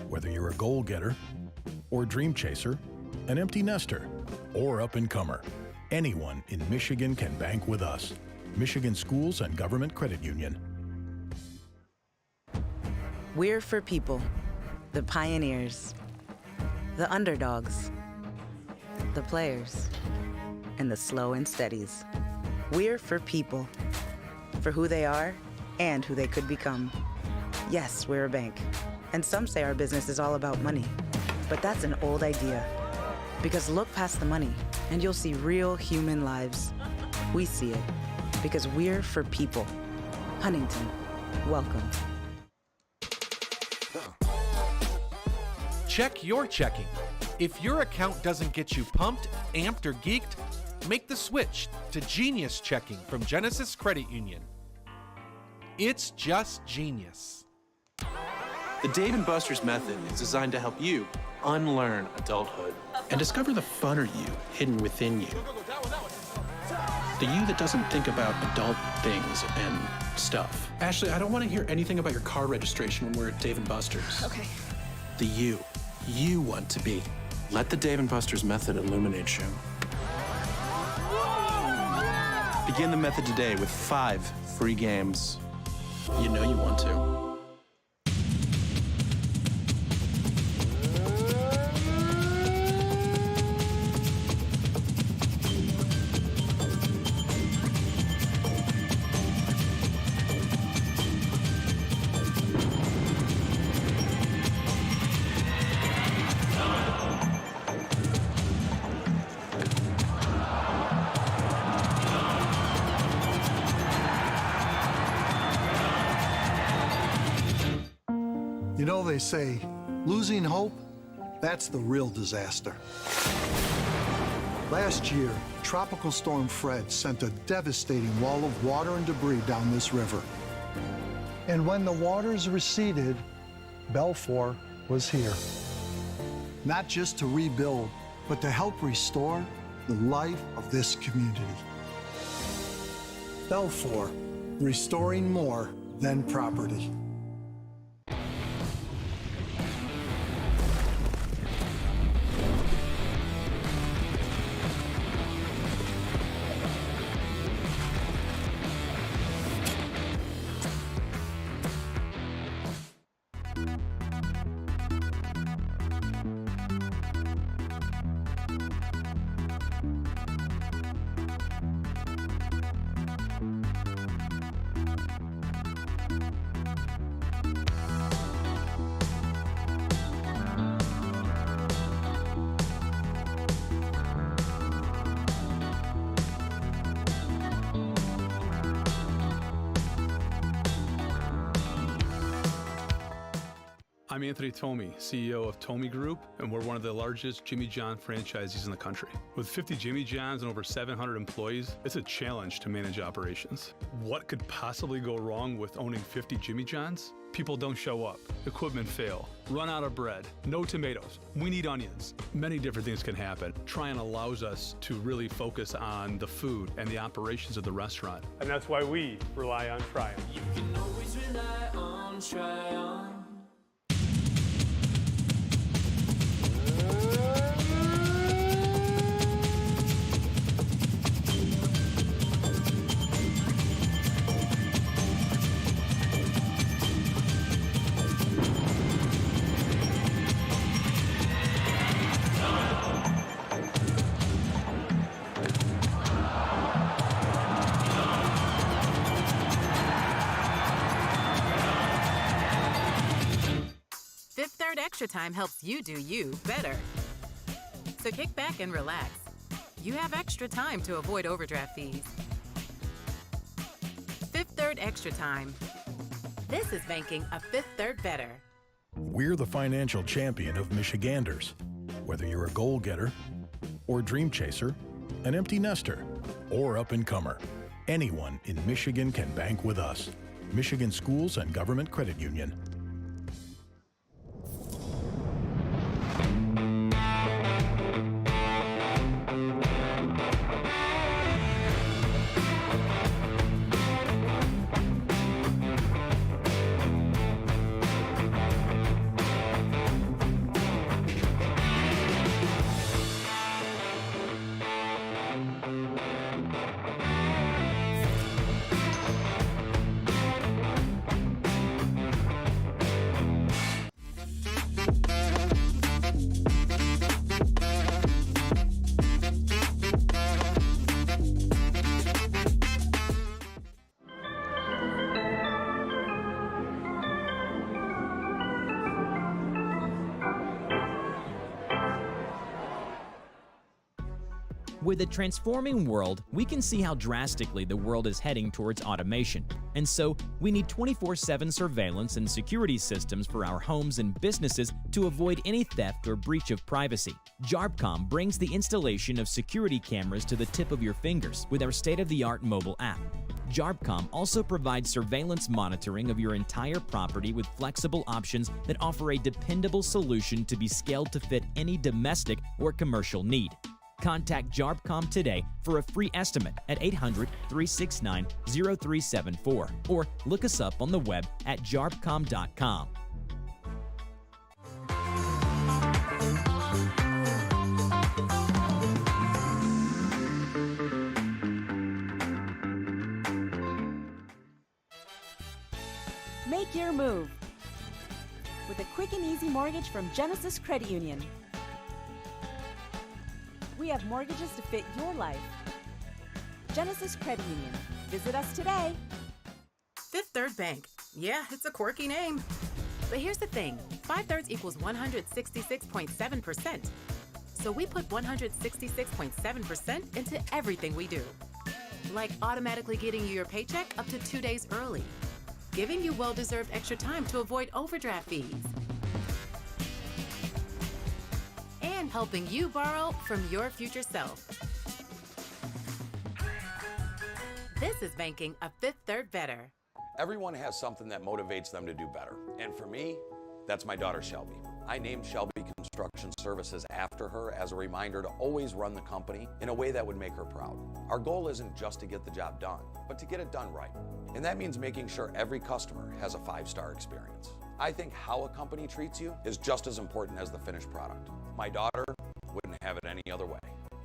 Speaker 19: Whether you're a goal-getter or dream chaser, an empty nester, or up-and-comer, anyone in Michigan can bank with us. Michigan Schools and Government Credit Union.
Speaker 16: We're for people, the pioneers, the underdogs, the players, and the slow and steadies. We're for people, for who they are and who they could become. Yes, we're a bank, and some say our business is all about money, but that's an old idea. Because look past the money, and you'll see real human lives. We see it, because we're for people. Huntington, welcome.
Speaker 18: Check your checking. If your account doesn't get you pumped, amped, or geeked, make the switch to Genius Checking from Genesis Credit Union. It's just genius.
Speaker 15: The Dave & Buster's method is designed to help you unlearn adulthood and discover the funner you hidden within you. The you that doesn't think about adult things and stuff. Ashley, I don't want to hear anything about your car registration when we're at Dave & Buster's.
Speaker 16: Okay.
Speaker 15: The you want to be. Let the Dave & Buster's method illuminate you. Begin the method today with 5 free games. You know you want to.
Speaker 9: You know, they say, losing hope, that's the real disaster. Last year, Tropical Storm Fred sent a devastating wall of water and debris down this river. And when the waters receded, Belfour was here. Not just to rebuild, but to help restore the life of this community. Belfour, restoring more than property.
Speaker 11: I'm Anthony Tomey, CEO of Tomey Group, and we're one of the largest Jimmy John franchisees in the country. With 50 Jimmy Johns and over 700 employees, it's a challenge to manage operations. What could possibly go wrong with owning 50 Jimmy Johns? People don't show up, equipment fail, run out of bread, no tomatoes, we need onions. Many different things can happen. Tryon allows us to really focus on the food and the operations of the restaurant.
Speaker 14: And that's why we rely on Tryon.
Speaker 8: You can always rely on Tryon.
Speaker 21: Fifth Third Extra Time helps you do you better. So kick back and relax. You have extra time to avoid overdraft fees. Fifth Third Extra Time. This is banking a Fifth Third better.
Speaker 19: We're the financial champion of Michiganders. Whether you're a goal getter or dream chaser, an empty nester or up-and-comer, anyone in Michigan can bank with us. Michigan Schools and Government Credit Union.
Speaker 20: With a transforming world, we can see how drastically the world is heading towards automation. And so, we need 24/7 surveillance and security systems for our homes and businesses to avoid any theft or breach of privacy. JARBCOM brings the installation of security cameras to the tip of your fingers with our state-of-the-art mobile app. JARBCOM also provides surveillance monitoring of your entire property with flexible options that offer a dependable solution to be scaled to fit any domestic or commercial need. Contact JARBCOM today for a free estimate at 800-369-0374 or look us up on the web at jarbcom.com.
Speaker 12: Make your move with a quick and easy mortgage from Genesis Credit Union. We have mortgages to fit your life. Genesis Credit Union. Visit us today.
Speaker 21: Fifth Third Bank. Yeah, it's a quirky name. But here's the thing. 5/3 equals 166.7%. So we put 166.7% into everything we do. Like automatically getting you your paycheck up to 2 days early. Giving you well-deserved extra time to avoid overdraft fees. And helping you borrow from your future self. This is banking a Fifth Third better.
Speaker 3: Everyone has something that motivates them to do better. And for me, that's my daughter Shelby. I named Shelby Construction Services after her as a reminder to always run the company in a way that would make her proud. Our goal isn't just to get the job done, but to get it done right. And that means making sure every customer has a 5-star experience. I think how a company treats you is just as important as the finished product. My daughter wouldn't have it any other way.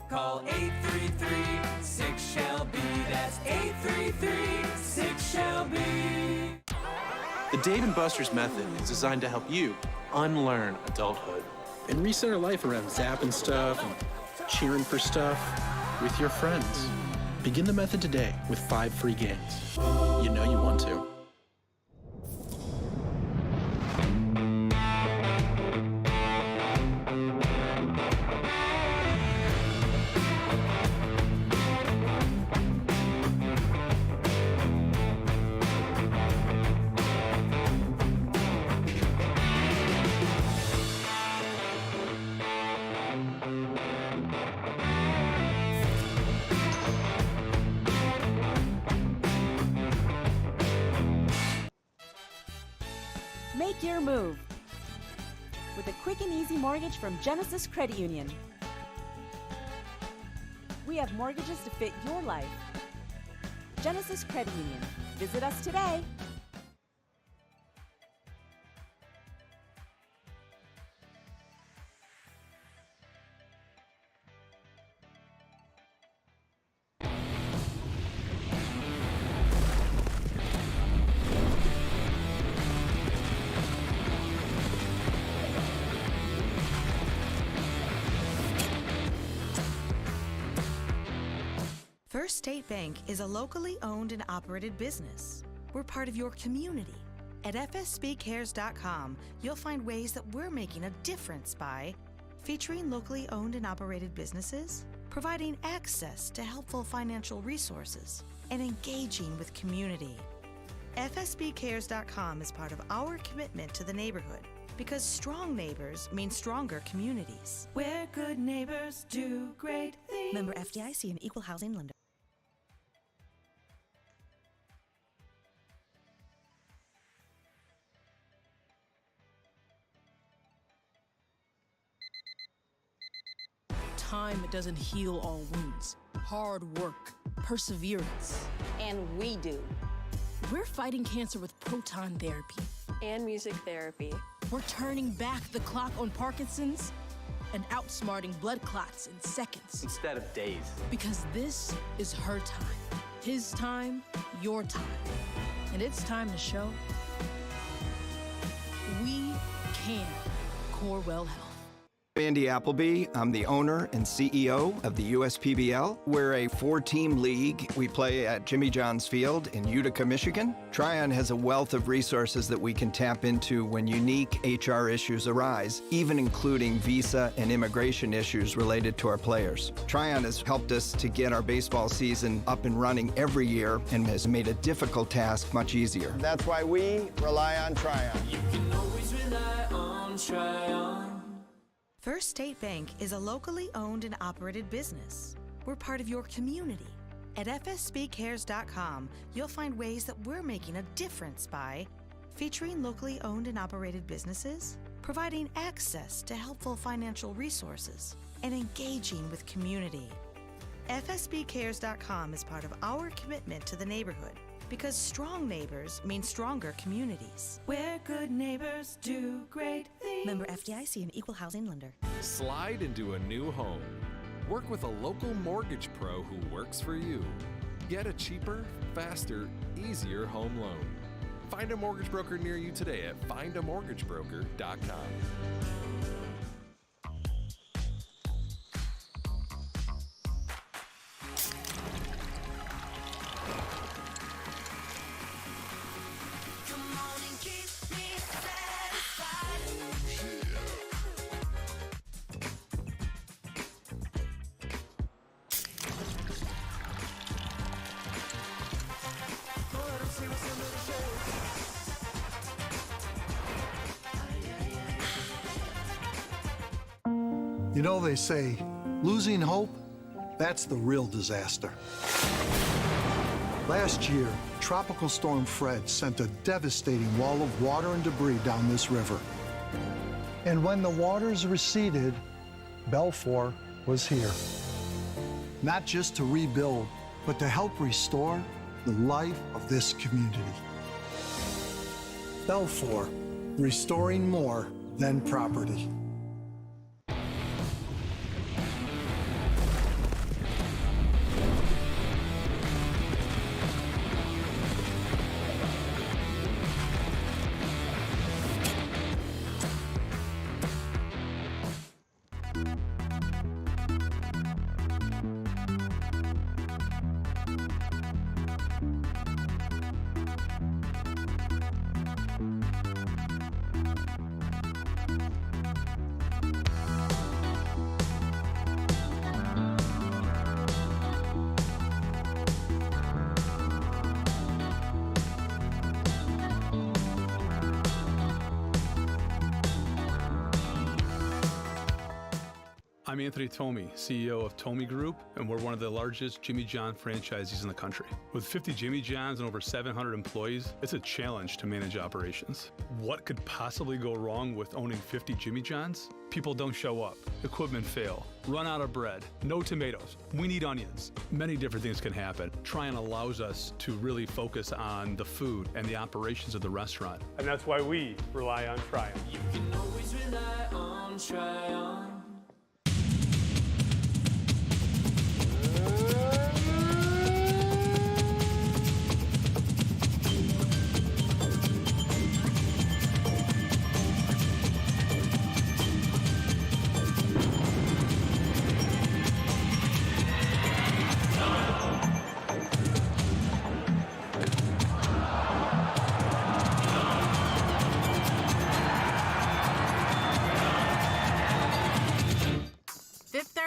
Speaker 8: Call 833-6-SHELBY. That's 833-6-SHELBY.
Speaker 15: The Dave & Buster's method is designed to help you unlearn adulthood and reset our life around zapping stuff and cheering for stuff with your friends. Begin the method today with 5 free games. You know you want to.
Speaker 12: Make your move with a quick and easy mortgage from Genesis Credit Union. We have mortgages to fit your life. Genesis Credit Union. Visit us today.
Speaker 5: First State Bank is a locally owned and operated business. We're part of your community. At fsbcares.com, you'll find ways that we're making a difference by featuring locally owned and operated businesses, providing access to helpful financial resources, and engaging with community. fsbcares.com is part of our commitment to the neighborhood because strong neighbors mean stronger communities.
Speaker 13: Where good neighbors do great things.
Speaker 5: Member FDIC and Equal Housing Lender.
Speaker 4: Time doesn't heal all wounds. Hard work, perseverance.
Speaker 10: And we do.
Speaker 4: We're fighting cancer with proton therapy.
Speaker 10: And music therapy.
Speaker 4: We're turning back the clock on Parkinson's and outsmarting blood clots in seconds.
Speaker 17: Instead of days.
Speaker 4: Because this is her time. His time, your time. And it's time to show we can. Corewell Health.
Speaker 6: Andy Appleby. I'm the owner and CEO of the USPBL. We're a 4-team league. We play at Jimmy John's Field in Utica, Michigan. Tryon has a wealth of resources that we can tap into when unique HR issues arise, even including visa and immigration issues related to our players. Tryon has helped us to get our baseball season up and running every year and has made a difficult task much easier.
Speaker 7: That's why we rely on Tryon.
Speaker 8: You can always rely on Tryon.
Speaker 5: First State Bank is a locally owned and operated business. We're part of your community. At fsbcares.com, you'll find ways that we're making a difference by featuring locally owned and operated businesses, providing access to helpful financial resources, and engaging with community. fsbcares.com is part of our commitment to the neighborhood because strong neighbors mean stronger communities.
Speaker 13: Where good neighbors do great things.
Speaker 5: Member FDIC and Equal Housing Lender.
Speaker 22: Slide into a new home. Work with a local mortgage pro who works for you. Get a cheaper, faster, easier home loan. Find a mortgage broker near you today at findamortgagebroker.com.
Speaker 9: You know, they say, losing hope, that's the real disaster. Last year, Tropical Storm Fred sent a devastating wall of water and debris down this river. And when the waters receded, Belfour was here. Not just to rebuild, but to help restore the life of this community. Belfour, restoring more than property.
Speaker 11: I'm Anthony Tomey, CEO of Tomey Group, and we're one of the largest Jimmy John franchisees in the country. With 50 Jimmy Johns and over 700 employees, it's a challenge to manage operations. What could possibly go wrong with owning 50 Jimmy Johns? People don't show up, equipment fail, run out of bread, no tomatoes, we need onions. Many different things can happen. Tryon allows us to really focus on the food and the operations of the restaurant.
Speaker 14: And that's why we rely on Tryon.
Speaker 8: You can always rely on Tryon.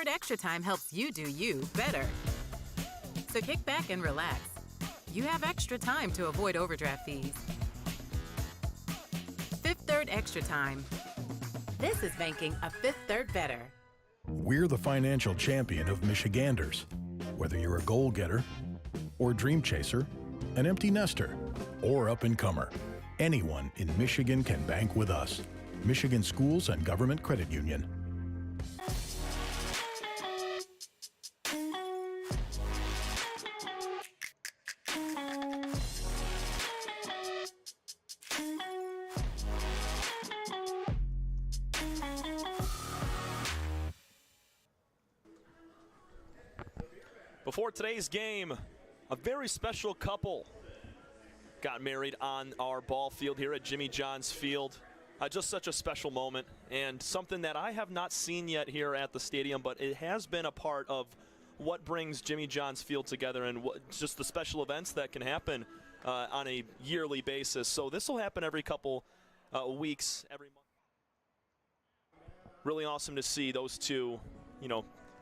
Speaker 21: Extra time helps you do you better. So kick back and relax. You have extra time to avoid overdraft fees. Fifth Third Extra Time. This is banking a Fifth Third better.
Speaker 19: We're the financial champion of Michiganders. Whether you're a goal getter or dream chaser, an empty nester, or up-and-comer, anyone in Michigan can bank with us. Michigan Schools and Government Credit Union.
Speaker 1: Before today's game, a very special couple got married on our ball field here at Jimmy John's Field. Just such a special moment and something that I have not seen yet here at the stadium, but it has been a part of what brings Jimmy John's Field together and just the special events that can happen on a yearly basis. So this will happen every couple weeks, every month. Really awesome to see those two,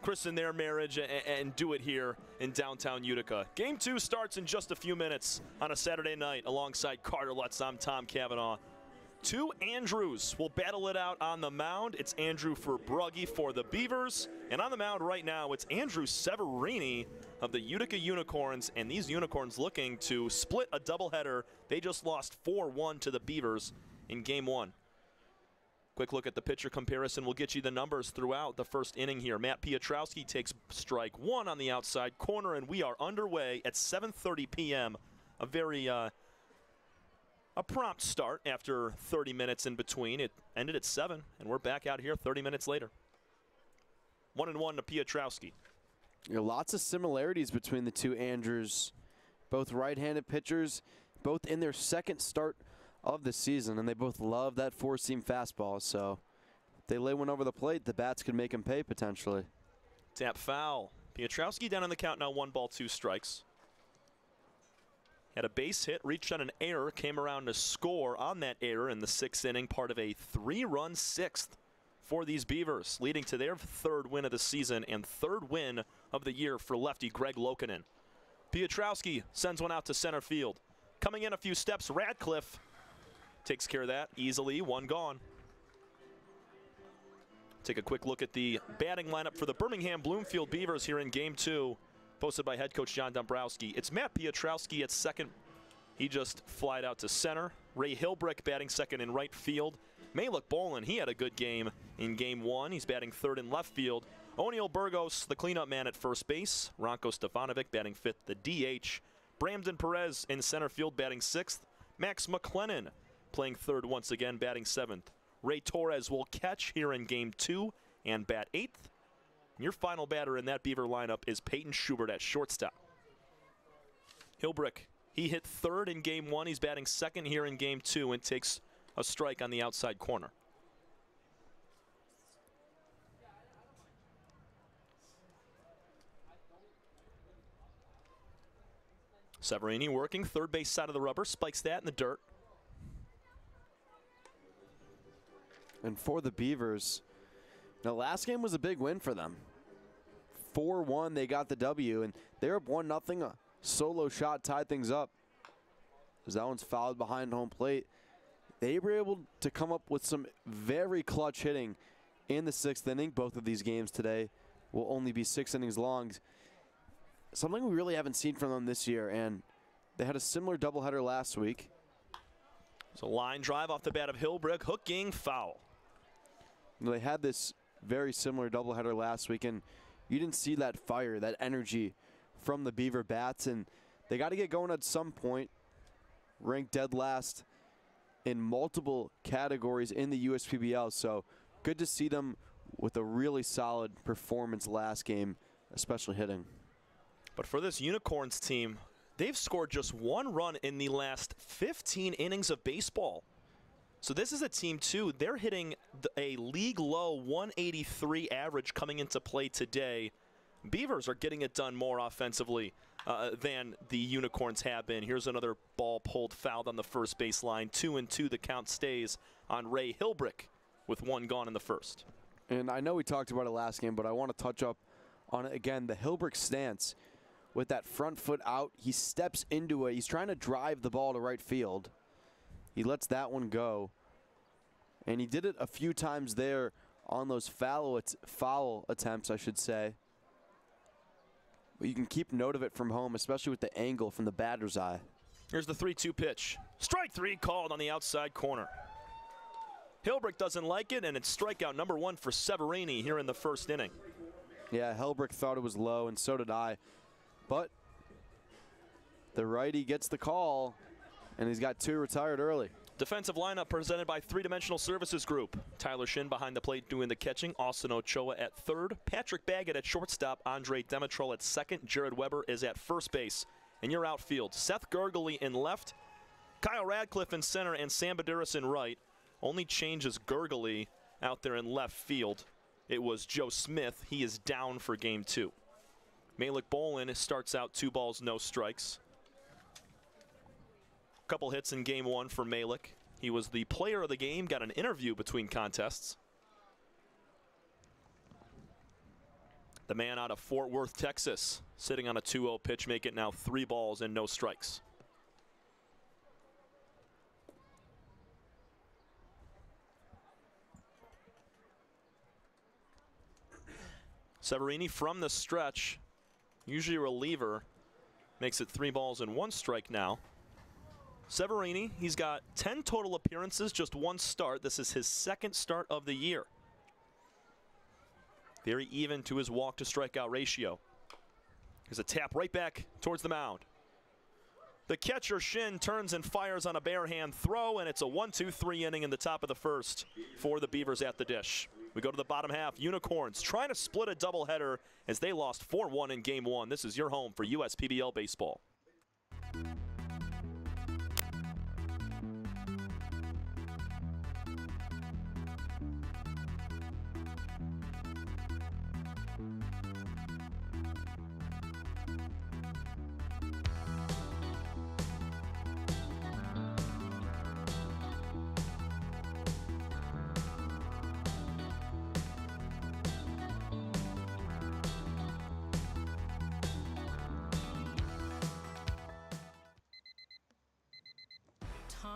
Speaker 1: christen their marriage and do it here in downtown Utica. Game 2 starts in just a few minutes on a Saturday night alongside Carter Lutz. I'm Tom Cavanaugh. Two Andrews will battle it out on the mound. It's Andrew Brugge for the Beavers. And on the mound right now, it's Andrew Severini of the Utica Unicorns. And these Unicorns looking to split a doubleheader. They just lost 4-1 to the Beavers in Game 1. Quick look at the pitcher comparison. We'll get you the numbers throughout the first inning here. Matt Piotrowski takes strike 1 on the outside corner, and we are underway at 7:30 p.m. A very a prompt start after 30 minutes in between. It ended at 7, and we're back out here 30 minutes later. 1-1 to Piotrowski.
Speaker 2: Lots of similarities between the two Andrews. Both right-handed pitchers. both in their second start of the season, and they both love that four-seam fastball. So if they lay one over the plate, the bats could make them pay potentially.
Speaker 1: Tap foul. Piotrowski down on the count now, 1 ball, 2 strikes. Had a base hit, reached on an error, came around to score on that error in the 6th inning, part of a 3-run 6th for these Beavers, leading to their 3rd win of the season and 3rd win of the year for lefty Greg Lokinen. Piotrowski sends one out to center field. Coming in a few steps, Radcliffe takes care of that easily, 1 gone. Take a quick look at the batting lineup for the Birmingham Bloomfield Beavers here in Game 2, posted by head coach John Dombrowski. It's Matt Piotrowski at second. He just flied out to center. Ray Hilbrick batting second in right field. Malik Bolin, he had a good game in Game 1. He's batting third in left field. O'Neal Burgos, the cleanup man at first base. Ronco Stefanovic batting fifth, the DH. Bramden Perez in center field batting sixth. Max McLennan playing third once again, batting seventh. Ray Torres will catch here in Game 2 and bat eighth. Your final batter in that Beaver lineup is Peyton Schubert at shortstop. Hilbrick, he hit third in Game 1. He's batting second here in Game 2 and takes a strike on the outside corner. Severini working third base side of the rubber, spikes that in the dirt.
Speaker 2: And for the Beavers, the last game was a big win for them. 4-1, they got the W, and they're up 1-0. A solo shot tied things up. As that one's fouled behind home plate. They were able to come up with some very clutch hitting in the 6th inning. Both of these games today will only be 6 innings long. Something we really haven't seen from them this year, and they had a similar doubleheader last week.
Speaker 1: It's a line drive off the bat of Hilbrick, hooking foul.
Speaker 2: They had this very similar doubleheader last week, and you didn't see that fire, that energy from the Beaver bats, and they got to get going at some point. Ranked dead last in multiple categories in the USPBL, so good to see them with a really solid performance last game, especially hitting.
Speaker 1: But for this Unicorns team, they've scored just 1 run in the last 15 innings of baseball. So this is a team, too. They're hitting a league-low 183 average coming into play today. Beavers are getting it done more offensively than the Unicorns have been. Here's another ball pulled fouled on the first baseline. 2-2, the count stays on Ray Hilbrick with 1 gone in the first.
Speaker 2: And I know we talked about it last game, but I want to touch up on it again. The Hilbrick stance with that front foot out. He steps into it. He's trying to drive the ball to right field. He lets that one go. And he did it a few times there on those foul attempts, I should say. But you can keep note of it from home, especially with the angle from the batter's eye.
Speaker 1: Here's the 3-2 pitch. Strike 3 called on the outside corner. Hilbrick doesn't like it, and it's strikeout number 1 for Severini here in the first inning.
Speaker 2: Yeah, Hilbrick thought it was low, and so did I. But the righty gets the call, and he's got 2 retired early.
Speaker 1: Defensive lineup presented by Three Dimensional Services Group. Tyler Shin behind the plate doing the catching. Austin Ochoa at third. Patrick Baggett at shortstop. Andre Demetrol at second. Jared Weber is at first base. And your outfield, Seth Gurgley in left. Kyle Radcliffe in center and Sam Badiris in right. Only change is Gurgley out there in left field. It was Joe Smith. He is down for Game 2. Malik Bolin starts out 2 balls, no strikes. Couple hits in Game 1 for Malik. He was the player of the game, got an interview between contests. The man out of Fort Worth, Texas, sitting on a 2-0 pitch, make it now 3 balls and no strikes. Severini from the stretch, usually a reliever, makes it 3 balls and 1 strike now. Severini, he's got 10 total appearances, just 1 start. This is his 2nd start of the year. Very even to his walk to strikeout ratio. Here's a tap right back towards the mound. The catcher, Shin, turns and fires on a bare hand throw, and it's a 1-2-3 inning in the top of the first for the Beavers at the dish. We go to the bottom half. Unicorns trying to split a doubleheader as they lost 4-1 in Game 1. This is your home for USPBL baseball.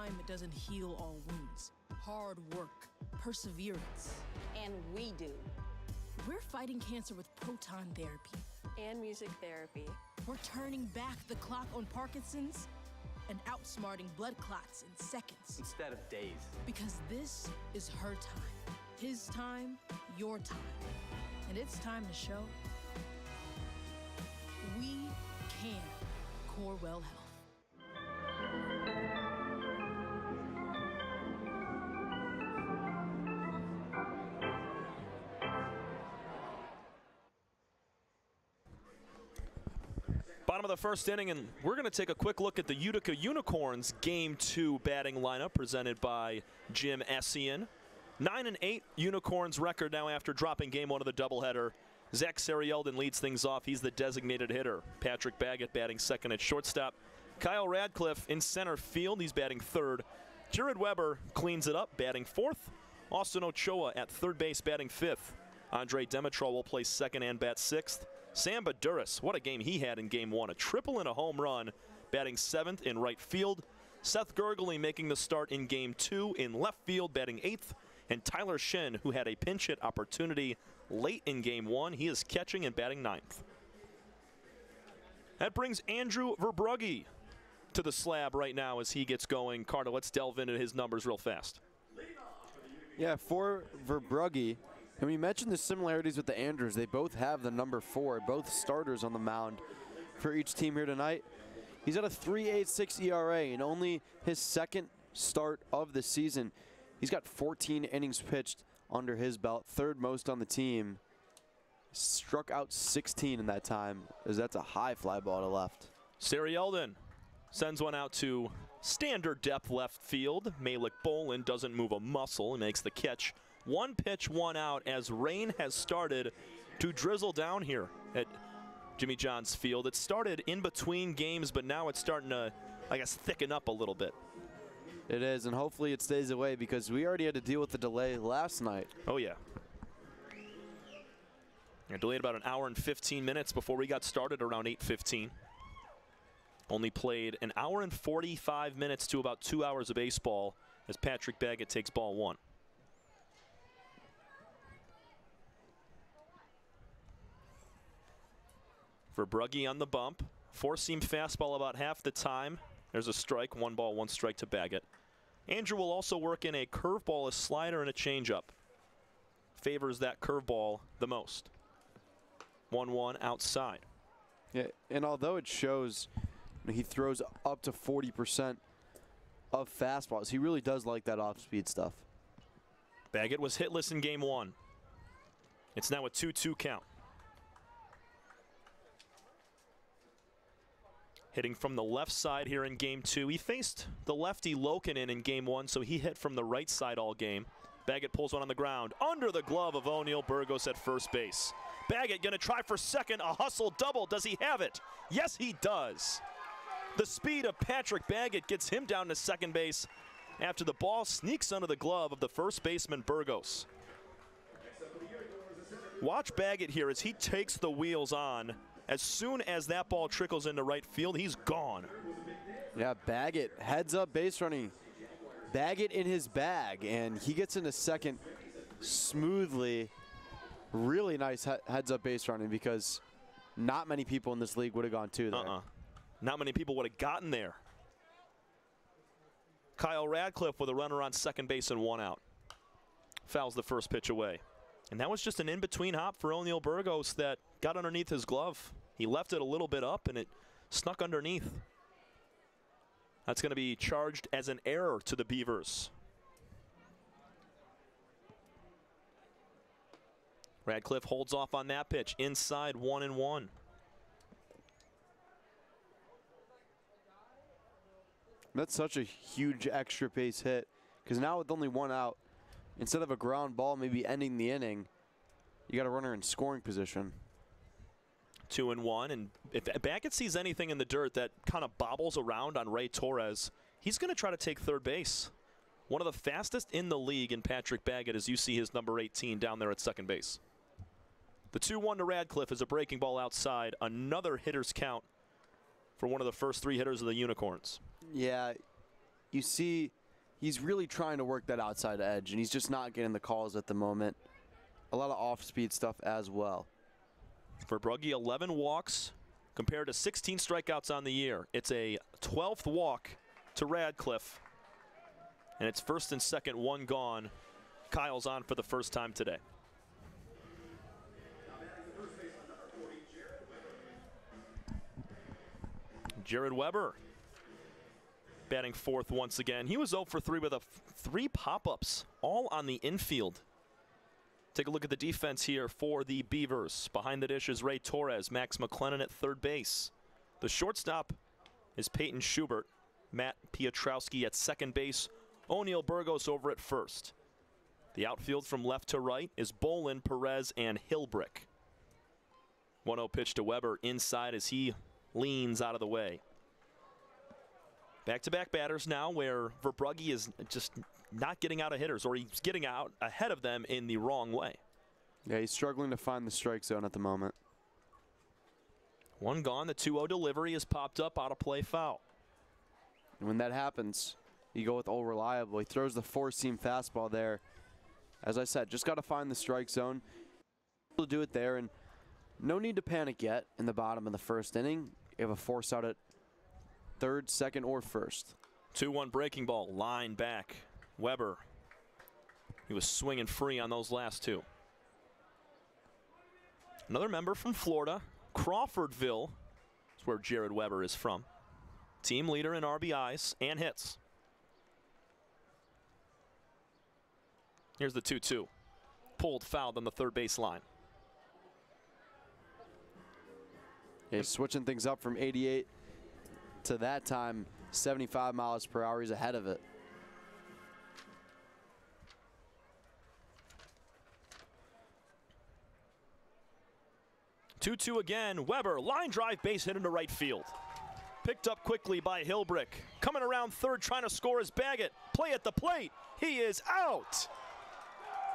Speaker 4: time doesn't heal all wounds. Hard work, perseverance.
Speaker 10: And we do.
Speaker 4: We're fighting cancer with proton therapy.
Speaker 10: And music therapy.
Speaker 4: We're turning back the clock on Parkinson's and outsmarting blood clots in seconds.
Speaker 17: Instead of days.
Speaker 4: Because this is her time. His time, your time. And it's time to show we can. Corewell Health.
Speaker 1: Bottom of the first inning, and we're going to take a quick look at the Utica Unicorns Game 2 batting lineup presented by Jim Essien. 9-8 Unicorns record now after dropping Game 1 of the doubleheader. Zach Sarieldon leads things off. He's the designated hitter. Patrick Baggett batting second at shortstop. Kyle Radcliffe in center field. He's batting third. Jared Weber cleans it up, batting fourth. Austin Ochoa at third base, batting fifth. Andre Demetrol will play second and bat sixth. Sam Baduras, what a game he had in Game 1. A triple and a home run, batting seventh in right field. Seth Gurgley making the start in Game 2 in left field, batting eighth. And Tyler Shin, who had a pinch hit opportunity late in Game 1, he is catching and batting ninth. That brings Andrew Verbrugge to the slab right now as he gets going. Carter, let's delve into his numbers real fast.
Speaker 2: Yeah, for Verbrugge, and we mentioned the similarities with the Andrews. They both have the number 4, both starters on the mound for each team here tonight. He's at a 3.86 ERA, and only his second start of the season. He's got 14 innings pitched under his belt, third most on the team. Struck out 16 in that time, as that's a high fly ball to left.
Speaker 1: Sarieldon sends one out to standard depth left field. Malik Bolin doesn't move a muscle. He makes the catch. One pitch, one out, as rain has started to drizzle down here at Jimmy John's Field. It started in between games, but now it's starting to, I guess, thicken up a little bit.
Speaker 2: It is, and hopefully it stays away because we already had to deal with the delay last night.
Speaker 1: Oh, yeah. It delayed about an hour and 15 minutes before we got started around 8:15. Only played an hour and 45 minutes to about 2 hours of baseball as Patrick Baggett takes ball one. Verbrugge on the bump. Four-seam fastball about half the time. There's a strike, 1 ball, 1 strike to Baggett. Andrew will also work in a curveball, a slider, and a changeup. Favors that curveball the most. 1-1 outside.
Speaker 2: Yeah, and although it shows he throws up to 40% of fastballs, he really does like that off-speed stuff.
Speaker 1: Baggett was hitless in Game 1. It's now a 2-2 count. Hitting from the left side here in Game 2. He faced the lefty Lokinen in Game 1, so he hit from the right side all game. Baggett pulls one on the ground. Under the glove of O'Neal Burgos at first base. Baggett going to try for second. A hustle double. Does he have it? Yes, he does. The speed of Patrick Baggett gets him down to second base after the ball sneaks under the glove of the first baseman Burgos. Watch Baggett here as he takes the wheels on. As soon as that ball trickles into right field, he's gone.
Speaker 2: Yeah, Baggett heads up base running. Baggett in his bag, and he gets into second smoothly. Really nice heads up base running because not many people in this league would have gone to there.
Speaker 1: Not many people would have gotten there. Kyle Radcliffe with a runner on second base and 1 out. Fouls the first pitch away. And that was just an in-between hop for O'Neal Burgos that got underneath his glove. He left it a little bit up, and it snuck underneath. That's going to be charged as an error to the Beavers. Radcliffe holds off on that pitch. Inside, 1-1.
Speaker 2: That's such a huge extra base hit because now with only 1 out, instead of a ground ball maybe ending the inning, you got a runner in scoring position.
Speaker 1: 2-1, and if Baggett sees anything in the dirt that kind of bobbles around on Ray Torres, he's going to try to take third base. One of the fastest in the league in Patrick Baggett as you see his number 18 down there at second base. The 2-1 to Radcliffe is a breaking ball outside. Another hitter's count for one of the first 3 hitters of the Unicorns.
Speaker 2: Yeah, you see he's really trying to work that outside edge, and he's just not getting the calls at the moment. A lot of off-speed stuff as well.
Speaker 1: For Brugge, 11 walks compared to 16 strikeouts on the year. It's a 12th walk to Radcliffe, and it's first and second, one gone. Kyle's on for the first time today. Jared Weber batting fourth once again. He was 0 for 3 with 3 pop-ups, all on the infield. Take a look at the defense here for the Beavers. Behind the dish is Ray Torres, Max McLennan at third base. The shortstop is Peyton Schubert, Matt Piotrowski at second base, O'Neal Burgos over at first. The outfield from left to right is Bolin, Perez, and Hilbrick. 1-0 pitch to Weber inside as he leans out of the way. Back-to-back batters now where Verbrugge is just not getting out of hitters, or he's getting out ahead of them in the wrong way.
Speaker 2: Yeah, he's struggling to find the strike zone at the moment.
Speaker 1: One gone. The 2-0 delivery is popped up, out of play, foul.
Speaker 2: And when that happens, you go with old reliable. He throws the four-seam fastball there. As I said, just got to find the strike zone. To do it there, and no need to panic yet in the bottom of the first inning. You have a force out at third, second, or first.
Speaker 1: 2-1 breaking ball, line back. Weber. He was swinging free on those last two. Another member from Florida, Crawfordville. That's where Jared Weber is from. Team leader in RBIs and hits. Here's the 2-2. Pulled, fouled on the third base line.
Speaker 2: Yeah, switching things up from 88 to that time, 75 miles per hour. He's ahead of it.
Speaker 1: Two again. Weber, line drive, base hit into right field. Picked up quickly by Hilbrick. Coming around third, trying to score is Baggett. Play at the plate. He is out.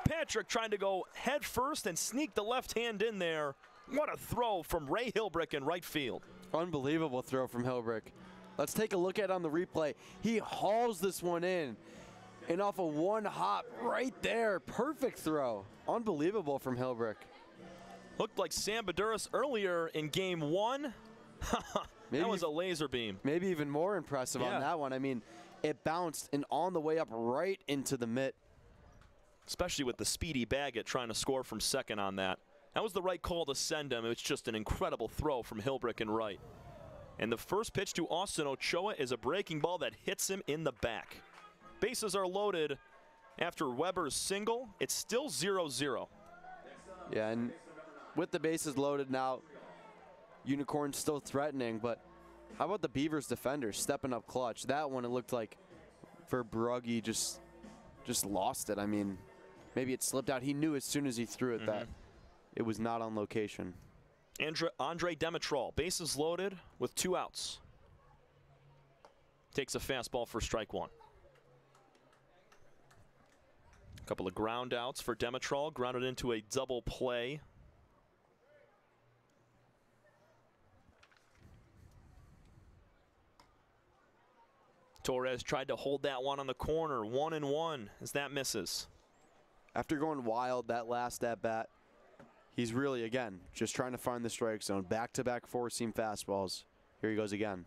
Speaker 1: Patrick trying to go head first and sneak the left hand in there. What a throw from Ray Hilbrick in right field.
Speaker 2: Unbelievable throw from Hilbrick. Let's take a look at it on the replay. He hauls this one in, and off of one hop right there. Perfect throw. Unbelievable from Hilbrick.
Speaker 1: Looked like Sam Baduras earlier in game one. That was a laser beam.
Speaker 2: Maybe even more impressive on that one. I mean, it bounced and on the way up right into the mitt.
Speaker 1: Especially with the speedy Baggett trying to score from second on that. That was the right call to send him. It was just an incredible throw from Hilbrick in right. And the first pitch to Austin Ochoa is a breaking ball that hits him in the back. Bases are loaded after Weber's single. It's still 0-0.
Speaker 2: Yeah, and with the bases loaded now, Unicorns still threatening, but how about the Beavers defenders stepping up clutch? That one, it looked like Verbrugge just lost it. I mean, maybe it slipped out. He knew as soon as he threw it that it was not on location.
Speaker 1: Andre Demetrol, bases loaded with 2 outs. Takes a fastball for strike one. A couple of ground outs for Demetrol, grounded into a double play. Torres tried to hold that one on the corner, 1-1 as that misses.
Speaker 2: After going wild that last at-bat, he's really, again, just trying to find the strike zone. Back-to-back four-seam fastballs. Here he goes again.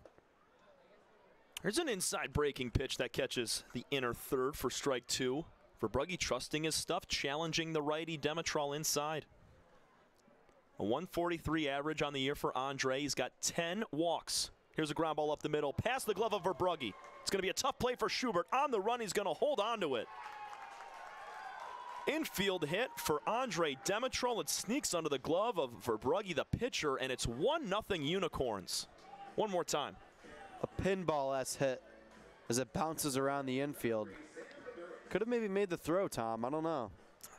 Speaker 1: There's an inside breaking pitch that catches the inner third for strike two. Verbrugge trusting his stuff, challenging the righty Demetrol inside. A 143 average on the year for Andre. He's got 10 walks. Here's a ground ball up the middle, past the glove of Verbrugge. It's going to be a tough play for Schubert. On the run, he's going to hold on to it. Infield hit for Andre Demetrol. It sneaks under the glove of Verbrugge, the pitcher, and it's 1-0 Unicorns. One more time.
Speaker 2: A pinball-esque hit as it bounces around the infield. Could have maybe made the throw, Tom. I don't know.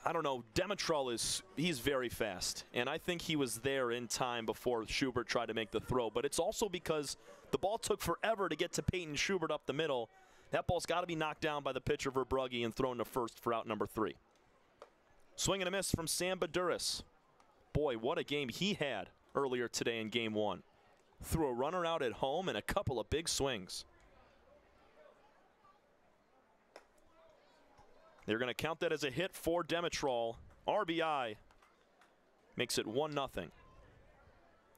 Speaker 1: I don't know. Demetrol he's very fast, and I think he was there in time before Schubert tried to make the throw. But it's also because the ball took forever to get to Peyton Schubert up the middle. That ball's got to be knocked down by the pitcher Verbrugge and thrown to first for out number 3. Swing and a miss from Sam Baduras. Boy, what a game he had earlier today in game one. Threw a runner out at home and a couple of big swings. They're going to count that as a hit for Demetrol. RBI makes it 1-0.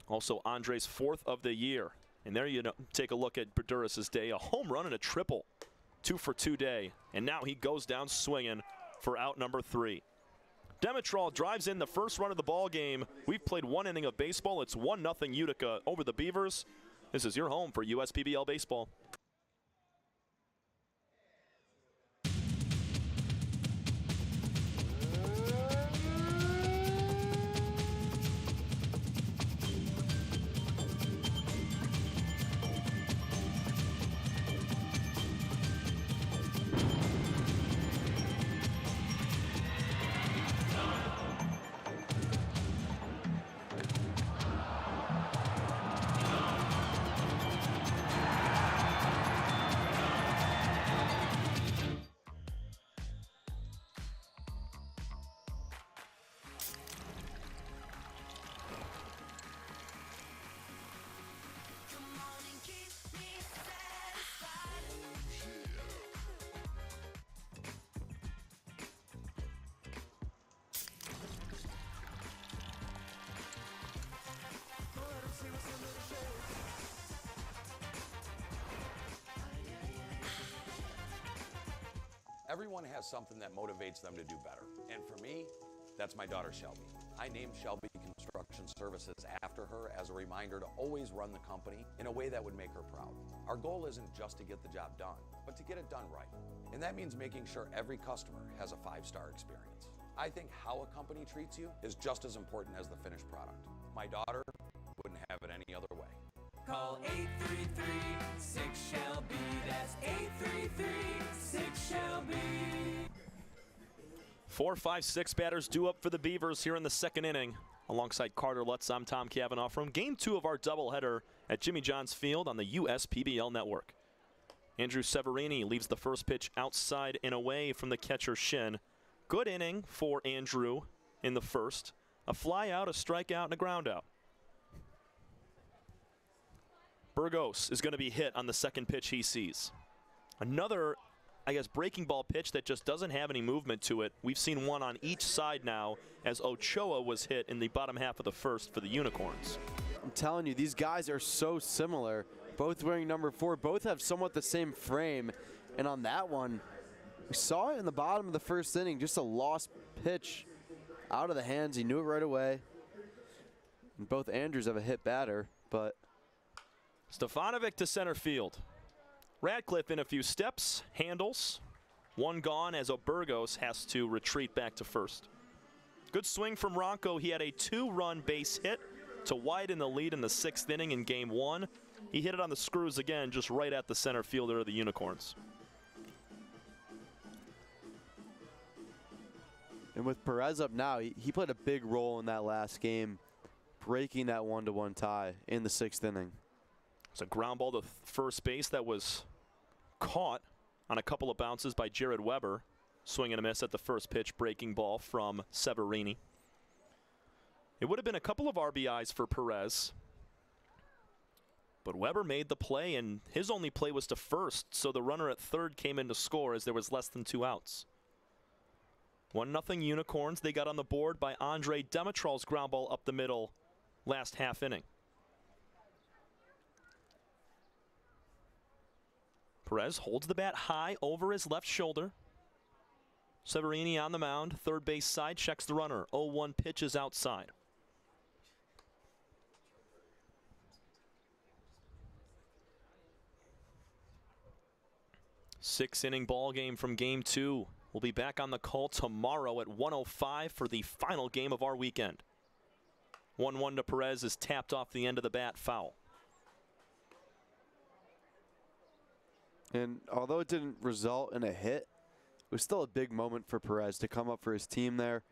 Speaker 1: Also Andre's 4th of the year. And there you take a look at Berduras' day. A home run and a triple. 2-for-2 day. And now he goes down swinging for out number 3. Demetrol drives in the first run of the ball game. We've played 1 inning of baseball. It's 1-0 Utica over the Beavers. This is your home for USPBL baseball.
Speaker 17: Everyone has something that motivates them to do better. And for me, that's my daughter Shelby. I named Shelby Construction Services after her as a reminder to always run the company in a way that would make her proud. Our goal isn't just to get the job done, but to get it done right. And that means making sure every customer has a 5-star experience. I think how a company treats you is just as important as the finished product. My daughter wouldn't have it any other way.
Speaker 8: Call 833-6-SHELBY. That's 833-6-SHELBY.
Speaker 1: 4, 5, 6 batters due up for the Beavers here in the second inning. Alongside Carter Lutz, I'm Tom Cavanaugh from Game 2 of our doubleheader at Jimmy John's Field on the USPBL Network. Andrew Severini leaves the first pitch outside and away from the catcher's shin. Good inning for Andrew in the first. A fly out, a strikeout, and a ground out. Burgos is going to be hit on the second pitch he sees. Another, I guess, breaking ball pitch that just doesn't have any movement to it. We've seen one on each side now as Ochoa was hit in the bottom half of the first for the Unicorns.
Speaker 2: I'm telling you, these guys are so similar. Both wearing number 4, both have somewhat the same frame. And on that one, we saw it in the bottom of the first inning, just a lost pitch out of the hands. He knew it right away. And both Andrews have a hit batter, but
Speaker 1: Stefanovic to center field. Radcliffe in a few steps, handles. One gone as Oburgos has to retreat back to first. Good swing from Ronco. He had a 2-run base hit to widen the lead in the 6th inning in Game 1. He hit it on the screws again, just right at the center fielder of the Unicorns.
Speaker 2: And with Perez up now, he played a big role in that last game, breaking that 1-1 tie in the 6th inning.
Speaker 1: It's a ground ball to first base that was caught on a couple of bounces by Jared Weber. Swing and a miss at the first pitch, breaking ball from Severini. It would have been a couple of RBIs for Perez, but Weber made the play, and his only play was to first, so the runner at third came in to score as there was less than 2 outs. 1-0 Unicorns. They got on the board by Andre Demetrol's ground ball up the middle last half inning. Perez holds the bat high over his left shoulder. Severini on the mound, third base side, checks the runner. 0-1 pitches outside. Six-inning ball game from Game 2. We'll be back on the call tomorrow at 1:05 for the final game of our weekend. 1-1 to Perez is tapped off the end of the bat, foul.
Speaker 2: And although it didn't result in a hit, it was still a big moment for Perez to come up for his team there.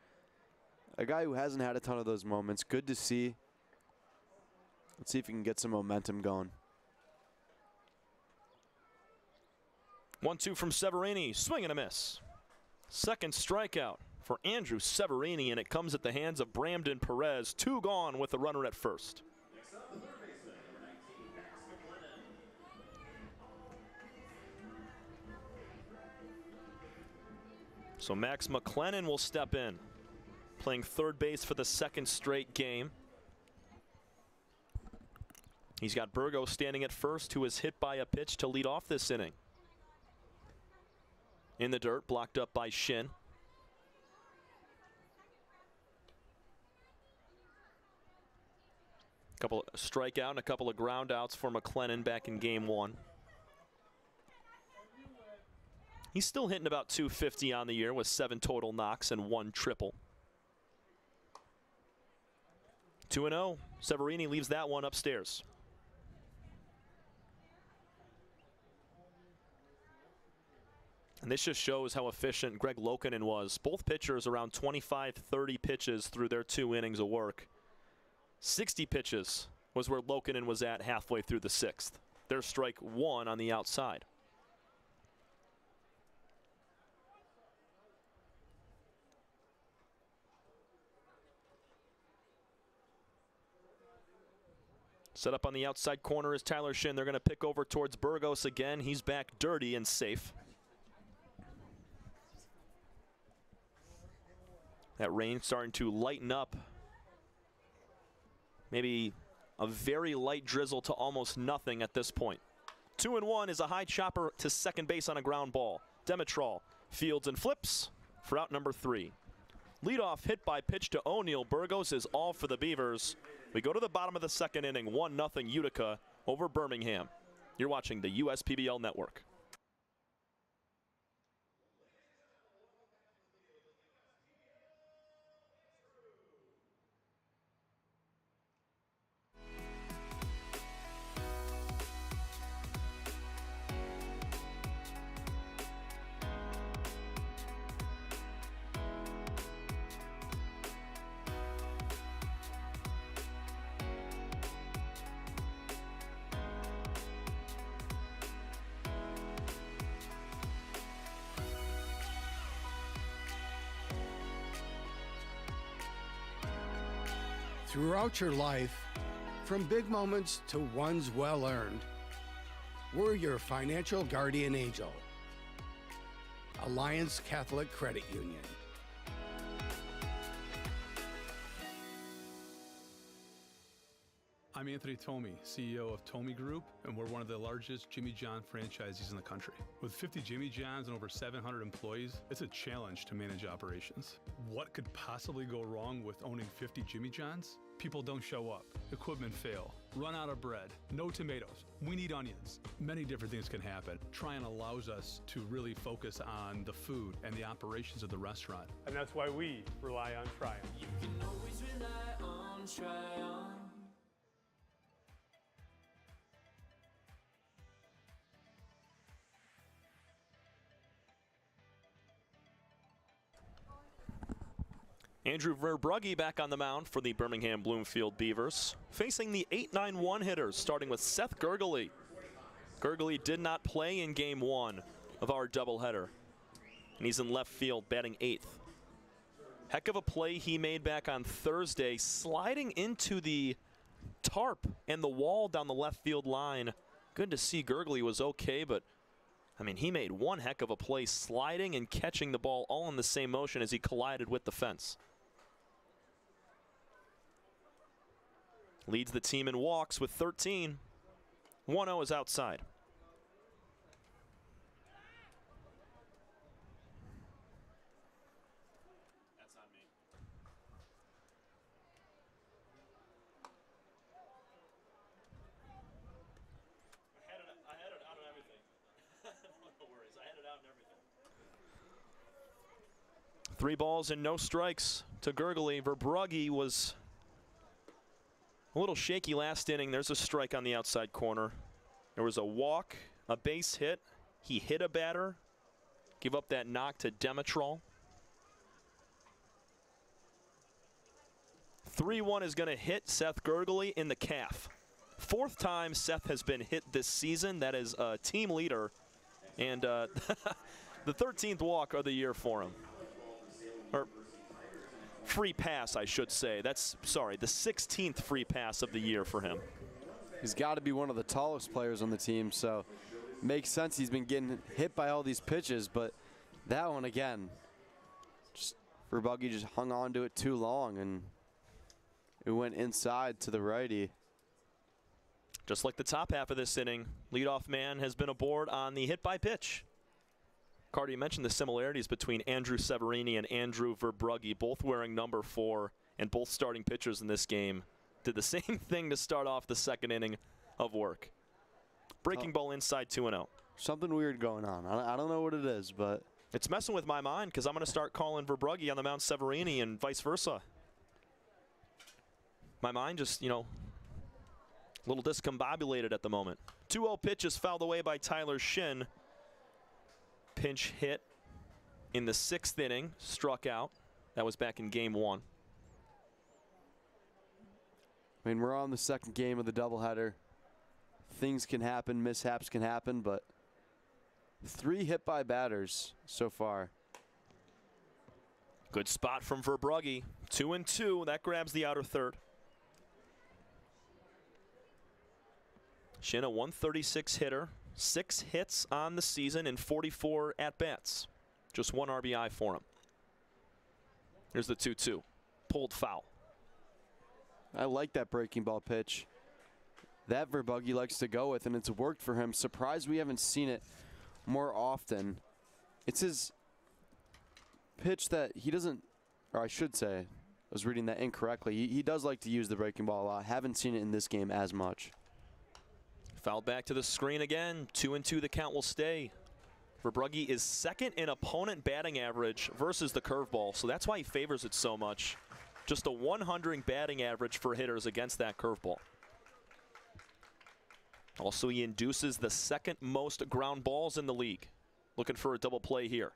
Speaker 2: A guy who hasn't had a ton of those moments. Good to see. Let's see if he can get some momentum going.
Speaker 1: 1-2 from Severini. Swing and a miss. Second strikeout for Andrew Severini, and it comes at the hands of Brandon Perez. 2 gone with the runner at first. So Max McLennan will step in, playing third base for the second straight game. He's got Burgos standing at first, who was hit by a pitch to lead off this inning. In the dirt, blocked up by Shin. A couple of strikeout and a couple of ground outs for McLennan back in game 1. He's still hitting about 250 on the year with 7 total knocks and 1 triple. 2-0. Severini leaves that one upstairs. And this just shows how efficient Greg Lokinen was. Both pitchers around 25-30 pitches through their 2 innings of work. 60 pitches was where Lokinen was at halfway through the 6th. There's strike 1 on the outside. Set up on the outside corner is Tyler Shin. They're going to pick over towards Burgos again. He's back dirty and safe. That rain starting to lighten up. Maybe a very light drizzle to almost nothing at this point. 2-1 is a high chopper to second base on a ground ball. Demetral fields and flips for out number 3. Leadoff hit by pitch to O'Neill. Burgos is all for the Beavers. We go to the bottom of the second inning, 1-0 Utica over Birmingham. You're watching the USPBL Network.
Speaker 16: Throughout your life, from big moments to ones well-earned, we're your financial guardian angel. Alliance Catholic Credit Union.
Speaker 11: I'm Anthony Tomey, CEO of Tomey Group, and we're one of the largest Jimmy John franchisees in the country. With 50 Jimmy Johns and over 700 employees, it's a challenge to manage operations. What could possibly go wrong with owning 50 Jimmy Johns? People don't show up, equipment fail, run out of bread, no tomatoes, we need onions. Many different things can happen. Tryon allows us to really focus on the food and the operations of the restaurant.
Speaker 14: And that's why we rely on Tryon.
Speaker 8: You can always rely on Tryon.
Speaker 1: Andrew Verbrugge back on the mound for the Birmingham Bloomfield Beavers, facing the 8-9-1 hitters, starting with Seth Gurgley. Gurgley did not play in game 1 of our doubleheader, and he's in left field, batting 8th. Heck of a play he made back on Thursday, sliding into the tarp and the wall down the left field line. Good to see Gurgley was okay, but I mean, he made one heck of a play, sliding and catching the ball all in the same motion as he collided with the fence. Leads the team in walks with 13. 1-0 is outside. That's on me. I had it out and everything. No worries, I had it out and everything. 3 balls and no strikes to Gurgley. Verbrugge was a little shaky last inning. There's a strike on the outside corner. There was a walk, a base hit. He hit a batter, give up that knock to Demetral. 3-1 is going to hit Seth Gurgley in the calf. 4th time Seth has been hit this season. That is a team leader. And the 13th walk of the year for him. Or free pass, I should say. That's, sorry, the 16th free pass of the year for him.
Speaker 2: He's got to be one of the tallest players on the team, so makes sense he's been getting hit by all these pitches, but that one again, Verbuggy just hung on to it too long, and it went inside to the righty.
Speaker 1: Just like the top half of this inning, leadoff man has been aboard on the hit by pitch. Carter, you mentioned the similarities between Andrew Severini and Andrew Verbrugge, both wearing number 4 and both starting pitchers in this game. Did the same thing to start off the second inning of work. Breaking ball inside 2-0.
Speaker 2: Something weird going on. I don't know what it is, but
Speaker 1: it's messing with my mind because I'm going to start calling Verbrugge on the mound Severini and vice versa. My mind just, a little discombobulated at the moment. 2-0 pitch is fouled away by Tyler Shin. Pinch hit in the 6th inning, struck out. That was back in game 1.
Speaker 2: I mean, we're on the second game of the doubleheader. Things can happen, mishaps can happen, but 3 hit by batters so far.
Speaker 1: Good spot from Verbrugge. 2-2. That grabs the outer third. Shin, a 136 hitter, 6 hits on the season and 44 at-bats. Just 1 RBI for him. Here's the 2-2. Pulled foul.
Speaker 2: I like that breaking ball pitch. That Verbrugge likes to go with, and it's worked for him. Surprised we haven't seen it more often. It's his pitch that he doesn't, or I should say, I was reading that incorrectly. He does like to use the breaking ball a lot. Haven't seen it in this game as much.
Speaker 1: Fouled back to the screen again. 2-2 the count will stay. Verbrugge is second in opponent batting average versus the curveball, so that's why he favors it so much. Just a 100 batting average for hitters against that curveball. Also, he induces the 2nd most ground balls in the league. Looking for a double play here.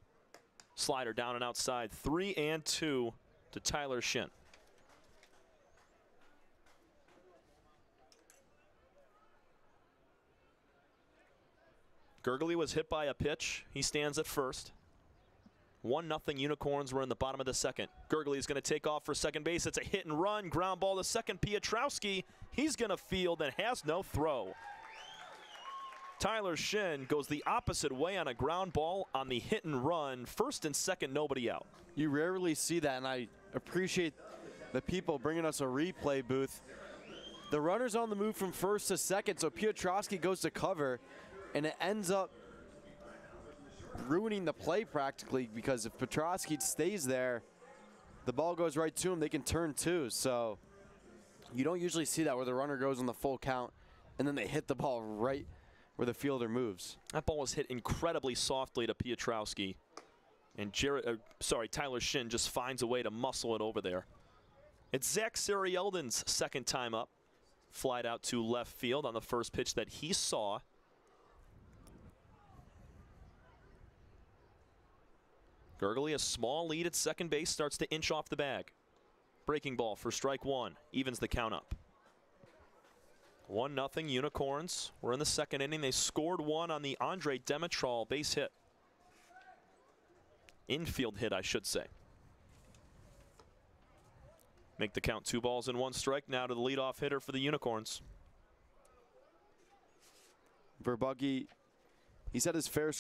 Speaker 1: Slider down and outside. 3-2 to Tyler Shin. Gurgley was hit by a pitch. He stands at first. 1-0 Unicorns. We're in the bottom of the 2nd. Gurgley is going to take off for second base. It's a hit and run. Ground ball to second. Pietrowski. He's going to field and has no throw. Tyler Shin goes the opposite way on a ground ball on the hit and run. First and second, nobody out.
Speaker 2: You rarely see that, and I appreciate the people bringing us a replay booth. The runner's on the move from first to second, so Pietrowski goes to cover, and it ends up ruining the play practically, because if Pietrowski stays there, the ball goes right to him. They can turn 2, so you don't usually see that where the runner goes on the full count, and then they hit the ball right where the fielder moves.
Speaker 1: That ball was hit incredibly softly to Pietrowski. And Tyler Shin just finds a way to muscle it over there. It's Zach Sarielden's second time up. Flied out to left field on the first pitch that he saw. Gurgley, a small lead at second base, starts to inch off the bag. Breaking ball for strike 1. Evens the count up. 1-0 Unicorns. We're in the 2nd inning. They scored 1 on the Andre Demetral base hit. Infield hit, I should say. Make the count 2 balls and 1 strike. Now to the leadoff hitter for the Unicorns.
Speaker 2: Verbrugge, he's had his fair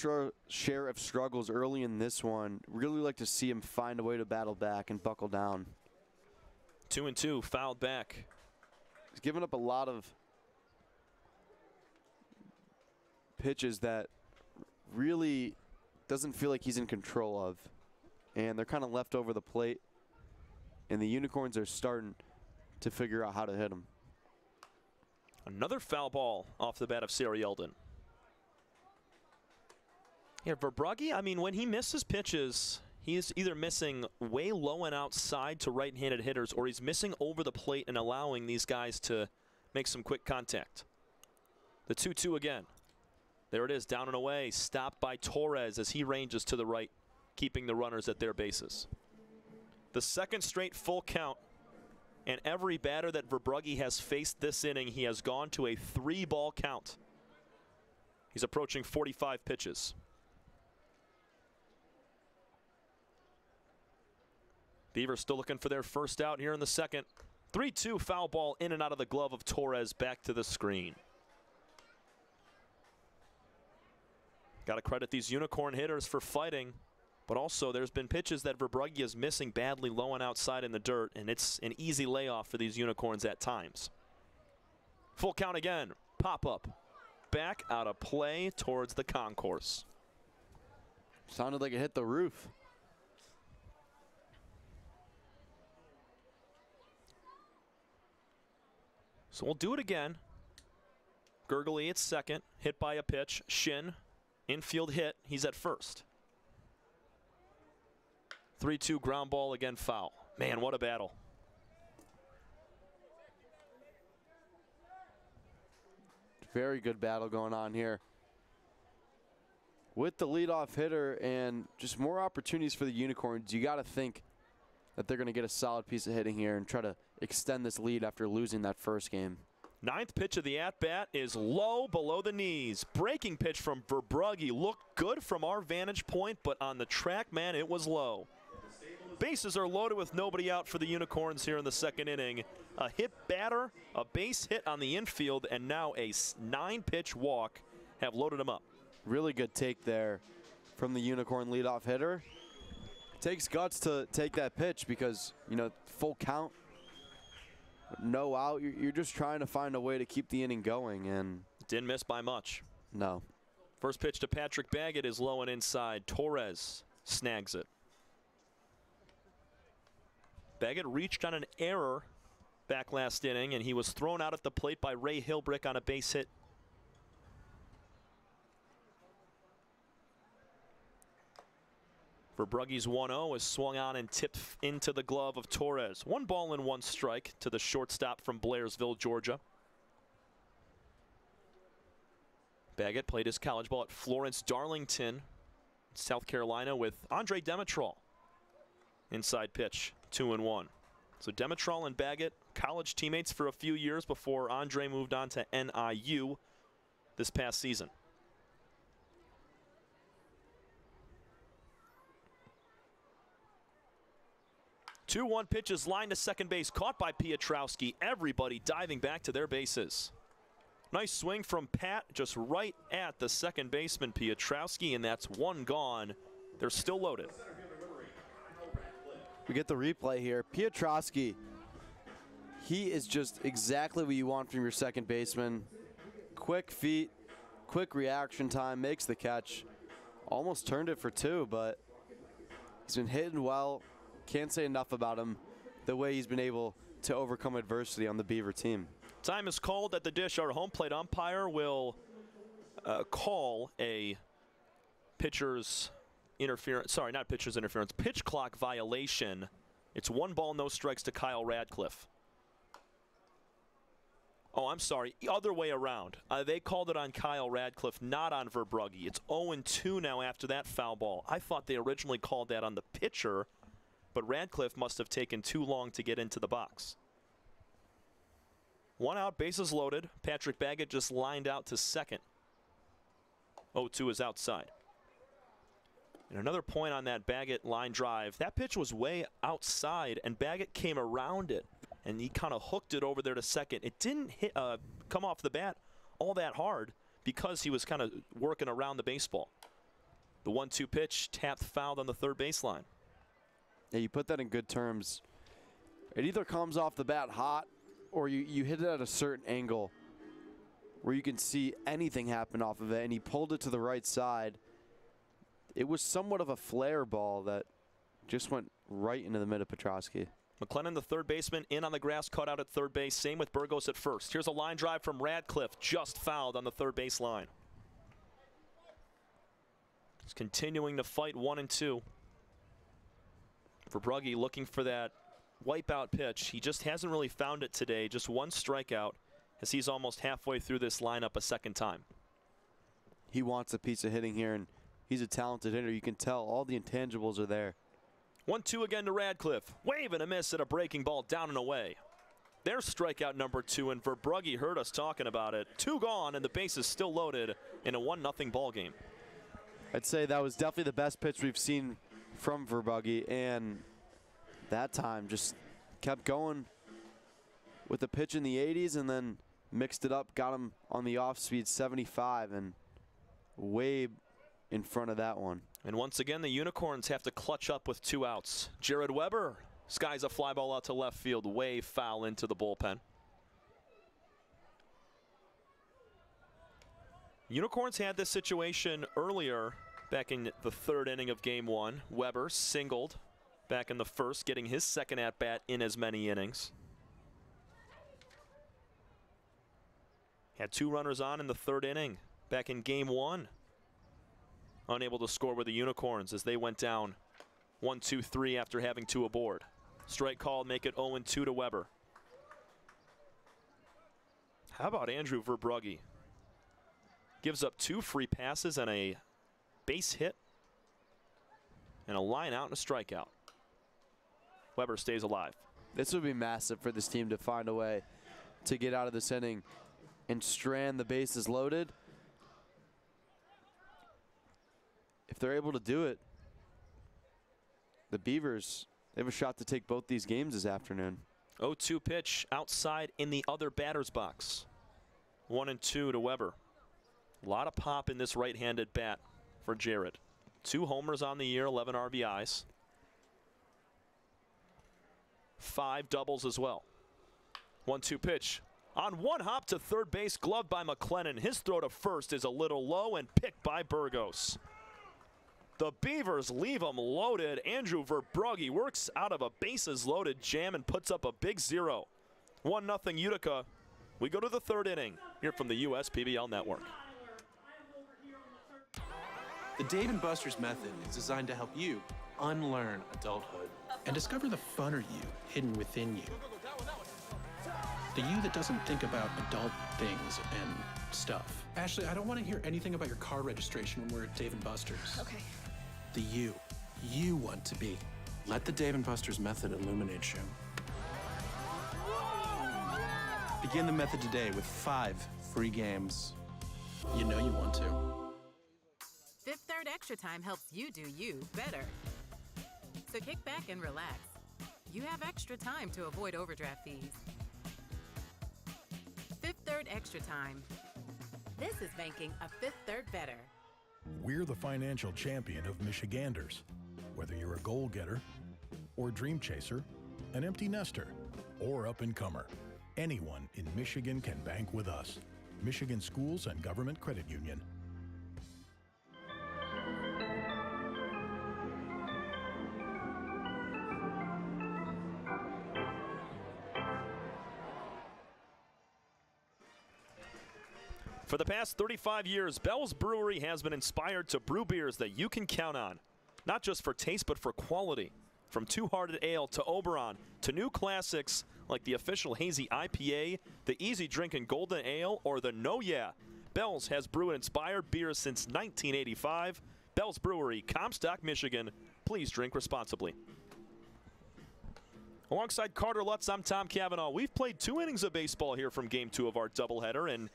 Speaker 2: share of struggles early in this one. Really like to see him find a way to battle back and buckle down.
Speaker 1: 2-2, fouled back.
Speaker 2: He's given up a lot of pitches that really doesn't feel like he's in control of, and they're kind of left over the plate, and the Unicorns are starting to figure out how to hit him.
Speaker 1: Another foul ball off the bat of Sarielden. Yeah, Verbrugge, I mean, when he misses pitches, he's either missing way low and outside to right-handed hitters, or he's missing over the plate and allowing these guys to make some quick contact. The 2-2 again. There it is, down and away, stopped by Torres as he ranges to the right, keeping the runners at their bases. The 2nd straight full count, and every batter that Verbrugge has faced this inning, he has gone to a 3-ball count. He's approaching 45 pitches. Beavers still looking for their first out here in the 2nd. 3-2 foul ball in and out of the glove of Torres, back to the screen. Got to credit these Unicorn hitters for fighting. But also, there's been pitches that Verbrugge is missing badly low and outside in the dirt, and it's an easy layoff for these Unicorns at times. Full count again. Pop up. Back out of play towards the concourse.
Speaker 2: Sounded like it hit the roof.
Speaker 1: So we'll do it again. Gurgley at second, hit by a pitch. Shin, infield hit. He's at first. 3-2 ground ball, again foul. Man, what a battle.
Speaker 2: Very good battle going on here. With the leadoff hitter and just more opportunities for the Unicorns, you got to think that they're going to get a solid piece of hitting here and try to extend this lead after losing that first game.
Speaker 1: Ninth pitch of the at-bat is low below the knees. Breaking pitch from Verbrugge looked good from our vantage point, but on the track, man, it was low. Bases are loaded with nobody out for the Unicorns here in the second inning. A hit batter, a base hit on the infield, and now a 9-pitch walk have loaded them up.
Speaker 2: Really good take there from the Unicorn leadoff hitter. Takes guts to take that pitch because, you know, full count, no out. You're just trying to find a way to keep the inning going, and
Speaker 1: didn't miss by much.
Speaker 2: No.
Speaker 1: First pitch to Patrick Baggett is low and inside. Torres snags it. Baggett reached on an error back last inning, and he was thrown out at the plate by Ray Hilbrick on a base hit. Verbrugge's 1-0 is swung on and tipped into the glove of Torres. 1 ball and 1 strike to the shortstop from Blairsville, Georgia. Baggett played his college ball at Florence Darlington, South Carolina, with Andre Demetrol. Inside pitch, 2-1. So Demetrol and Baggett, college teammates for a few years before Andre moved on to NIU this past season. Two-one pitch is lined to second base, caught by Pietrowski. Everybody diving back to their bases. Nice swing from Pat, just right at the second baseman Pietrowski, and that's 1 gone. They're still loaded.
Speaker 2: We get the replay here. Pietrowski, he is just exactly what you want from your second baseman. Quick feet, quick reaction time, makes the catch. Almost turned it for 2, but he's been hitting well. Can't say enough about him, the way he's been able to overcome adversity on the Beaver team.
Speaker 1: Time is called at the dish. Our home plate umpire will call a pitcher's interference. Sorry, not pitcher's interference. Pitch clock violation. It's 1 ball, no strikes to Kyle Radcliffe. Oh, I'm sorry. Other way around. They called it on Kyle Radcliffe, not on Verbrugge. It's 0-2 now after that foul ball. I thought they originally called that on the pitcher, but Radcliffe must have taken too long to get into the box. 1 out, bases loaded. Patrick Baggett just lined out to second. 0-2 is outside. And another point on that Baggett line drive. That pitch was way outside, and Baggett came around it, and he kind of hooked it over there to second. It didn't hit, come off the bat all that hard because he was kind of working around the baseball. The 1-2 pitch tapped fouled on the third baseline.
Speaker 2: Yeah, you put that in good terms. It either comes off the bat hot or you hit it at a certain angle where you can see anything happen off of it, and he pulled it to the right side. It was somewhat of a flare ball that just went right into the mid of Pietrowski.
Speaker 1: McLennan, the third baseman, in on the grass, cut out at third base. Same with Burgos at first. Here's a line drive from Radcliffe, just fouled on the third base line. He's continuing to fight 1-2. Verbrugge looking for that wipeout pitch. He just hasn't really found it today. Just 1 strikeout as he's almost halfway through this lineup a second time.
Speaker 2: He wants a piece of hitting here, and he's a talented hitter. You can tell all the intangibles are there.
Speaker 1: 1-2 again to Radcliffe. Wave and a miss at a breaking ball down and away. There's strikeout number 2, and Verbrugge heard us talking about it. 2 gone, and the base is still loaded in a 1-0 ball game.
Speaker 2: I'd say that was definitely the best pitch we've seen from Verbrugge, and that time just kept going with the pitch in the 80s and then mixed it up, got him on the off-speed 75, and way in front of that one.
Speaker 1: And once again, the Unicorns have to clutch up with 2 outs. Jared Weber skies a fly ball out to left field, way foul into the bullpen. Unicorns had this situation earlier back in the 3rd inning of game 1. Weber singled back in the 1st, getting his 2nd at-bat in as many innings. Had 2 runners on in the 3rd inning back in game 1. Unable to score with the Unicorns as they went down 1-2-3 after having 2 aboard. Strike called, make it 0-2 to Weber. How about Andrew Verbrugge? Gives up 2 free passes and a base hit and a line out and a strikeout. Weber stays alive.
Speaker 2: This would be massive for this team to find a way to get out of this inning and strand the bases loaded. If they're able to do it, the Beavers, they have a shot to take both these games this afternoon.
Speaker 1: 0-2 pitch outside in the other batter's box. 1-2 to Weber. A lot of pop in this right-handed bat for Jared. 2 homers on the year, 11 RBIs. 5 doubles as well. 1-2 pitch. On one hop to third base, gloved by McLennan. His throw to first is a little low and picked by Burgos. The Beavers leave them loaded. Andrew Verbrugge works out of a bases-loaded jam and puts up a big 0. 1-0 Utica. We go to the 3rd inning here from the USPBL Network.
Speaker 15: The Dave & Buster's method is designed to help you unlearn adulthood and discover the funner you hidden within you. The you that doesn't think about adult things and stuff. Ashley, I don't want to hear anything about your car registration when we're at Dave & Buster's.
Speaker 10: Okay.
Speaker 15: The you want to be. Let the Dave & Buster's method illuminate you. Begin the method today with 5 free games. You know you want to.
Speaker 21: Fifth Third Extra Time helps you do you better. So kick back and relax. You have extra time to avoid overdraft fees. Fifth Third Extra Time. This is banking a Fifth Third better.
Speaker 19: We're the financial champion of Michiganders. Whether you're a goal getter or dream chaser, an empty nester or up-and-comer, anyone in Michigan can bank with us. Michigan Schools and Government Credit Union.
Speaker 1: For the past 35 years, Bell's Brewery has been inspired to brew beers that you can count on. Not just for taste, but for quality. From Two-Hearted Ale to Oberon to new classics like the official Hazy IPA, the Easy Drinkin' Golden Ale, or the No Yeah. Bell's has brewed inspired beers since 1985. Bell's Brewery, Comstock, Michigan. Please drink responsibly. Alongside Carter Lutz, I'm Tom Cavanaugh. We've played 2 innings of baseball here from Game 2 of our doubleheader, and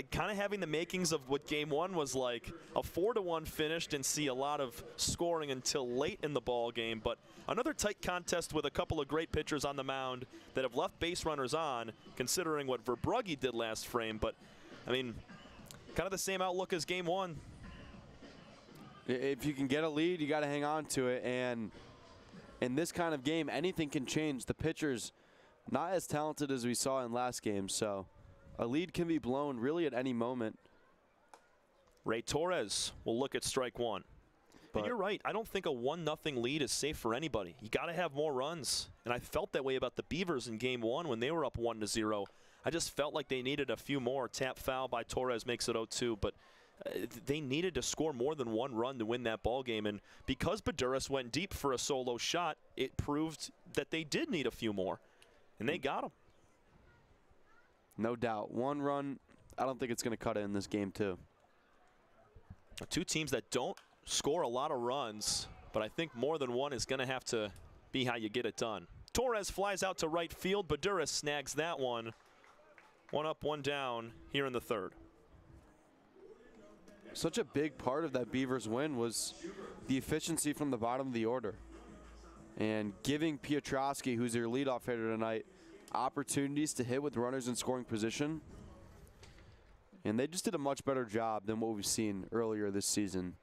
Speaker 1: kind of having the makings of what Game 1 was like. A 4-1 finish, and see a lot of scoring until late in the ball game. But another tight contest with a couple of great pitchers on the mound that have left base runners on, considering what Verbrugge did last frame. But, I mean, kind of the same outlook as Game 1.
Speaker 2: If you can get a lead, you got to hang on to it. And in this kind of game, anything can change. The pitcher's not as talented as we saw in last game, so a lead can be blown really at any moment.
Speaker 1: Ray Torres will look at strike 1. But you're right. I don't think a 1-0 lead is safe for anybody. You got to have more runs. And I felt that way about the Beavers in Game 1 when they were up 1-0. I just felt like they needed a few more. Tap foul by Torres makes it 0-2. But they needed to score more than 1 run to win that ball game. And because Baduras went deep for a solo shot, it proved that they did need a few more. And they got them.
Speaker 2: No doubt. 1 run, I don't think it's going to cut it in this game, too.
Speaker 1: 2 teams that don't score a lot of runs, but I think more than 1 is going to have to be how you get it done. Torres flies out to right field. Baduras snags that one. 1 up, 1 down here in the 3rd.
Speaker 2: Such a big part of that Beavers win was the efficiency from the bottom of the order. And giving Piotrowski, who's their leadoff hitter tonight, opportunities to hit with runners in scoring position. And they just did a much better job than what we've seen earlier this season.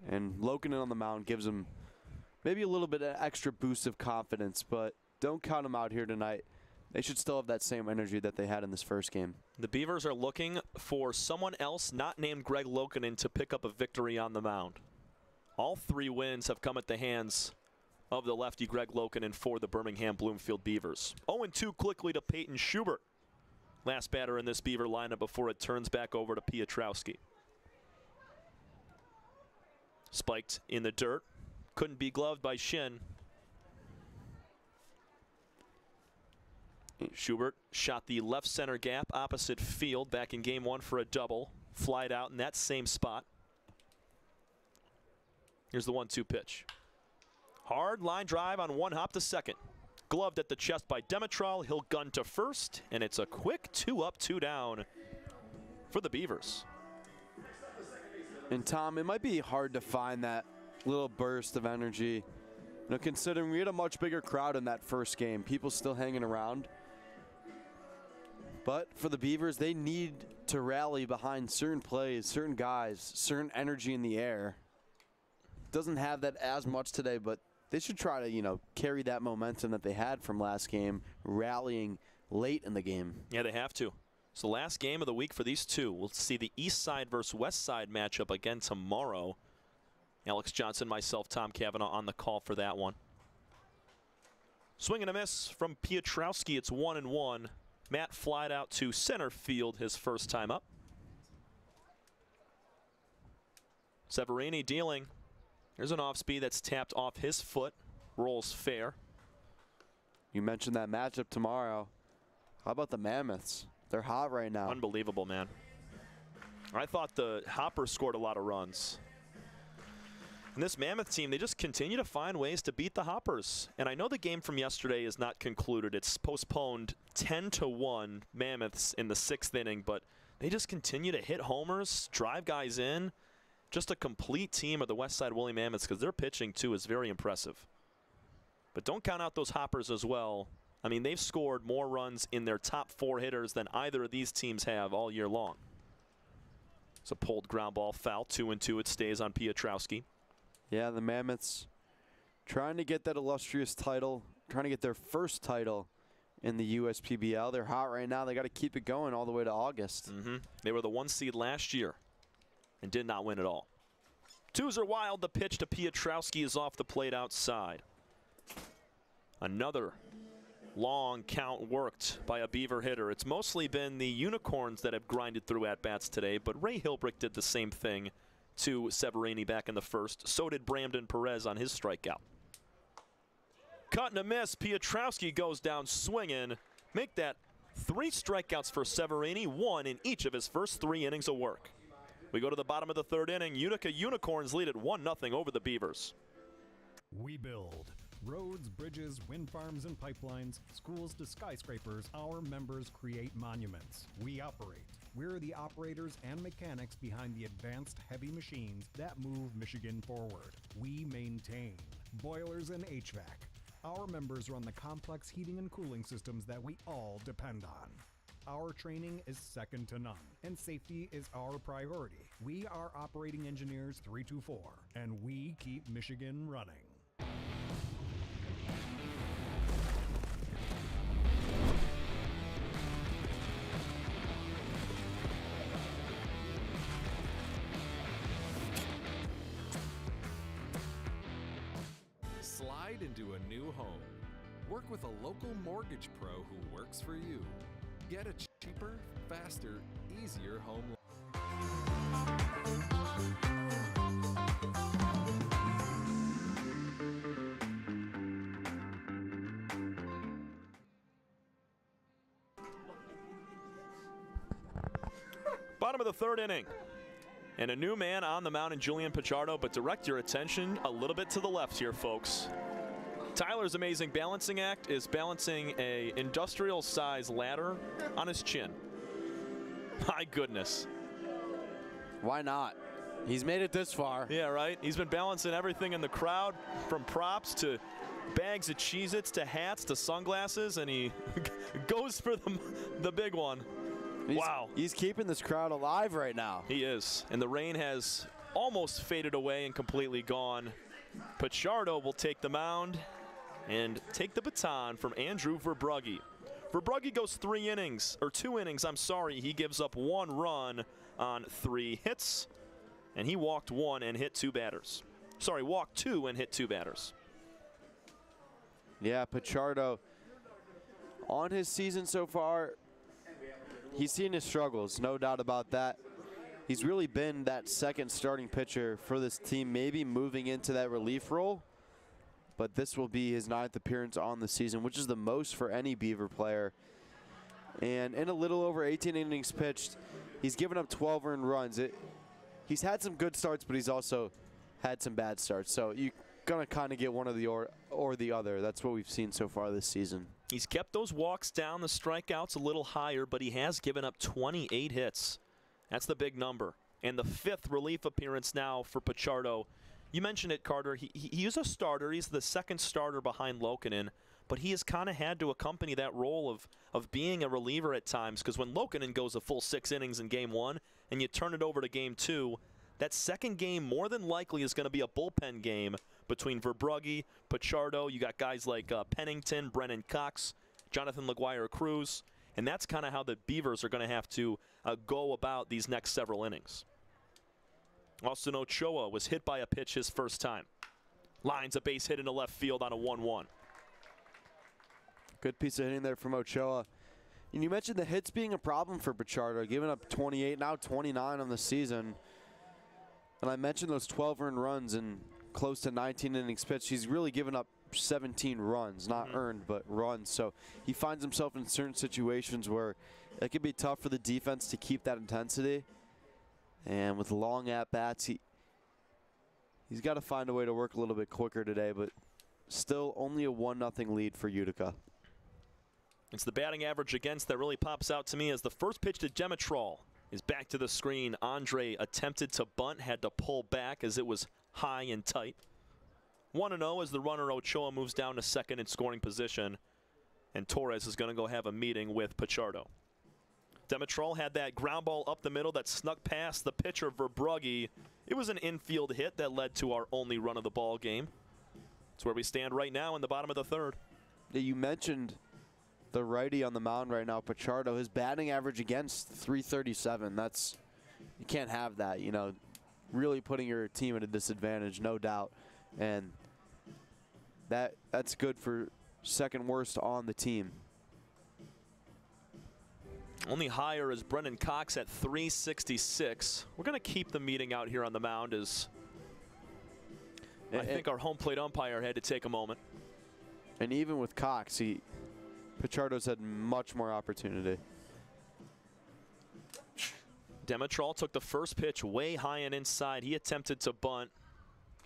Speaker 2: And Lokinen on the mound gives him maybe a little bit of extra boost of confidence, but don't count him out here tonight. They should still have that same energy that they had in this first game.
Speaker 1: The Beavers are looking for someone else not named Greg Lokinen to pick up a victory on the mound. All 3 wins have come at the hands of the lefty Greg Lokinen for the Birmingham Bloomfield Beavers. 0-2 quickly to Peyton Schubert. Last batter in this Beaver lineup before it turns back over to Pietrowski. Spiked in the dirt. Couldn't be gloved by Shin. Schubert shot the left center gap opposite field back in game 1 for a double. Flied out in that same spot. Here's the 1-2 pitch. Hard line drive on 1 hop to second. Gloved at the chest by Demetral. He'll gun to first, and it's a quick 2 up, 2 down for the Beavers.
Speaker 2: And Tom, it might be hard to find that little burst of energy. You know, considering we had a much bigger crowd in that first game, people still hanging around. But for the Beavers, they need to rally behind certain plays, certain guys, certain energy in the air. Doesn't have that as much today, but they should try to, you know, carry that momentum that they had from last game, rallying late in the game.
Speaker 1: Yeah, they have to. It's the last game of the week for these two. We'll see the East Side versus West Side matchup again tomorrow. Alex Johnson, myself, Tom Cavanaugh on the call for that one. Swing and a miss from Pietrowski. It's 1-1. Matt flied out to center field his first time up. Severini dealing. There's an off speed that's tapped off his foot. Rolls fair.
Speaker 2: You mentioned that matchup tomorrow. How about the Mammoths? They're hot right now.
Speaker 1: Unbelievable, man. I thought the Hoppers scored a lot of runs. And this Mammoth team, they just continue to find ways to beat the Hoppers. And I know the game from yesterday is not concluded. It's postponed 10-1 Mammoths in the 6th inning, but they just continue to hit homers, drive guys in. Just a complete team of the Westside Woolly Mammoths, because their pitching, too, is very impressive. But don't count out those Hoppers as well. I mean, they've scored more runs in their top 4 hitters than either of these teams have all year long. It's a pulled ground ball foul. 2-2. It stays on Pietrowski.
Speaker 2: Yeah, the Mammoths trying to get that illustrious title, trying to get their first title in the USPBL. They're hot right now. They got to keep it going all the way to August.
Speaker 1: They were the 1 seed last year and did not win at all. 2s are wild. The pitch to Pietrowski is off the plate outside. Another long count worked by a Beaver hitter. It's mostly been the Unicorns that have grinded through at-bats today, but Ray Hilbrick did the same thing to Severini back in the first. So did Brandon Perez on his strikeout. Cut and a miss. Pietrowski goes down swinging. Make that 3 strikeouts for Severini, 1 in each of his first 3 innings of work. We go to the bottom of the 3rd inning. Utica Unicorns lead at 1-0 over the Beavers.
Speaker 18: We build roads, bridges, wind farms, and pipelines, schools to skyscrapers. Our members create monuments. We operate. We're the operators and mechanics behind the advanced heavy machines that move Michigan forward. We maintain boilers and HVAC. Our members run the complex heating and cooling systems that we all depend on. Our training is second to none, and safety is our priority. We are Operating Engineers 324, and we keep Michigan running.
Speaker 22: Slide into a new home. Work with a local mortgage pro who works for you. Get a cheaper, faster, easier home loan.
Speaker 1: Bottom of the 3rd inning. And a new man on the mound in Julian Pichardo, but direct your attention a little bit to the left here, folks. Tyler's amazing balancing act is balancing a industrial size ladder on his chin. My goodness.
Speaker 2: Why not? He's made it this far.
Speaker 1: Yeah, right? He's been balancing everything in the crowd, from props to bags of Cheez-Its to hats to sunglasses, and he goes for the big one. Wow.
Speaker 2: He's keeping this crowd alive right now.
Speaker 1: He is. And the rain has almost faded away and completely gone. Pichardo will take the mound and take the baton from Andrew Verbrugge. Verbrugge goes 2 innings, I'm sorry. He gives up 1 run on 3 hits, and he walked 1 and hit 2 batters. Sorry, walked 2 and hit 2 batters.
Speaker 2: Yeah, Pichardo, on his season so far, he's seen his struggles, no doubt about that. He's really been that second starting pitcher for this team, maybe moving into that relief role. But this will be his 9th appearance on the season, which is the most for any Beaver player. And in a little over 18 innings pitched, he's given up 12 earned runs. He's had some good starts, but he's also had some bad starts. So you're going to kind of get one of the or the other. That's what we've seen so far this season.
Speaker 1: He's kept those walks down, the strikeouts a little higher, but he has given up 28 hits. That's the big number. And the 5th relief appearance now for Pichardo. You mentioned it, Carter. He is a starter. He's the 2nd starter behind Lokinen, but he has kind of had to accompany that role of being a reliever at times, because when Lokinen goes a full 6 innings in Game 1 and you turn it over to Game 2, that second game more than likely is going to be a bullpen game between Verbrugge, Pichardo. You got guys like Pennington, Brennan Cox, Jonathan LaGuire-Cruz, and that's kind of how the Beavers are going to have to go about these next several innings. Austin Ochoa was hit by a pitch his first time. Lines a base hit into left field on a 1-1.
Speaker 2: Good piece of hitting there from Ochoa. And you mentioned the hits being a problem for Pichardo, giving up 28, now 29 on the season. And I mentioned those 12 earned runs and close to 19 innings pitched. He's really given up 17 runs, not earned, but runs. So he finds himself in certain situations where it can be tough for the defense to keep that intensity. And with long at-bats, he's got to find a way to work a little bit quicker today, but still only a 1-0 lead for Utica.
Speaker 1: It's the batting average against that really pops out to me as the first pitch to Demetrol is back to the screen. Andre attempted to bunt, had to pull back as it was high and tight. 1-0 as the runner Ochoa moves down to second in scoring position, and Torres is going to go have a meeting with Pichardo. Demetrol had that ground ball up the middle that snuck past the pitcher Verbrugge. It was an infield hit that led to our only run of the ball game. That's where we stand right now in the bottom of the 3rd.
Speaker 2: Yeah, you mentioned the righty on the mound right now, Pichardo. His batting average against 337. That's, you can't have that, you know, really putting your team at a disadvantage, no doubt. And that's good for 2nd worst on the team.
Speaker 1: Only higher is Brennan Cox at 366. We're going to keep the meeting out here on the mound as I think our home plate umpire had to take a moment.
Speaker 2: And even with Cox, Pichardo's had much more opportunity.
Speaker 1: Demetrol took the first pitch way high and inside. He attempted to bunt.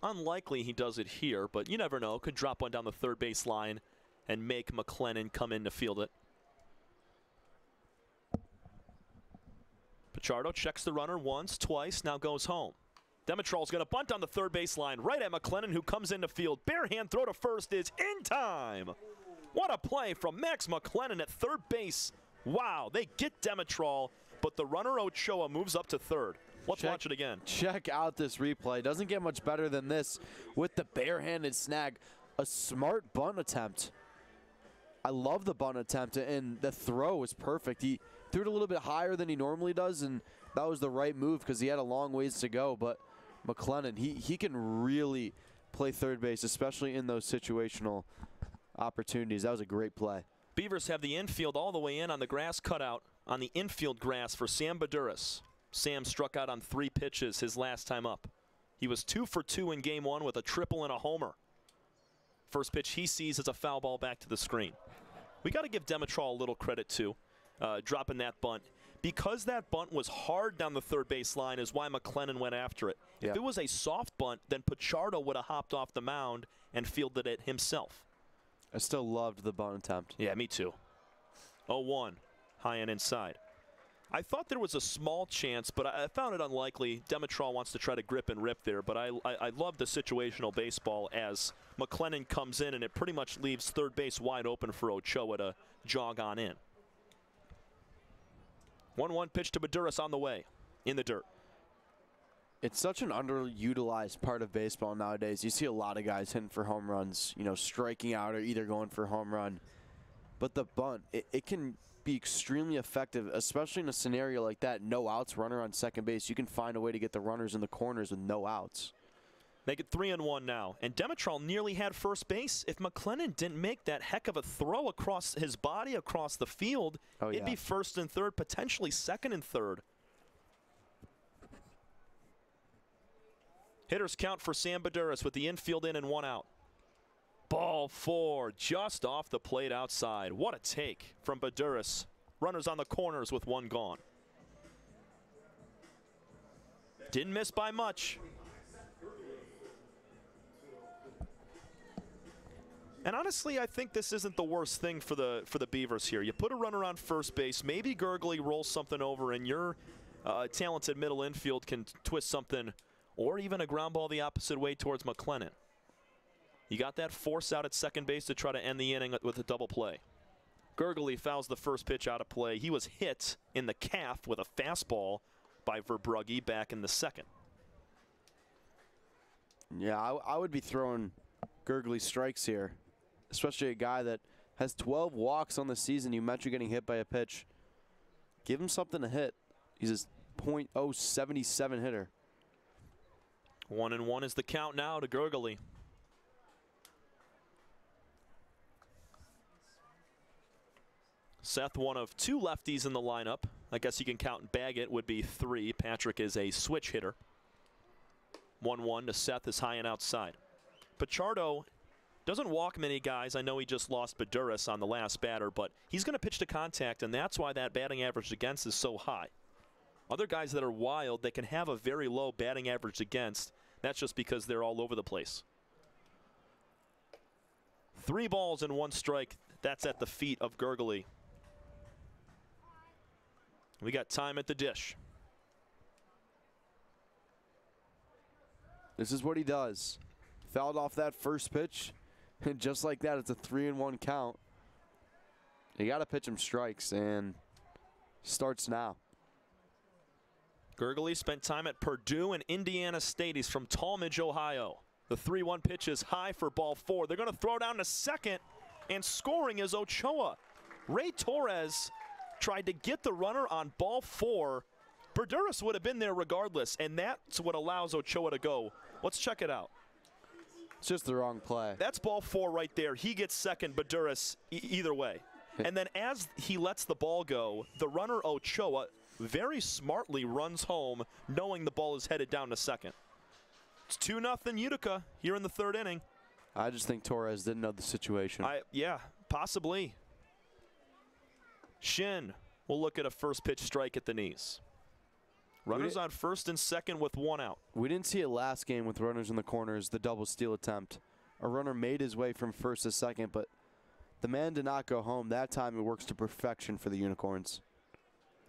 Speaker 1: Unlikely he does it here, but you never know. Could drop one down the 3rd base line and make McLennan come in to field it. Pichardo checks the runner once, twice, now goes home. Demetrol's going to bunt on the 3rd base line, right at McLennan, who comes into field. Barehand throw to first is in time. What a play from Max McLennan at 3rd base. Wow, they get Demetrol, but the runner Ochoa moves up to 3rd. Let's watch it again.
Speaker 2: Check out this replay. Doesn't get much better than this with the barehanded snag. A smart bunt attempt. I love the bunt attempt, and the throw was perfect. He threw it a little bit higher than he normally does, and that was the right move because he had a long ways to go. But McLennan, he can really play 3rd base, especially in those situational opportunities. That was a great play.
Speaker 1: Beavers have the infield all the way in on the grass cutout on the infield grass for Sam Baduras. Sam struck out on 3 pitches his last time up. He was 2 for 2 in Game 1 with a triple and a homer. First pitch he sees is a foul ball back to the screen. We got to give Demetrol a little credit too, dropping that bunt. Because that bunt was hard down the 3rd base line is why McLennan went after it. If it was a soft bunt, then Pichardo would have hopped off the mound and fielded it himself.
Speaker 2: I still loved the bunt attempt.
Speaker 1: Yeah, me too. 0-1, high and inside. I thought there was a small chance, but I found it unlikely. Demetrol wants to try to grip and rip there, but I love the situational baseball as McLennan comes in, and it pretty much leaves 3rd base wide open for Ochoa to jog on in. 1-1 pitch to Baduras on the way, in the dirt.
Speaker 2: It's such an underutilized part of baseball nowadays. You see a lot of guys hitting for home runs, you know, striking out or either going for a home run. But the bunt, it can be extremely effective, especially in a scenario like that. No outs, runner on second base. You can find a way to get the runners in the corners with no outs.
Speaker 1: Make it 3-1 now. And Demetral nearly had first base. If McLennan didn't make that heck of a throw across his body, across the field, it'd be first and third, potentially second and third. Hitters count for Sam Baduras with the infield in and 1 out. Ball 4, just off the plate outside. What a take from Baduras. Runners on the corners with 1 gone. Didn't miss by much. And honestly, I think this isn't the worst thing for the Beavers here. You put a runner on first base, maybe Gurgley rolls something over, and your talented middle infield can twist something, or even a ground ball the opposite way towards McLennan. You got that force out at second base to try to end the inning with a double play. Gurgley fouls the first pitch out of play. He was hit in the calf with a fastball by Verbrugge back in the second.
Speaker 2: Yeah, I would be throwing Gurgley strikes here, especially a guy that has 12 walks on the season. You mentioned getting hit by a pitch. Give him something to hit. He's a .077 hitter.
Speaker 1: 1-1 is the count now to Gurgley. Seth, one of 2 lefties in the lineup. I guess you can count Baggett, would be 3. Patrick is a switch hitter. 1-1 to Seth is high and outside. Pichardo doesn't walk many guys. I know he just lost Baduras on the last batter, but he's going to pitch to contact, and that's why that batting average against is so high. Other guys that are wild, they can have a very low batting average against. That's just because they're all over the place. 3 balls and 1 strike. That's at the feet of Gurgley. We got time at the dish.
Speaker 2: This is what he does. Fouled off that first pitch, and just like that, it's a 3-1 count. You got to pitch him strikes, and starts now.
Speaker 1: Gurgley spent time at Purdue and Indiana State. He's from Tallmadge, Ohio. The 3-1 pitch is high for ball 4. They're going to throw down to second, and scoring is Ochoa. Ray Torres tried to get the runner on ball 4. Baduras would have been there regardless, and that's what allows Ochoa to go. Let's check it out.
Speaker 2: It's just the wrong play.
Speaker 1: That's ball 4 right there. He gets second, Baduras either way. And then as he lets the ball go, the runner Ochoa very smartly runs home, knowing the ball is headed down to second. It's 2-0 Utica here in the 3rd inning.
Speaker 2: I just think Torres didn't know the situation.
Speaker 1: Yeah, possibly. Shin will look at a first pitch strike at the knees. Runners on first and second with 1 out.
Speaker 2: We didn't see it last game with runners in the corners, the double steal attempt. A runner made his way from first to second, but the man did not go home. That time it works to perfection for the Unicorns.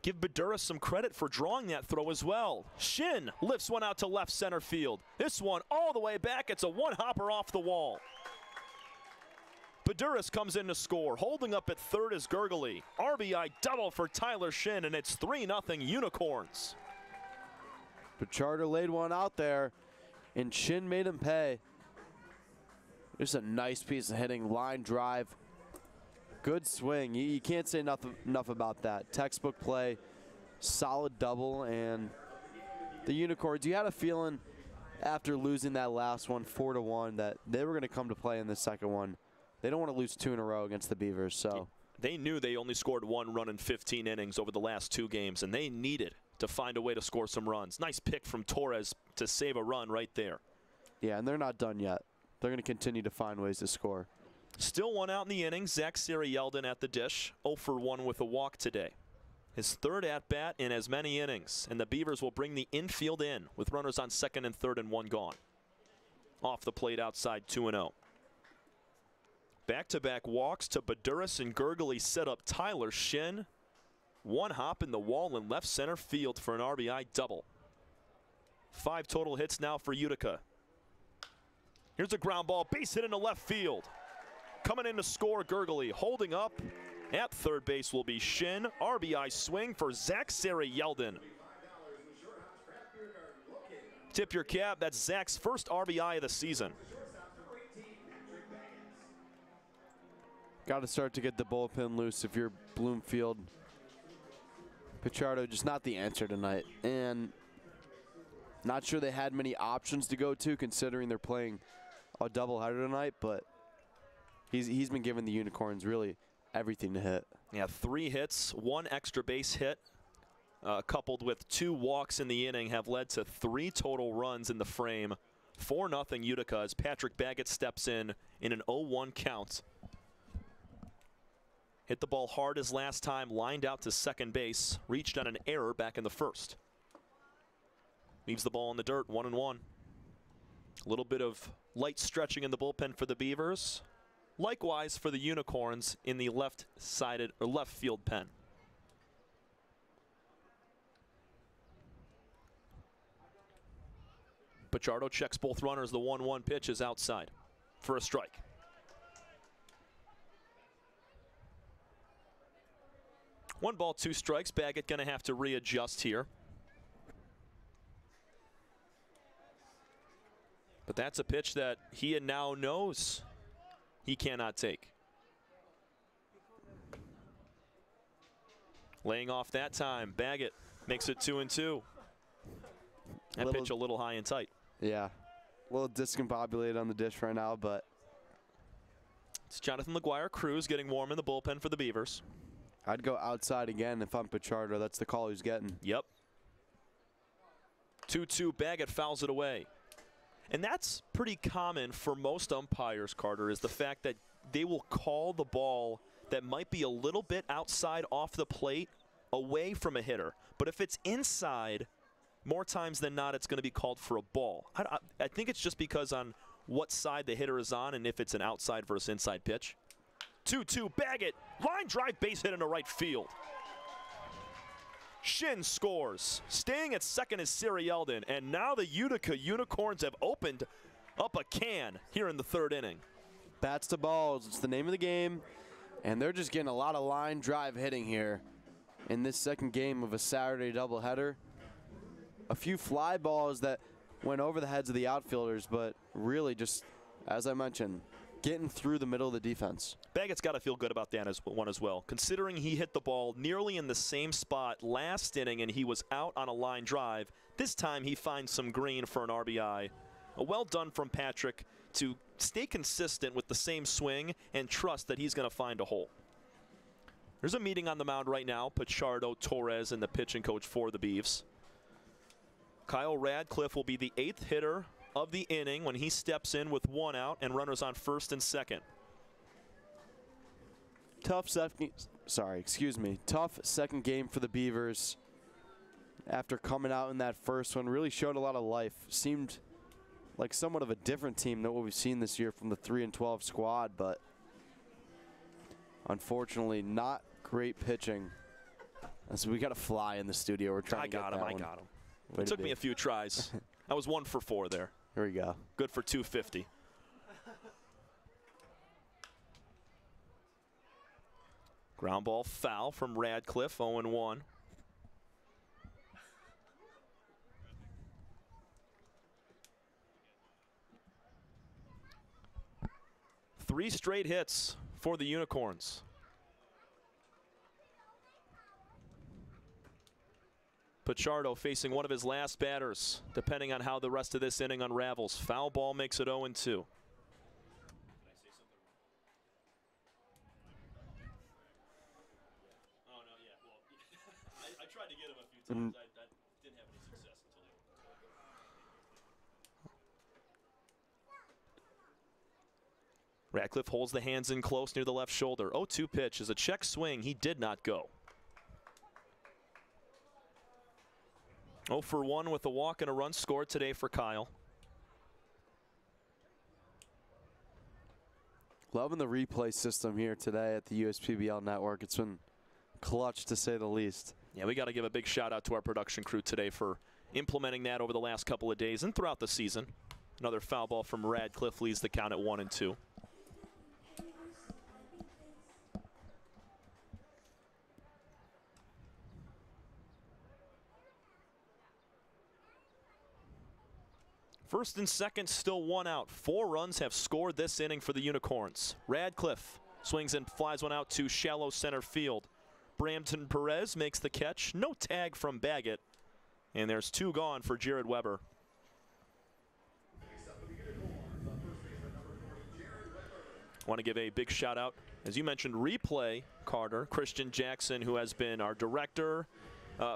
Speaker 1: Give Baduras some credit for drawing that throw as well. Shin lifts one out to left center field. This one all the way back. It's a one-hopper off the wall. Baduras comes in to score. Holding up at third is Gurgley. RBI double for Tyler Shin, and it's 3-0 Unicorns.
Speaker 2: Pichardo laid one out there, and Shin made him pay. Just a nice piece of hitting, line drive. Good swing. You can't say enough about that. Textbook play, solid double, and the Unicorns, you had a feeling after losing that last one 4-1 that they were going to come to play in the second one. They don't want to lose 2 in a row against the Beavers, so.
Speaker 1: They knew they only scored 1 run in 15 innings over the last 2 games, and they needed to find a way to score some runs. Nice pick from Torres to save a run right there.
Speaker 2: Yeah, and they're not done yet. They're going to continue to find ways to score.
Speaker 1: Still 1 out in the inning. Zach Yeldon at the dish. 0 for 1 with a walk today. His 3rd at-bat in as many innings, and the Beavers will bring the infield in with runners on second and third and 1 gone. Off the plate outside 2-0. Back-to-back walks to Baduras, and Gurgley set up Tyler Shin. 1 hop in the wall in left center field for an RBI double. 5 total hits now for Utica. Here's a ground ball, base hit into left field. Coming in to score, Gurgley. Holding up at third base will be Shin. RBI swing for Zach Yeldon. Tip your cap. That's Zach's first RBI of the season.
Speaker 2: Got to start to get the bullpen loose if you're Bloomfield. Pichardo just not the answer tonight. And not sure they had many options to go to considering they're playing a doubleheader tonight, but he's been giving the Unicorns really everything to hit.
Speaker 1: Yeah, 3 hits, 1 extra base hit, coupled with 2 walks in the inning have led to 3 total runs in the frame. 4-0 Utica as Patrick Baggett steps in an 0-1 count. Hit the ball hard as last time, lined out to second base, reached on an error back in the first. Leaves the ball in the dirt, 1-1. A little bit of light stretching in the bullpen for the Beavers. Likewise for the Unicorns in the left-sided or left field pen. Pichardo checks both runners. The 1-1 pitch is outside for a strike. One ball, 2 strikes. Baggett going to have to readjust here. But that's a pitch that he now knows he cannot take. Laying off that time. Baggett makes it 2-2. That pitch a little high and tight.
Speaker 2: Yeah. A little discombobulated on the dish right now, but
Speaker 1: it's Jonathan LaGuire Cruz getting warm in the bullpen for the Beavers.
Speaker 2: I'd go outside again if I'm Pichardo. That's the call he's getting.
Speaker 1: Yep. 2-2, Baggett fouls it away. And that's pretty common for most umpires, Carter, is the fact that they will call the ball that might be a little bit outside off the plate away from a hitter. But if it's inside, more times than not, it's going to be called for a ball. I think it's just because on what side the hitter is on and if it's an outside versus inside pitch. 2-2, Baggett, line drive base hit into right field. Shin scores. Staying at second is Siri Yeldon, and now the Utica Unicorns have opened up a can here in the 3rd inning.
Speaker 2: Bats to balls, it's the name of the game, and they're just getting a lot of line drive hitting here in this second game of a Saturday doubleheader. A few fly balls that went over the heads of the outfielders, but really just, as I mentioned, getting through the middle of the defense.
Speaker 1: Baggett's got to feel good about that as well, considering he hit the ball nearly in the same spot last inning and he was out on a line drive. This time he finds some green for an RBI. Well done from Patrick to stay consistent with the same swing and trust that he's going to find a hole. There's a meeting on the mound right now. Pichardo, Torres, and the pitching coach for the Beavs. Kyle Radcliffe will be the 8th hitter of the inning when he steps in with 1 out and runners on first and second.
Speaker 2: Tough second game for the Beavers. After coming out in that first one, really showed a lot of life. Seemed like somewhat of a different team than what we've seen this year from the 3-12 squad, but unfortunately not great pitching. So we got a fly in the studio. We're trying to get that one.
Speaker 1: I got him. It took me a few tries. I was 1 for 4 there.
Speaker 2: Here we go.
Speaker 1: Good for 250. Ground ball foul from Radcliffe, 0-1. Three straight hits for the Unicorns. Pichardo facing one of his last batters, depending on how the rest of this inning unravels. Foul ball makes it 0-2. I tried to get him a few times. I didn't have any success until he... Radcliffe holds the hands in close near the left shoulder. 0-2 pitch is a check swing. He did not go. 0 for 1 with a walk and a run scored today for Kyle.
Speaker 2: Loving the replay system here today at the USPBL network. It's been clutch to say the least.
Speaker 1: Yeah, we got to give a big shout out to our production crew today for implementing that over the last couple of days and throughout the season. Another foul ball from Radcliffe leaves the count at 1-2. First and second, still one out. 4 runs have scored this inning for the Unicorns. Radcliffe swings and flies one out to shallow center field. Brampton Perez makes the catch. No tag from Baggett. And there's 2 gone for Jared Weber. Want to give a big shout out, as you mentioned, replay, Carter. Christian Jackson, who has been our director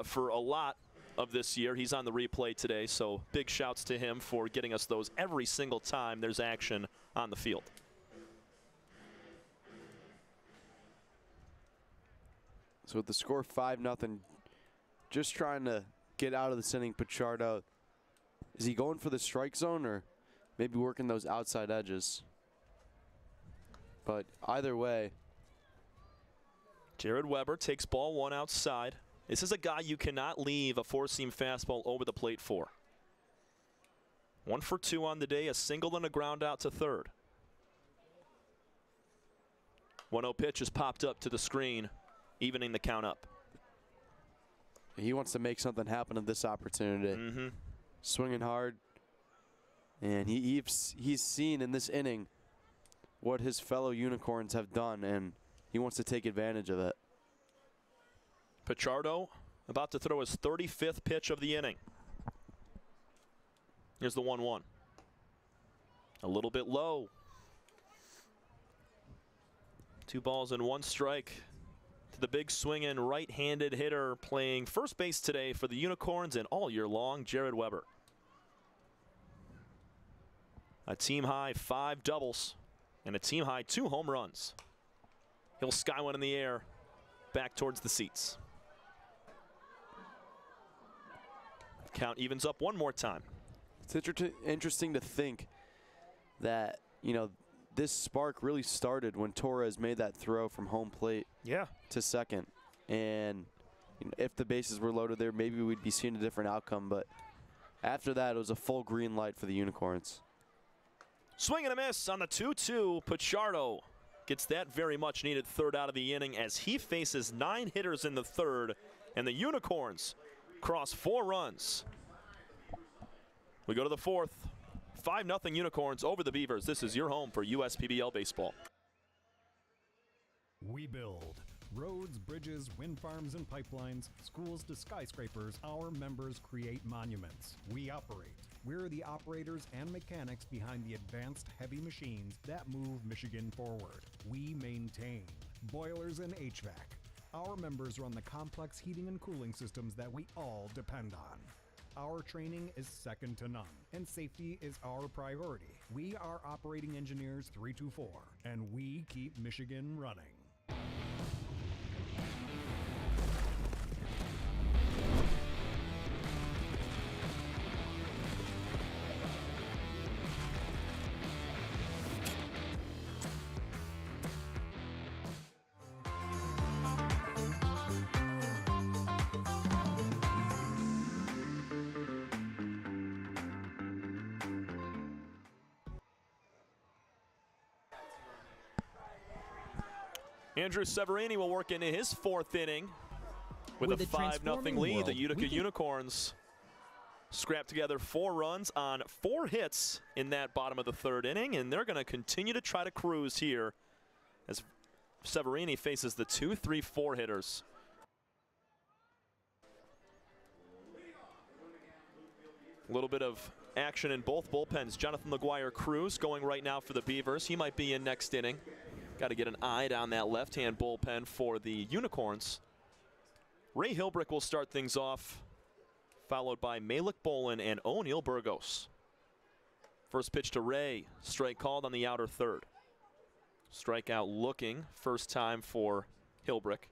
Speaker 1: for a lot of this year. He's on the replay today, so big shouts to him for getting us those every single time there's action on the field.
Speaker 2: So with the score 5-0, just trying to get out of this inning, Pichardo. Is he going for the strike zone or maybe working those outside edges? But either way.
Speaker 1: Jared Weber takes ball 1 outside. This is a guy you cannot leave a 4-seam fastball over the plate for. 1 for 2 on the day, a single and a ground out to third. 1-0 pitch is popped up to the screen, evening the count up.
Speaker 2: He wants to make something happen at this opportunity. Swinging hard. And he's seen in this inning what his fellow Unicorns have done, and he wants to take advantage of it.
Speaker 1: Pichardo about to throw his 35th pitch of the inning. Here's the 1-1. A little bit low. 2 balls and 1 strike to the big swinging right-handed hitter playing first base today for the Unicorns and all year long, Jared Weber. A team high 5 doubles and a team high 2 home runs. He'll sky one in the air back towards the seats. Count evens up 1 more time.
Speaker 2: It's interesting to think that, you know, this spark really started when Torres made that throw from home plate to second. And you know, if the bases were loaded there, maybe we'd be seeing a different outcome. But after that, it was a full green light for the Unicorns.
Speaker 1: Swing and a miss on the 2-2. Pichardo gets that very much needed third out of the inning as he faces 9 hitters in the third. And the Unicorns cross 4 runs. We go to the 4th. 5-0 Unicorns over the Beavers. This is your home for USPBL baseball.
Speaker 18: We build roads, bridges, wind farms and pipelines, schools to skyscrapers. Our members create monuments. We operate. We're the operators and mechanics behind the advanced heavy machines that move Michigan forward. We maintain boilers and HVAC. Our members run the complex heating and cooling systems that we all depend on. Our training is second to none, and safety is our priority. We are Operating Engineers 324, and we keep Michigan running.
Speaker 1: Andrew Severini will work into his 4th inning with a 5-0 lead. The Utica Unicorns scrap together 4 runs on 4 hits in that bottom of the 3rd inning, and they're going to continue to try to cruise here as Severini faces the 2, 3, 4 hitters. A little bit of action in both bullpens. Jonathan LaGuire Cruz going right now for the Beavers. He might be in next inning. Got to get an eye down that left-hand bullpen for the Unicorns. Ray Hilbrick will start things off, followed by Malik Bolin and O'Neal Burgos. First pitch to Ray, strike called on the outer 3rd. Strikeout looking, first time for Hilbrick.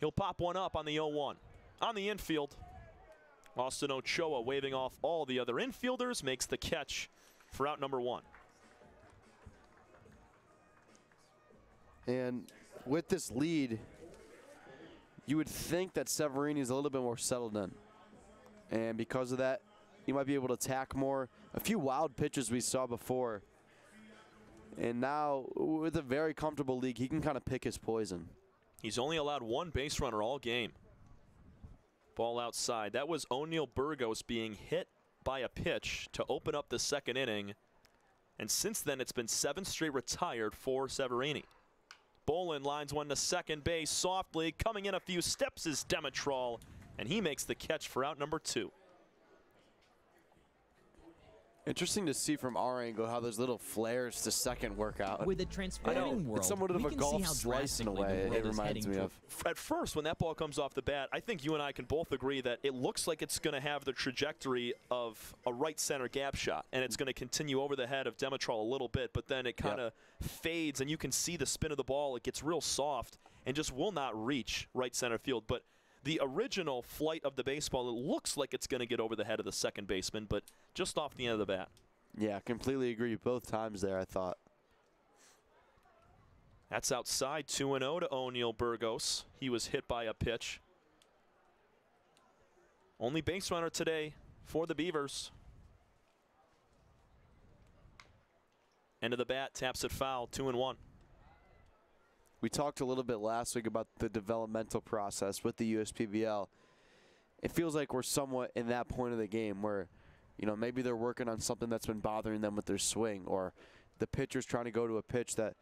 Speaker 1: He'll pop one up on the 0-1. On the infield, Austin Ochoa waving off all the other infielders, makes the catch for out number 1.
Speaker 2: And with this lead, you would think that Severini is a little bit more settled in. And because of that, he might be able to attack more. A few wild pitches we saw before. And now, with a very comfortable league, he can kind of pick his poison.
Speaker 1: He's only allowed 1 base runner all game. Ball outside. That was O'Neal Burgos being hit by a pitch to open up the second inning. And since then, it's been 7 straight retired for Severini. Bolin lines one to second base softly. Coming in a few steps is Demetrol, and he makes the catch for out number 2.
Speaker 2: Interesting to see from our angle how those little flares to second work out.
Speaker 3: With a transforming world,
Speaker 2: it's somewhat of a golf slice in a way, it reminds me of.
Speaker 1: At first, when that ball comes off the bat, I think you and I can both agree that it looks like it's going to have the trajectory of a right center gap shot, and it's going to continue over the head of Demetrol a little bit, but then it kind of fades, and you can see the spin of the ball. It gets real soft and just will not reach right center field. But the original flight of the baseball, it looks like it's going to get over the head of the second baseman, but just off the end of the bat.
Speaker 2: Yeah, completely agree both times there, I thought.
Speaker 1: That's outside, 2-0 to O'Neal Burgos. He was hit by a pitch. Only base runner today for the Beavers. End of the bat, taps it foul, 2-1.
Speaker 2: We talked a little bit last week about the developmental process with the USPBL. It feels like we're somewhat in that point of the game where, you know, maybe they're working on something that's been bothering them with their swing, or the pitcher's trying to go to a pitch that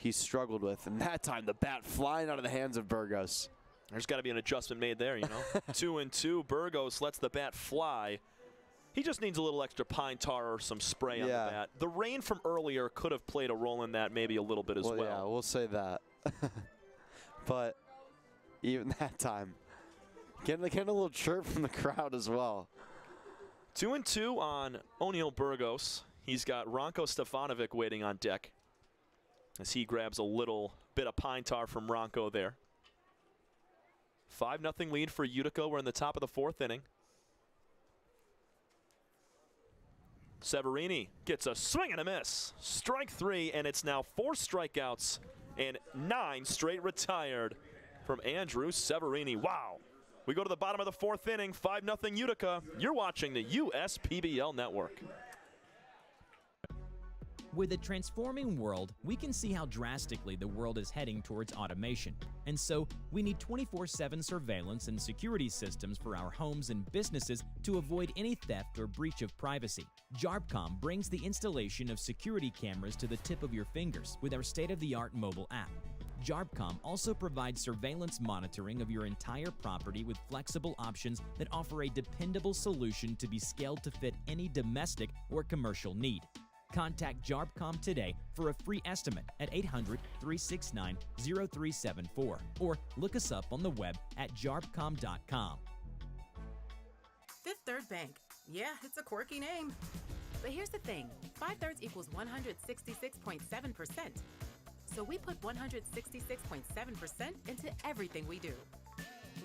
Speaker 2: he's struggled with. And that time, the bat flying out of the hands of Burgos.
Speaker 1: There's got to be an adjustment made there, you know. 2-2, Burgos lets the bat fly. He just needs a little extra pine tar or some spray on the bat. The rain from earlier could have played a role in that maybe a little bit as well.
Speaker 2: Yeah, we'll say that. But even that time, getting a little chirp from the crowd as well.
Speaker 1: 2-2 on O'Neal Burgos. He's got Ranko Stefanovic waiting on deck as he grabs a little bit of pine tar from Ranko there. 5-0 lead for Utica. We're in the top of the 4th inning. Severini gets a swing and a miss. Strike 3, and it's now 4 strikeouts and 9 straight retired from Andrew Severini. Wow. We go to the bottom of the 4th inning, 5-0 Utica. You're watching the USPBL Network.
Speaker 3: With a transforming world, we can see how drastically the world is heading towards automation. And so, we need 24/7 surveillance and security systems for our homes and businesses to avoid any theft or breach of privacy. JARPCOM brings the installation of security cameras to the tip of your fingers with our state-of-the-art mobile app. JARPCOM also provides surveillance monitoring of your entire property with flexible options that offer a dependable solution to be scaled to fit any domestic or commercial need. Contact JARPCOM today for a free estimate at 800-369-0374 or look us up on the web at jarpcom.com.
Speaker 21: Fifth Third Bank. Yeah, it's a quirky name. But here's the thing. 5/3 equals 166.7%. So we put 166.7% into everything we do.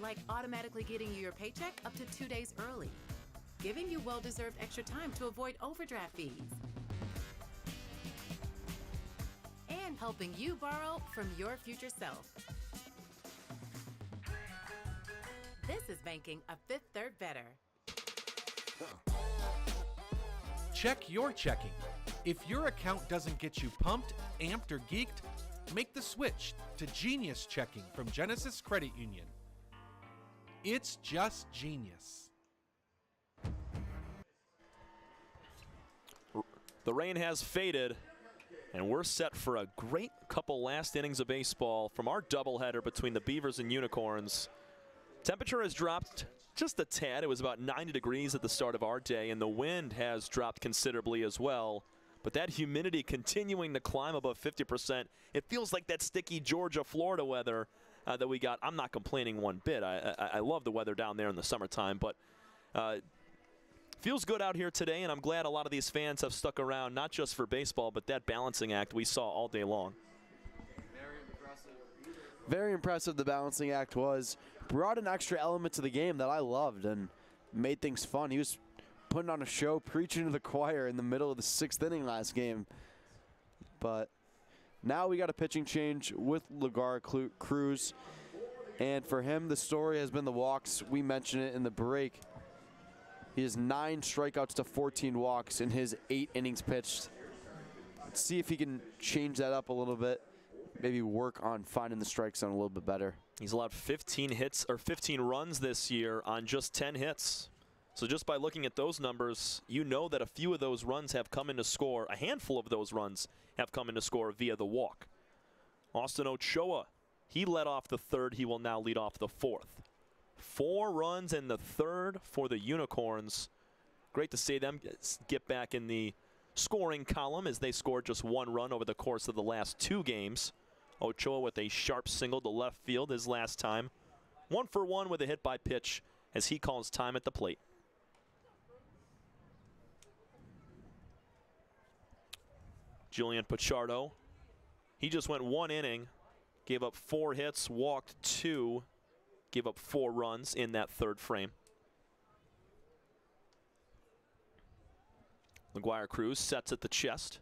Speaker 21: Like automatically getting you your paycheck up to 2 days early. Giving you well-deserved extra time to avoid overdraft fees. And helping you borrow from your future self. This is banking a Fifth Third better.
Speaker 15: Check your checking. If your account doesn't get you pumped, amped, or geeked, make the switch to Genius Checking from Genesis Credit Union. It's just genius.
Speaker 1: The rain has faded, and we're set for a great couple last innings of baseball from our doubleheader between the Beavers and Unicorns. Temperature has dropped just a tad. It was about 90 degrees at the start of our day, and the wind has dropped considerably as well. But that humidity continuing to climb above 50%. It feels like that sticky Georgia, Florida weather that we got. I'm not complaining one bit. I love the weather down there in the summertime, but feels good out here today, and I'm glad a lot of these fans have stuck around, not just for baseball, but that balancing act we saw all day long.
Speaker 2: Very impressive the balancing act was. Brought an extra element to the game that I loved and made things fun. He was putting on a show, preaching to the choir in the middle of the 6th inning last game. But now we got a pitching change with Lagar Cruz. And for him, the story has been the walks. We mentioned it in the break. He has 9 strikeouts to 14 walks in his 8 innings pitched. Let's see if he can change that up a little bit. maybe work on finding the strike zone a little bit better.
Speaker 1: He's allowed 15 hits or 15 runs this year on just 10 hits. So just by looking at those numbers, you know that a few of those runs have come in to score. A handful of those runs have come in to score via the walk. Austin Ochoa, he led off the third. He will now lead off the fourth. 4 runs in the third for the Unicorns. Great to see them get back in the scoring column as they scored just 1 run over the course of the last 2 games. Ochoa with a sharp single to left field his last time. 1 for 1 with a hit by pitch as he calls time at the plate. Julian Pichardo, he just went 1 inning, gave up 4 hits, walked 2, gave up 4 runs in that third frame. McGuire Cruz sets at the chest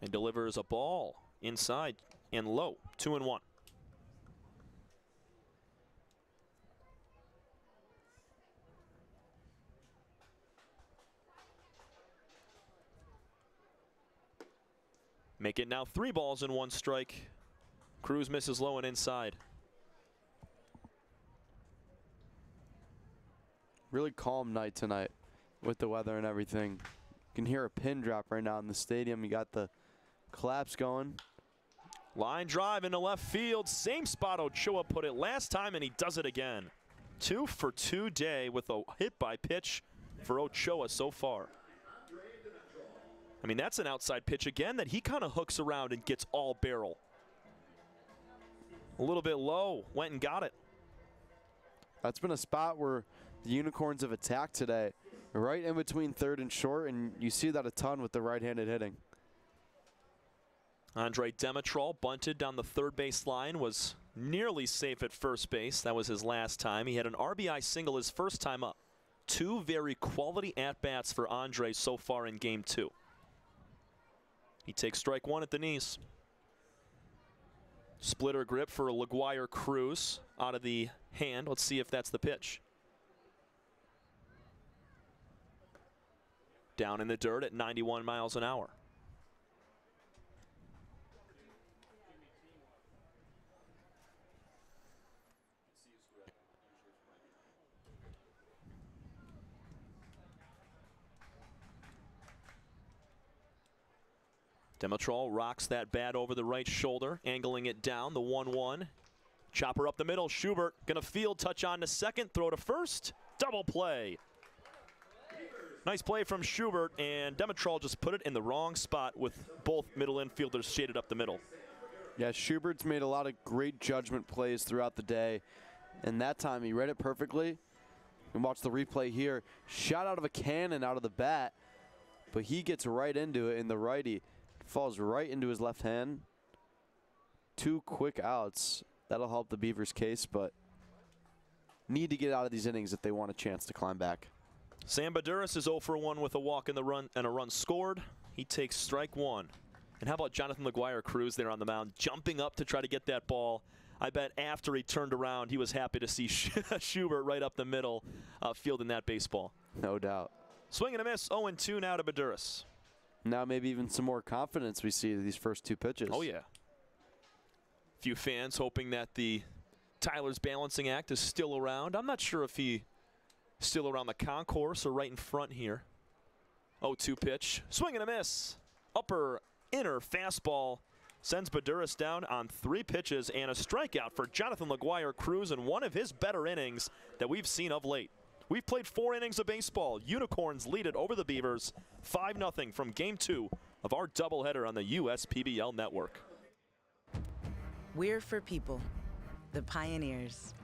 Speaker 1: and delivers a ball inside and low, 2-1. Make it now 3 balls and 1 strike. Cruz misses low and inside.
Speaker 2: Really calm night tonight with the weather and everything. You can hear a pin drop right now in the stadium. You got the collapse going.
Speaker 1: Line drive into left field. Same spot Ochoa put it last time, and he does it again. 2 for 2 day with a hit by pitch for Ochoa so far. I mean, that's an outside pitch again that he kind of hooks around and gets all barrel. A little bit low, went and got it.
Speaker 2: That's been a spot where the Unicorns have attacked today, right in between third and short, and you see that a ton with the right-handed hitting.
Speaker 1: Andre Demetrol bunted down the third base line, was nearly safe at first base. That was his last time. He had an RBI single his first time up. 2 very quality at-bats for Andre so far in Game 2. He takes strike 1 at the knees. Splitter grip for LaGuire Cruz out of the hand. Let's see if that's the pitch. Down in the dirt at 91 miles an hour. Demetrol rocks that bat over the right shoulder, angling it down, the 1-1. Chopper up the middle, Schubert gonna field, touch on to second, throw to first, double play. Nice play from Schubert, and Demetrol just put it in the wrong spot with both middle infielders shaded up the middle.
Speaker 2: Yeah, Schubert's made a lot of great judgment plays throughout the day, and that time he read it perfectly. And watch the replay here. Shot out of a cannon out of the bat, but he gets right into it in the righty. Falls right into his left hand. 2 quick outs. That'll help the Beavers' case, but need to get out of these innings if they want a chance to climb back.
Speaker 1: Sam Baduras is 0 for 1 with a walk in the run and a run scored. He takes strike 1. And how about Jonathan LaGuire Cruz there on the mound, jumping up to try to get that ball. I bet after he turned around, he was happy to see Schubert right up the middle fielding that baseball.
Speaker 2: No doubt.
Speaker 1: Swing and a miss, 0-2 now to Baduras.
Speaker 2: Now maybe even some more confidence we see these first 2 pitches.
Speaker 1: Oh, yeah. Few fans hoping that the Tyler's balancing act is still around. I'm not sure if he's still around the concourse or right in front here. 0-2 pitch. Swing and a miss. Upper inner fastball sends Baduras down on 3 pitches and a strikeout for Jonathan LaGuire Cruz in one of his better innings that we've seen of late. We've played 4 innings of baseball. Unicorns lead it over the Beavers 5-0 from Game 2 of our doubleheader on the USPBL network.
Speaker 12: We're for people, the pioneers,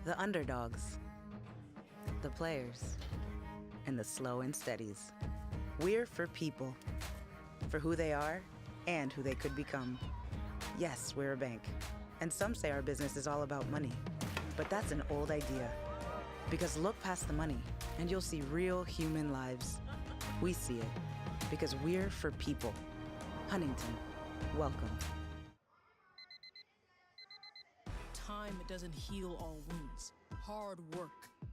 Speaker 12: the underdogs, the players, and the slow and steadies. We're for people, for who they are and who they could become. Yes, we're a bank, and some say our business is all about money, but that's an old idea. Because look past the money, and you'll see real human lives. We see it, because we're for people. Huntington, welcome.
Speaker 4: Time doesn't heal all wounds. Hard work,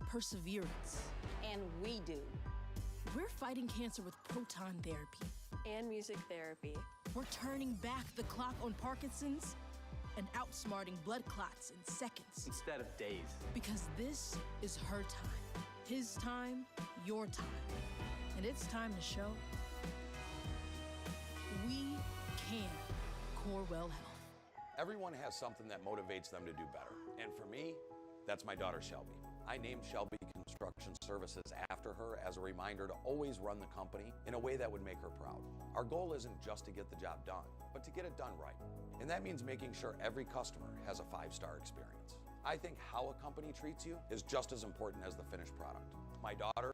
Speaker 4: perseverance.
Speaker 10: And we do.
Speaker 4: We're fighting cancer with proton therapy.
Speaker 10: and music therapy.
Speaker 4: We're turning back the clock on Parkinson's and outsmarting blood clots in seconds.
Speaker 6: Instead of days.
Speaker 4: Because this is her time. His time, your time. And it's time to show we can Corewell Health.
Speaker 17: Everyone has something that motivates them to do better. And for me, that's my daughter Shelby. I named Shelby Construction Services after her as a reminder to always run the company in a way that would make her proud. Our goal isn't just to get the job done, but to get it done right. And that means making sure every customer has a 5-star experience. I think how a company treats you is just as important as the finished product. My daughter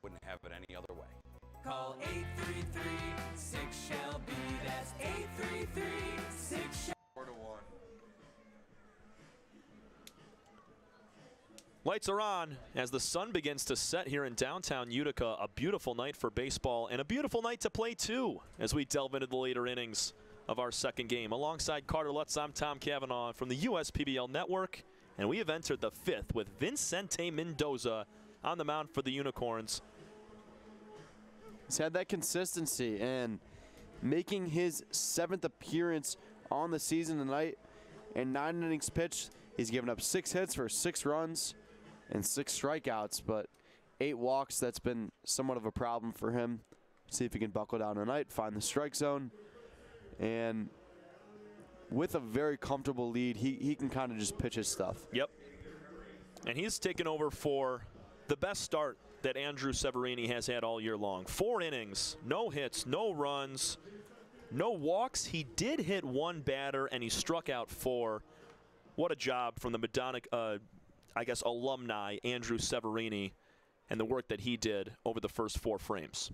Speaker 17: wouldn't have it any other way.
Speaker 8: Call 833-6-SHELBY. That's 833-6-SHELBY.
Speaker 6: 4-1.
Speaker 1: Lights are on as the sun begins to set here in downtown Utica. A beautiful night for baseball and a beautiful night to play too as we delve into the later innings of our second game. Alongside Carter Lutz, I'm Tom Cavanaugh from the USPBL Network, and we have entered the 5th with Vicente Mendoza on the mound for the Unicorns.
Speaker 2: He's had that consistency and making his 7th appearance on the season tonight. In 9 innings pitched, he's given up 6 hits for 6 runs and 6 strikeouts, but 8 walks. That's been somewhat of a problem for him. See if he can buckle down tonight, find the strike zone. And with a very comfortable lead, he can kind of just pitch his stuff.
Speaker 1: Yep. And he's taken over for the best start that Andrew Severini has had all year long. 4 innings, no hits, no runs, no walks. He did hit 1 batter, and he struck out 4. What a job from the Madonna, alumni, Andrew Severini, and the work that he did over the first 4 frames.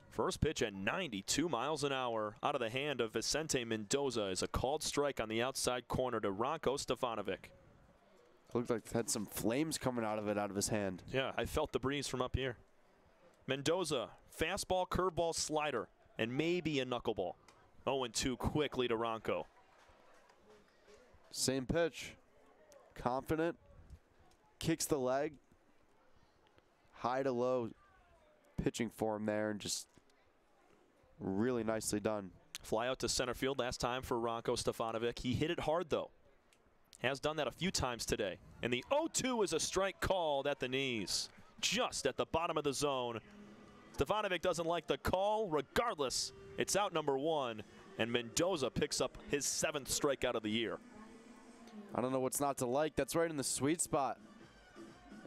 Speaker 1: First pitch at 92 miles an hour out of the hand of Vicente Mendoza is a called strike on the outside corner to Ranko Stefanovic.
Speaker 2: Looked like it had some flames coming out of his hand.
Speaker 1: Yeah, I felt the breeze from up here. Mendoza, fastball, curveball, slider, and maybe a knuckleball. 0-2 quickly to Ranko.
Speaker 2: Same pitch. Confident. Kicks the leg. High to low pitching for him there, and just really nicely done.
Speaker 1: Fly out to center field last time for Ranko Stefanovic. He hit it hard, though. Has done that a few times today. And the 0-2 is a strike called at the knees, just at the bottom of the zone. Stefanovic doesn't like the call. Regardless, it's out number 1, and Mendoza picks up his 7th strikeout of the year.
Speaker 2: I don't know what's not to like. That's right in the sweet spot.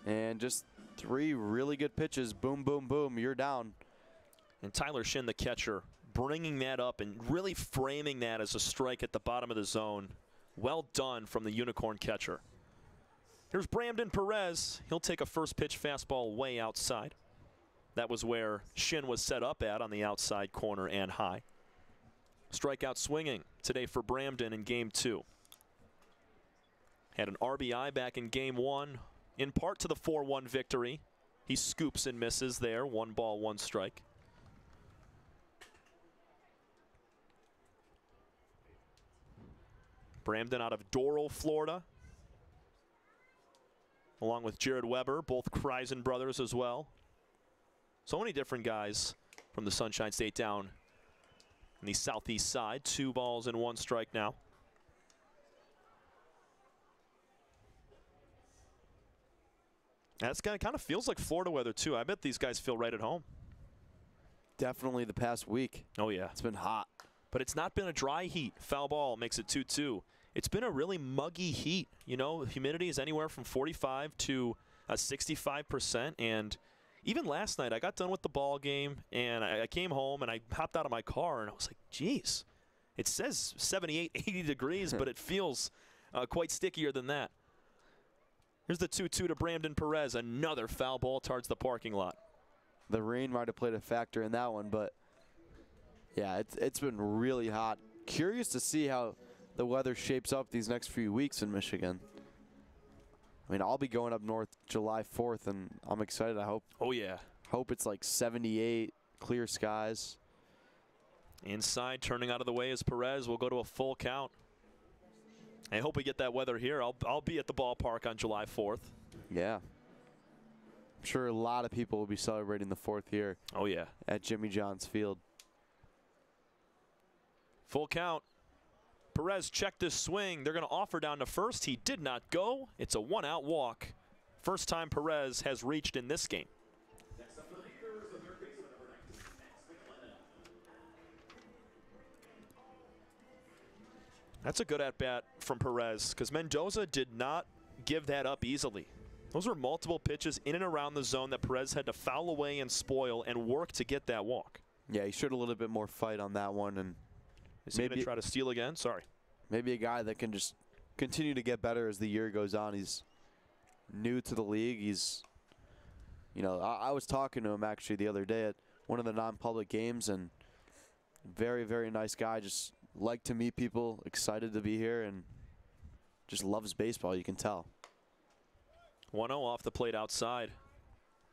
Speaker 2: And just 3 really good pitches. Boom, boom, boom. You're down.
Speaker 1: And Tyler Shin, the catcher, bringing that up and really framing that as a strike at the bottom of the zone. Well done from the Unicorn catcher. Here's Brandon Perez. He'll take a first pitch fastball way outside. That was where Shin was set up at on the outside corner and high. Strikeout swinging today for Bramden in game 2. Had an RBI back in game 1, in part to the 4-1 victory. He scoops and misses there. 1 ball, 1 strike. Bramden out of Doral, Florida, along with Jared Weber, both Kreisen brothers as well. So many different guys from the Sunshine State down on the southeast side. 2 balls and 1 strike now. That's kind of feels like Florida weather too. I bet these guys feel right at home.
Speaker 2: Definitely the past week.
Speaker 1: Oh yeah.
Speaker 2: It's been hot.
Speaker 1: But it's not been a dry heat. Foul ball makes it 2-2. It's been a really muggy heat. You know, humidity is anywhere from 45 to 65%. And even last night, I got done with the ball game, and I came home, and I hopped out of my car, and I was like, geez, it says 78, 80 degrees, but it feels quite stickier than that. Here's the 2-2 to Brandon Perez. Another foul ball towards the parking lot.
Speaker 2: The rain might have played a factor in that one, but yeah, it's been really hot. Curious to see how the weather shapes up these next few weeks in Michigan. I mean, I'll be going up north July 4th, and I'm excited. I hope.
Speaker 1: Oh, yeah.
Speaker 2: Hope it's like 78, clear skies.
Speaker 1: Inside, turning out of the way is Perez. We'll go to a full count. I hope we get that weather here. I'll be at the ballpark on July 4th.
Speaker 2: Yeah. I'm sure a lot of people will be celebrating the 4th here.
Speaker 6: Oh, yeah.
Speaker 2: At Jimmy John's Field.
Speaker 6: Full count. Perez checked this swing. They're going to offer down to first. He did not go. It's a 1-out walk. First time Perez has reached in this game. That's a good at-bat from Perez because Mendoza did not give that up easily. Those were multiple pitches in and around the zone that Perez had to foul away and spoil and work to get that walk.
Speaker 2: Yeah, he showed a little bit more fight on that one. And
Speaker 6: is he going to try to steal again? Sorry.
Speaker 2: Maybe a guy that can just continue to get better as the year goes on. He's new to the league. He's, you know, I was talking to him actually the other day at one of the non-public games, and very, very nice guy. Just like to meet people, excited to be here, and just loves baseball, you can tell.
Speaker 6: 1-0 off the plate outside.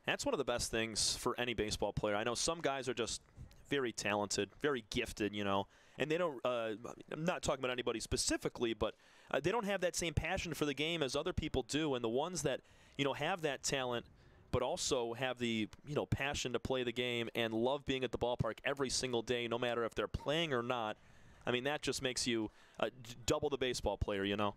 Speaker 6: That's one of the best things for any baseball player. I know some guys are just very talented, very gifted, you know, and they don't, I'm not talking about anybody specifically, but they don't have that same passion for the game as other people do. And the ones that, you know, have that talent but also have the, you know, passion to play the game and love being at the ballpark every single day, no matter if they're playing or not, I mean, that just makes you double the baseball player, you know.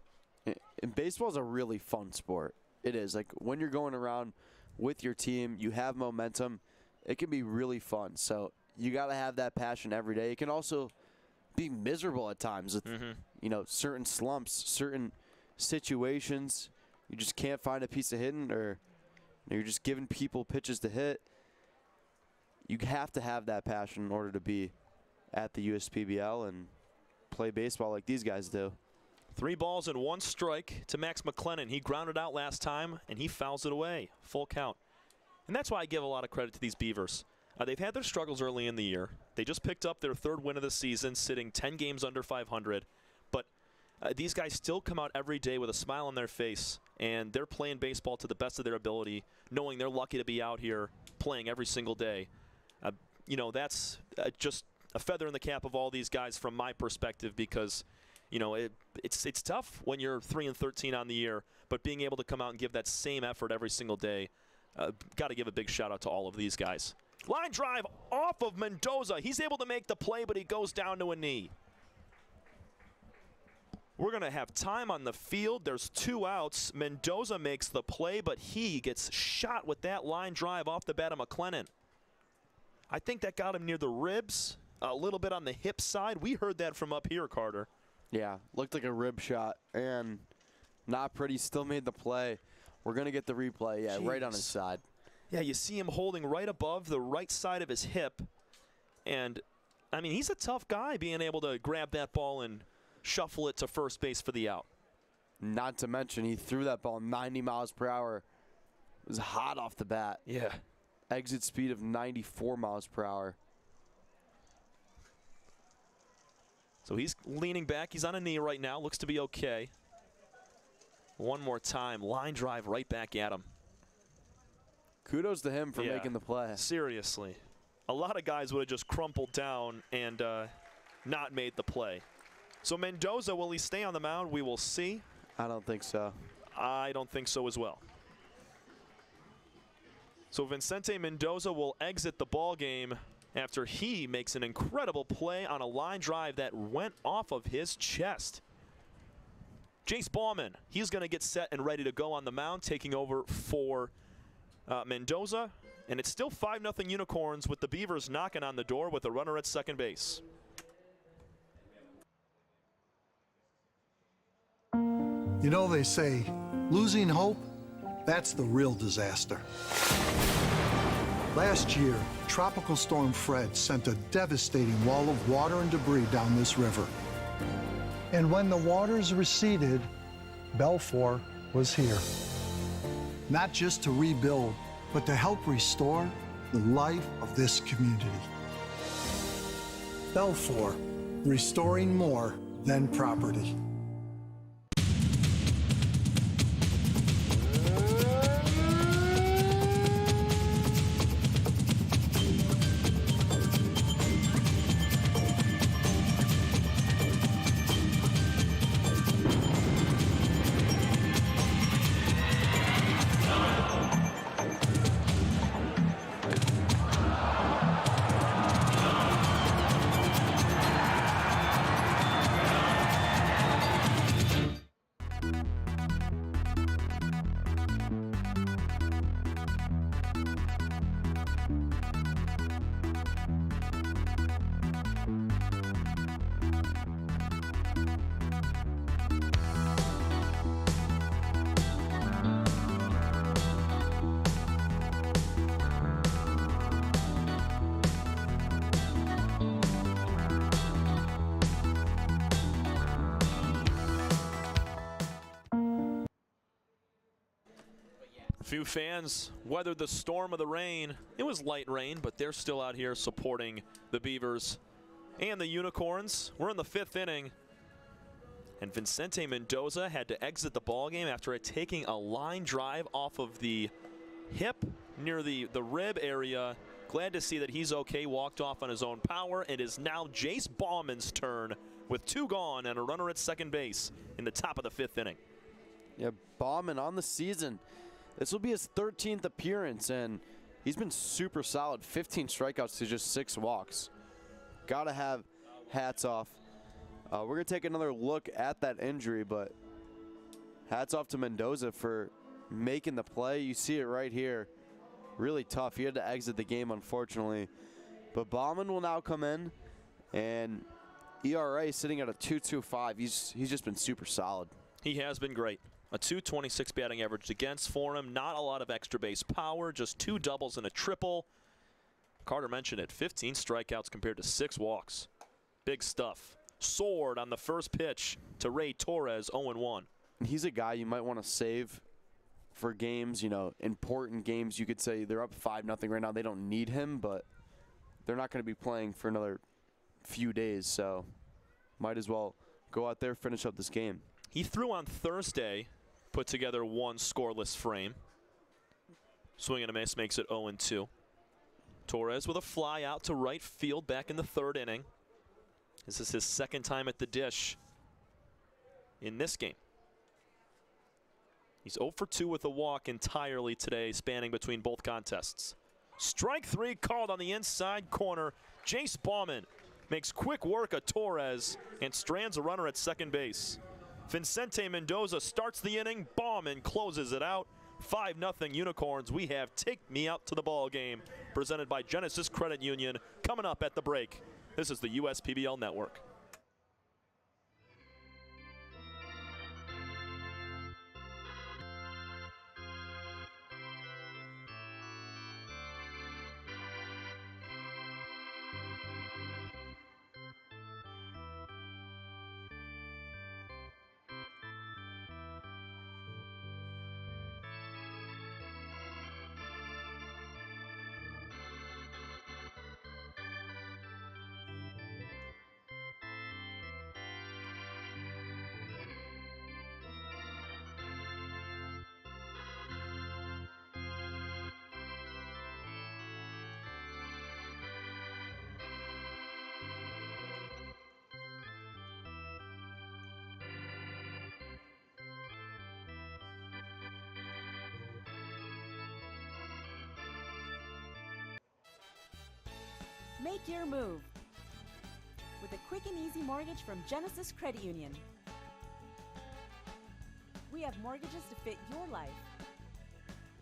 Speaker 2: And baseball is a really fun sport. It is. Like, when you're going around with your team, you have momentum, it can be really fun. So you got to have that passion every day. It can also be miserable at times with, you know, certain slumps, certain situations. You just can't find a piece of hitting, or you're just giving people pitches to hit. You have to have that passion in order to be at the USPBL and play baseball like these guys do.
Speaker 6: 3 balls and 1 strike to Max McClennan. He grounded out last time, and he fouls it away. Full count. And that's why I give a lot of credit to these Beavers. They've had their struggles early in the year. They just picked up their 3rd win of the season, sitting 10 games under 500. But these guys still come out every day with a smile on their face, and they're playing baseball to the best of their ability, knowing they're lucky to be out here playing every single day. You know, that's just a feather in the cap of all these guys from my perspective, because you know, it's tough when you're 3-13 on the year, but being able to come out and give that same effort every single day, got to give a big shout out to all of these guys. Line drive off of Mendoza. He's able to make the play, but he goes down to a knee. We're going to have time on the field. There's 2 outs. Mendoza makes the play, but he gets shot with that line drive off the bat of McClennan. I think that got him near the ribs, a little bit on the hip side. We heard that from up here, Carter.
Speaker 2: Yeah, looked like a rib shot, and not pretty. Still made the play. We're going to get the replay, yeah, right on his side.
Speaker 6: Yeah, you see him holding right above the right side of his hip. And, I mean, he's a tough guy being able to grab that ball and shuffle it to first base for the out.
Speaker 2: Not to mention, he threw that ball 90 miles per hour. It was hot off the bat.
Speaker 6: Yeah.
Speaker 2: Exit speed of 94 miles per hour.
Speaker 6: So he's leaning back. He's on a knee right now. Looks to be okay. One more time. Line drive right back at him.
Speaker 2: Kudos to him for making the play.
Speaker 6: Seriously. A lot of guys would have just crumpled down and not made the play. So Mendoza, will he stay on the mound? We will see.
Speaker 2: I don't think so.
Speaker 6: I don't think so as well. So Vicente Mendoza will exit the ball game after he makes an incredible play on a line drive that went off of his chest. Jace Bauman, he's going to get set and ready to go on the mound, taking over for Mendoza. And it's still 5-0 Unicorns with the Beavers knocking on the door with a runner at second base.
Speaker 9: You know, they say, losing hope, that's the real disaster. Last year, Tropical Storm Fred sent a devastating wall of water and debris down this river. And when the waters receded, Belfour was here. Not just to rebuild, but to help restore the life of this community. Belfour, restoring more than property.
Speaker 6: Few fans weathered the storm of the rain. It was light rain, but they're still out here supporting the Beavers and the Unicorns. We're in the 5th inning, and Vicente Mendoza had to exit the ballgame after taking a line drive off of the hip near the rib area. Glad to see that he's okay, walked off on his own power. It is now Jace Bauman's turn with 2 gone and a runner at second base in the top of the 5th inning.
Speaker 2: Yeah, Bauman on the season. This will be his 13th appearance, and he's been super solid. 15 strikeouts to just 6 walks. Gotta have hats off. We're going to take another look at that injury, but hats off to Mendoza for making the play. You see it right here. Really tough. He had to exit the game, unfortunately. But Bauman will now come in, and ERA sitting at a 2.25. He's just been super solid.
Speaker 6: He has been great. A 226 batting average against for him. Not a lot of extra base power, just 2 doubles and a triple. Carter mentioned it, 15 strikeouts compared to 6 walks. Big stuff. Soared on the first pitch to Ray Torres, 0-1.
Speaker 2: He's a guy you might want to save for games, important games. You could say they're up 5-0 right now. They don't need him, but they're not going to be playing for another few days, so might as well go out there, finish up this game.
Speaker 6: He threw on Thursday, put together 1 scoreless frame. Swing and a miss makes it 0-2. Torres with a fly out to right field back in the 3rd inning. This is his 2nd time at the dish in this game. He's 0 for 2 with a walk entirely today, spanning between both contests. Strike 3 called on the inside corner. Jace Bauman makes quick work of Torres and strands a runner at second base. Vicente Mendoza starts the inning. Bauman closes it out. 5-0 Unicorns. We have Take Me Out to the Ball Game, presented by Genesis Credit Union, coming up at the break. This is the USPBL Network.
Speaker 7: Make your move with a quick and easy mortgage from Genesis Credit Union. We have mortgages to fit your life.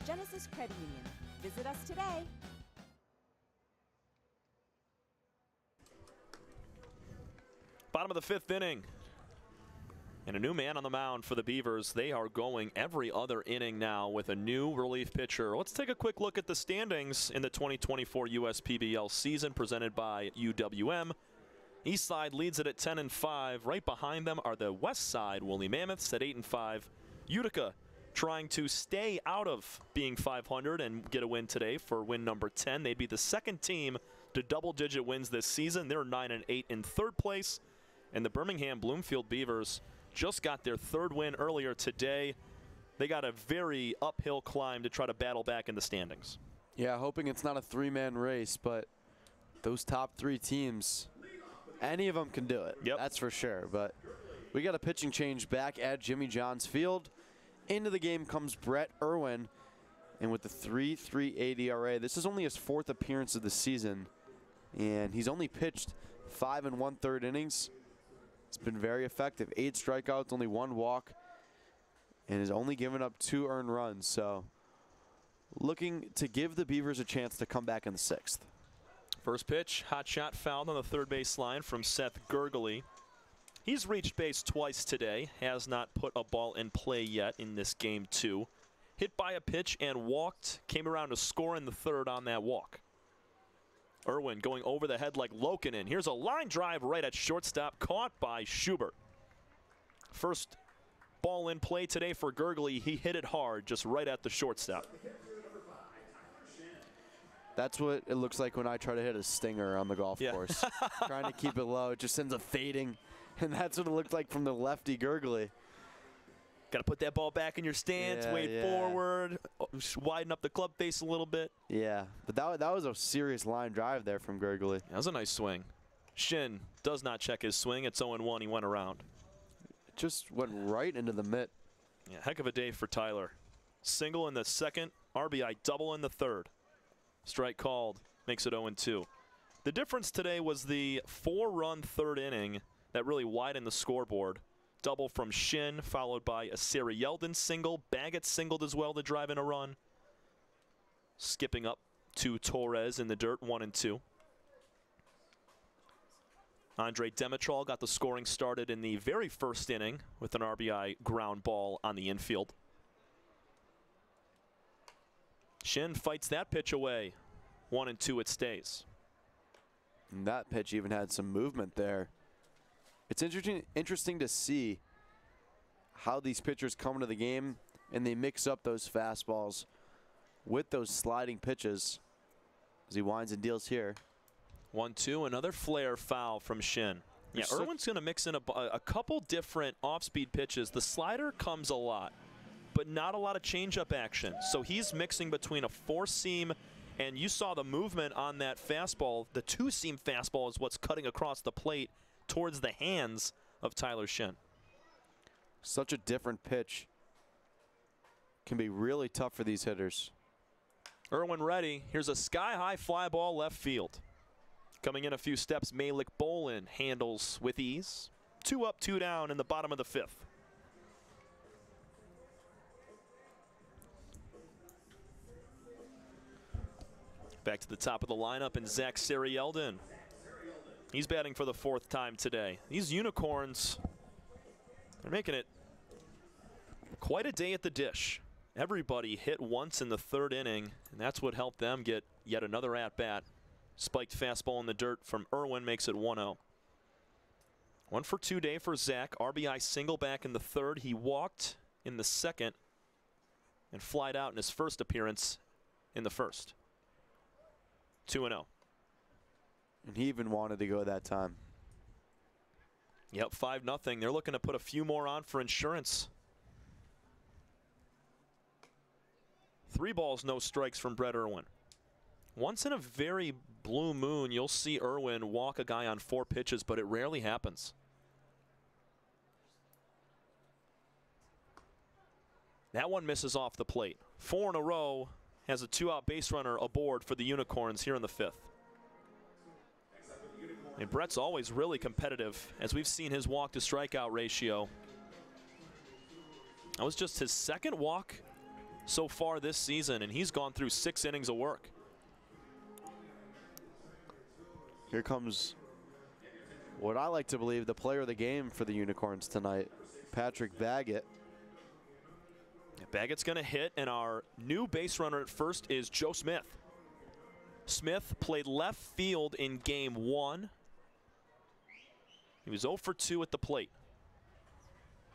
Speaker 7: Genesis Credit Union. Visit us today.
Speaker 6: Bottom of the 5th inning. And a new man on the mound for the Beavers. They are going every other inning now with a new relief pitcher. Let's take a quick look at the standings in the 2024 USPBL season, presented by UWM. East Side leads it at 10-5. Right behind them are the West Side Woolly Mammoths at 8-5. Utica trying to stay out of being 500 and get a win today for win number 10. They'd be the 2nd team to double-digit wins this season. They're 9-8 in 3rd place. And the Birmingham Bloomfield Beavers just got their 3rd win earlier today. They got a very uphill climb to try to battle back in the standings.
Speaker 2: Yeah, hoping it's not a 3-man race, but those top 3 teams, any of them can do it.
Speaker 6: Yep.
Speaker 2: That's for sure. But we got a pitching change back at Jimmy John's Field. Into the game comes Brett Irwin, and with the 3.38 ERA, this is only his 4th appearance of the season, and he's only pitched 5 1/3 innings. It's been very effective. 8 strikeouts, only 1 walk, and has only given up 2 earned runs. So looking to give the Beavers a chance to come back in the 6th.
Speaker 6: First pitch, hot shot fouled on the 3rd base line from Seth Gurgley. He's reached base twice today, has not put a ball in play yet in this game 2. Hit by a pitch and walked, came around to score in the 3rd on that walk. Irwin going over the head like Lokinen. Here's a line drive right at shortstop, caught by Schubert. First Ball in play today for Gurgley. He hit it hard, just right at the shortstop.
Speaker 2: That's what it looks like when I try to hit a stinger on the golf course. Trying to keep it low, it just ends up fading. And that's what it looked like from the lefty Gurgley.
Speaker 6: Got to put that ball back in your stance, wade forward, widen up the club face a little bit.
Speaker 2: Yeah, but that was a serious line drive there from Gurgley.
Speaker 6: That was a nice swing. Shin does not check his swing. It's 0-1. He went around.
Speaker 2: It just went right into the mitt.
Speaker 6: Yeah, heck of a day for Tyler. Single in the second, RBI double in the third. Strike called, makes it 0-2. The difference today was the 4-run third inning that really widened the scoreboard. Double from Shin, followed by a Sarah Yeldon single. Baggett singled as well to drive in a run. Skipping up to Torres in the dirt, 1-2. Andre Demetral got the scoring started in the very first inning with an RBI ground ball on the infield. Shin fights that pitch away. 1-2 it stays.
Speaker 2: And that pitch even had some movement there. It's interesting to see how these pitchers come into the game and they mix up those fastballs with those sliding pitches as he winds and deals here.
Speaker 6: 1-2, another flare foul from Shin. Yeah, Irwin's going to mix in a couple different off-speed pitches. The slider comes a lot, but not a lot of changeup action. So he's mixing between a four-seam, and you saw the movement on that fastball. The two-seam fastball is what's cutting across the plate towards the hands of Tyler Shin.
Speaker 2: Such a different pitch. Can be really tough for these hitters.
Speaker 6: Irwin ready. Here's a sky-high fly ball left field. Coming in a few steps, Malik Bolin handles with ease. 2 up, 2 down in the bottom of the fifth. Back to the top of the lineup, and Zach Sarah-Yeldon. He's batting for the 4th time today. These Unicorns, they're making it quite a day at the dish. Everybody hit once in the 3rd inning, and that's what helped them get yet another at-bat. Spiked fastball in the dirt from Irwin makes it 1-0. 1 for 2 day for Zach. RBI single back in the 3rd. He walked in the 2nd and flied out in his first appearance in the 1st. 2-0.
Speaker 2: And he even wanted to go that time.
Speaker 6: Yep, 5-0. They're looking to put a few more on for insurance. 3 balls, no strikes from Brett Irwin. Once in a very blue moon, you'll see Irwin walk a guy on 4 pitches, but it rarely happens. That one misses off the plate. 4 in a row, has a 2-out base runner aboard for the Unicorns here in the 5th. And Brett's always really competitive, as we've seen his walk to strikeout ratio. That was just his 2nd walk so far this season, and he's gone through 6 innings of work.
Speaker 2: Here comes what I like to believe the player of the game for the Unicorns tonight, Patrick Baggett.
Speaker 6: Baggett's going to hit, and our new base runner at first is Joe Smith. Smith played left field in game 1. He was 0 for 2 at the plate.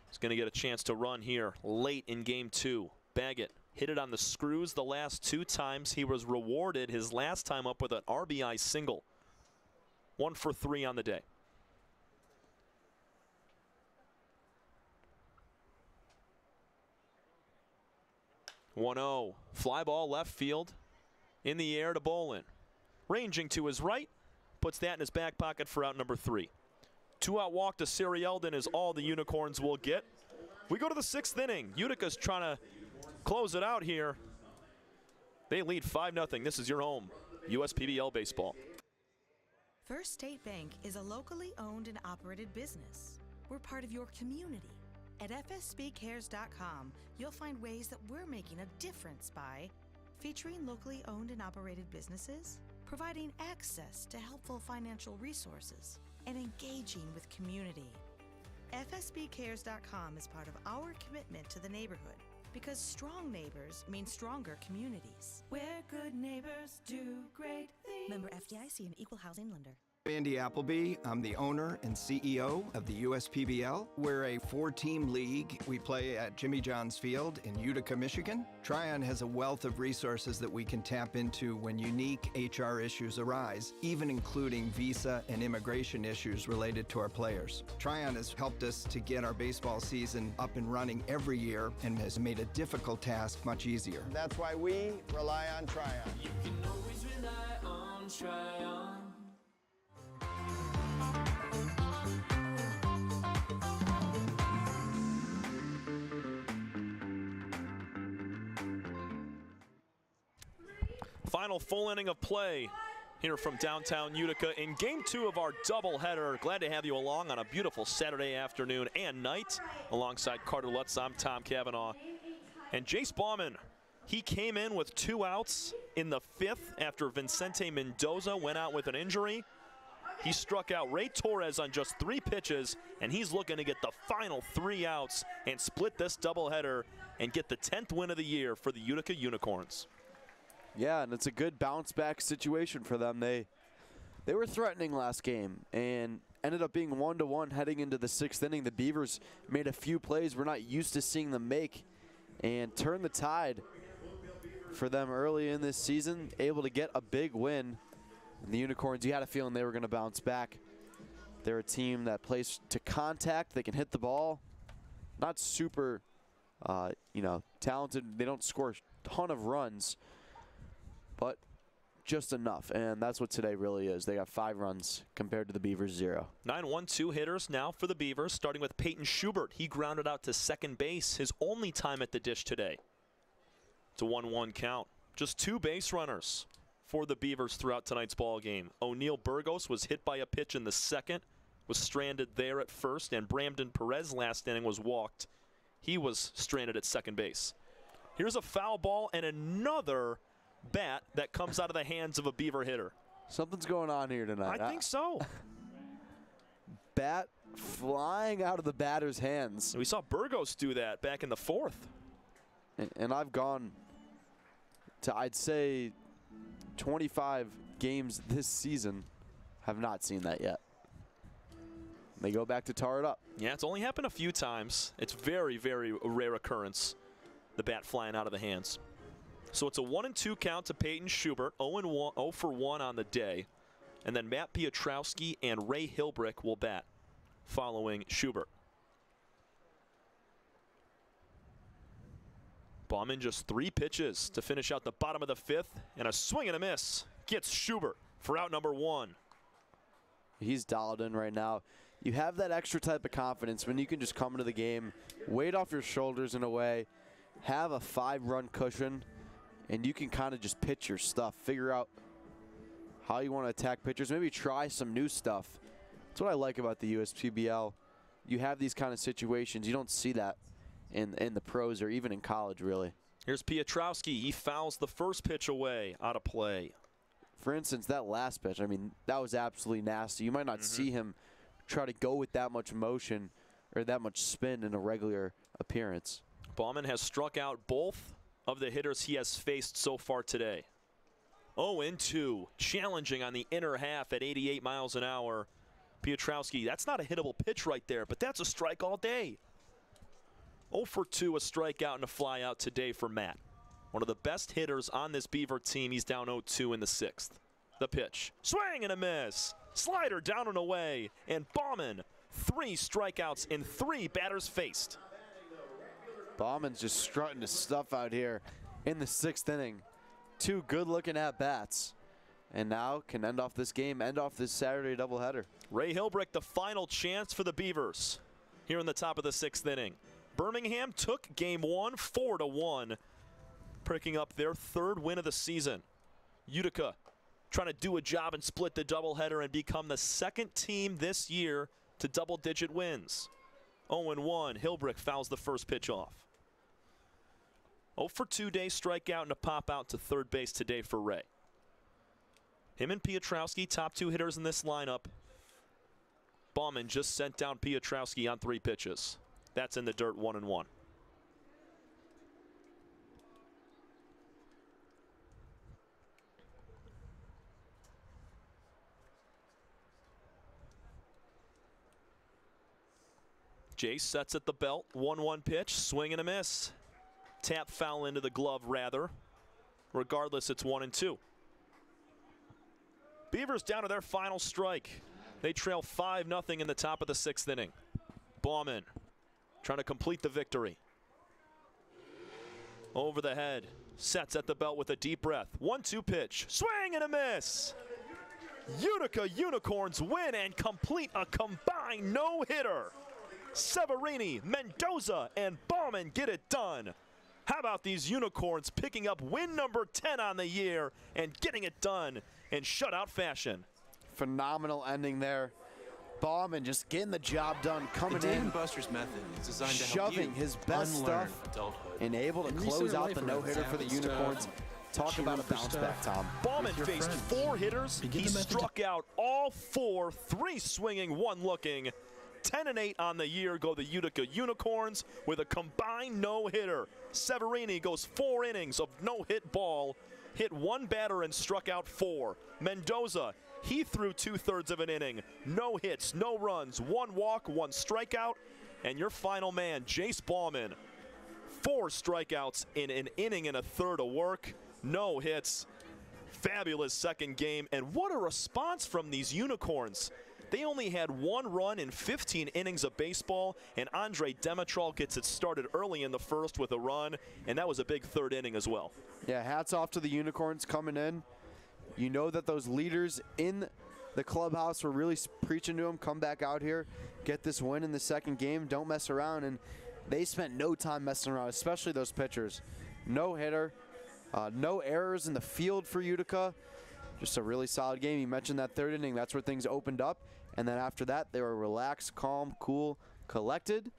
Speaker 6: He's going to get a chance to run here late in game 2. Baggett hit it on the screws the last 2 times. He was rewarded his last time up with an RBI single. 1 for 3 on the day. (1-0) fly ball left field, in the air to Bolin. Ranging to his right, puts that in his back pocket for out number 3. 2-out walk to Sarah-Yeldon is all the Unicorns will get. We go to the 6th inning. Utica's trying to close it out here. They lead 5-0. This is your home, USPBL baseball.
Speaker 5: First State Bank is a locally owned and operated business. We're part of your community. At FSBCares.com, you'll find ways that we're making a difference by featuring locally owned and operated businesses, providing access to helpful financial resources, and engaging with community. FSBCares.com is part of our commitment to the neighborhood because strong neighbors mean stronger communities.
Speaker 13: Where good neighbors do great things.
Speaker 5: Member FDIC and Equal Housing Lender.
Speaker 13: Andy Appleby. I'm the owner and CEO of the USPBL. We're a 4-team league. We play at Jimmy John's Field in Utica, Michigan. Tryon has a wealth of resources that we can tap into when unique HR issues arise, even including visa and immigration issues related to our players. Tryon has helped us to get our baseball season up and running every year and has made a difficult task much easier.
Speaker 20: That's why we rely on Tryon.
Speaker 8: You can always rely on Tryon.
Speaker 6: Final full inning of play here from downtown Utica in Game 2 of our doubleheader. Glad to have you along on a beautiful Saturday afternoon and night. Alongside Carter Lutz, I'm Tom Cavanaugh. And Jace Bauman, he came in with 2 outs in the 5th after Vicente Mendoza went out with an injury. He struck out Ray Torres on just 3 pitches, and he's looking to get the final 3 outs and split this doubleheader and get the 10th win of the year for the Utica Unicorns.
Speaker 2: Yeah, and it's a good bounce-back situation for them. They were threatening last game and ended up being 1-1 heading into the 6th inning. The Beavers made a few plays we're not used to seeing them make and turned the tide for them early in this season, able to get a big win. And the Unicorns, you had a feeling they were going to bounce back. They're a team that plays to contact. They can hit the ball. Not super, talented. They don't score a ton of runs, but just enough, and that's what today really is. They got 5 runs compared to the Beavers' 0.
Speaker 6: 9-1-2 hitters now for the Beavers, starting with Peyton Schubert. He grounded out to second base, his only time at the dish today. It's a 1-1 count. Just 2 base runners for the Beavers throughout tonight's ball game. O'Neal Burgos was hit by a pitch in the 2nd, was stranded there at first, and Brandon Perez last inning was walked. He was stranded at second base. Here's a foul ball and another bat that comes out of the hands of a Beaver hitter.
Speaker 2: Something's going on here tonight.
Speaker 6: I think so.
Speaker 2: Bat flying out of the batter's hands.
Speaker 6: We saw Burgos do that back in the 4th.
Speaker 2: And I've gone to, I'd say, 25 games this season, have not seen that yet. They go back to tar it up.
Speaker 6: Yeah, it's only happened a few times. It's very, very rare occurrence, the bat flying out of the hands. So it's a 1-2 count to Peyton Schubert, 0 for 1 on the day. And then Matt Piotrowski and Ray Hilbrick will bat following Schubert. Bauman just 3 pitches to finish out the bottom of the 5th, and a swing and a miss gets Schubert for out number 1.
Speaker 2: He's dialed in right now. You have that extra type of confidence when you can just come into the game, weight off your shoulders in a way, have a 5-run cushion, and you can kind of just pitch your stuff, figure out how you want to attack pitchers, maybe try some new stuff. That's what I like about the USPBL. You have these kind of situations. You don't see that in the pros or even in college, really.
Speaker 6: Here's Piotrowski. He fouls the first pitch away, out of play.
Speaker 2: For instance, that last pitch, I mean, that was absolutely nasty. You might not see him try to go with that much motion or that much spin in a regular appearance.
Speaker 6: Bauman has struck out both of the hitters he has faced so far today. 0-2, challenging on the inner half at 88 miles an hour. Piotrowski, that's not a hittable pitch right there, but that's a strike all day. 0 for 2, a strikeout and a flyout today for Matt. One of the best hitters on this Beaver team. He's down 0-2 in the 6th. The pitch, swing and a miss. Slider down and away, and Bauman, 3 strikeouts in 3 batters faced.
Speaker 2: Bauman's just strutting his stuff out here in the 6th inning. 2 good-looking at-bats. And now can end off this game, end off this Saturday doubleheader.
Speaker 6: Ray Hilbrick, the final chance for the Beavers here in the top of the 6th inning. Birmingham took game 1, 4-1, picking up their 3rd win of the season. Utica trying to do a job and split the doubleheader and become the 2nd team this year to double-digit wins. 0-1, Hilbrick fouls the first pitch off. 0 for 2 day strikeout and a pop out to third base today for Ray. Him and Piotrowski, top 2 hitters in this lineup. Bauman just sent down Piotrowski on 3 pitches. That's in the dirt, 1-1. Jace sets at the belt, 1-1 pitch, swing and a miss. Tap foul into the glove, rather. Regardless, it's 1-2. Beavers down to their final strike. They trail 5-0 in the top of the 6th inning. Bauman trying to complete the victory. Over the head, sets at the belt with a deep breath. 1-2 pitch, swing and a miss. Utica Unicorns win and complete a combined no-hitter. Severini, Mendoza, and Bauman get it done. How about these Unicorns picking up win number 10 on the year and getting it done in shutout fashion?
Speaker 2: Phenomenal ending there. Bauman just getting the job done, coming
Speaker 15: the Dave
Speaker 2: in,
Speaker 15: and Buster's method is designed to help
Speaker 2: shoving
Speaker 15: you
Speaker 2: his best
Speaker 15: unlearn
Speaker 2: stuff,
Speaker 15: adulthood.
Speaker 2: and able to close out the no-hitter for the Unicorns. Talk about a bounce back, Tom.
Speaker 1: Bauman faced 4 hitters. He struck out all 4, 3 swinging, 1 looking. 10-8 on the year go the Utica Unicorns with a combined no-hitter. Severini goes 4 innings of no-hit ball, hit 1 batter and struck out 4. Mendoza, he threw 2/3 of an inning. No hits, no runs, 1 walk, 1 strikeout. And your final man, Jace Bauman, 4 strikeouts in an inning and a third of work. No hits. Fabulous second game. And what a response from these Unicorns. They only had 1 run in 15 innings of baseball, and Andre Demetral gets it started early in the first with a run, and that was a big 3rd inning as well.
Speaker 2: Yeah, hats off to the Unicorns coming in. You know that those leaders in the clubhouse were really preaching to them, come back out here, get this win in the second game, don't mess around, and they spent no time messing around, especially those pitchers. No hitter, no errors in the field for Utica. Just a really solid game. You mentioned that 3rd inning, that's where things opened up. And then after that, they were relaxed, calm, cool, collected,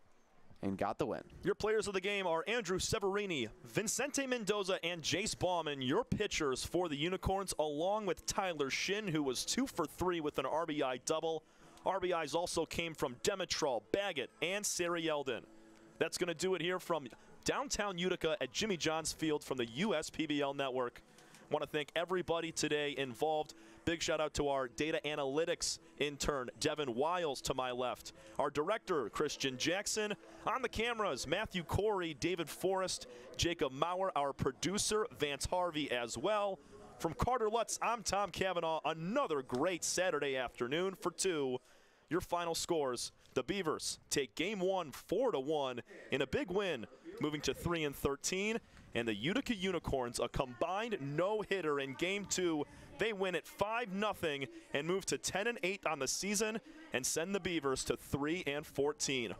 Speaker 2: and got the win.
Speaker 1: Your players of the game are Andrew Severini, Vincente Mendoza, and Jace Bauman. Your pitchers for the Unicorns, along with Tyler Shin, who was 2 for 3 with an RBI double. RBIs also came from Demetral, Baggett, and Sarah Yeldon. That's going to do it here from downtown Utica at Jimmy John's Field from the USPBL Network. Want to thank everybody today involved. Big shout out to our data analytics intern, Devin Wiles, to my left. Our director, Christian Jackson. On the cameras, Matthew Corey, David Forrest, Jacob Maurer, our producer, Vance Harvey as well. From Carter Lutz, I'm Tom Cavanaugh. Another great Saturday afternoon for 2. Your final scores: the Beavers take Game 1 4-1 in a big win, moving to 3-13. And the Utica Unicorns, a combined no-hitter in Game 2. They win it 5-0 and move to 10-8 on the season and send the Beavers to 3-14.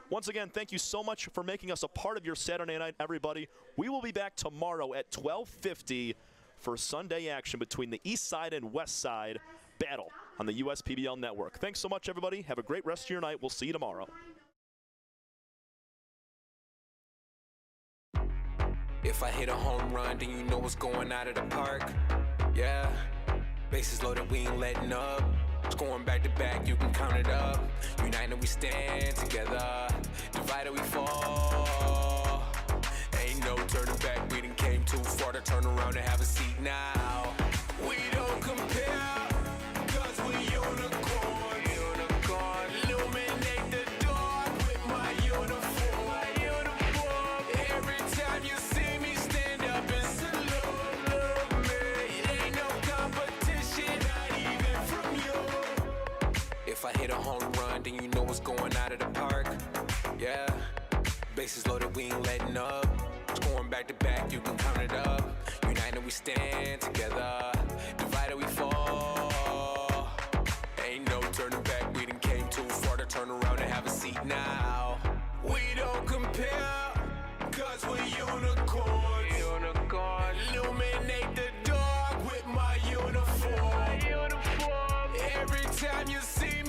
Speaker 1: Once again, thank you so much for making us a part of your Saturday night, everybody. We will be back tomorrow at 12:50 for Sunday action between the East Side and West Side battle on the USPBL Network. Thanks so much, everybody. Have a great rest of your night. We'll see you tomorrow.
Speaker 11: If I hit a home run, then you know what's going out of the park. Yeah, bases loaded, we ain't letting up. Scoring back to back, you can count it up. United we stand together, divided we fall. Ain't no turning back, we done came too far to turn around and have a seat now. We don't compare, cause we unicorn. Unicorn, illuminate the dark with my uniform. Every time you see me stand up and salute me, it ain't no competition, not even from you. If I hit a home run, then you know what's going out of the park. Yeah, bases loaded, we ain't letting up. Scoring back to back, you can count it up. United we stand together, divided we fall. Ain't no turning back, we done came too far to turn around and have a seat now. We don't compare, cause we're unicorns. Unicorn, illuminate the dark with my uniform. Every time you see me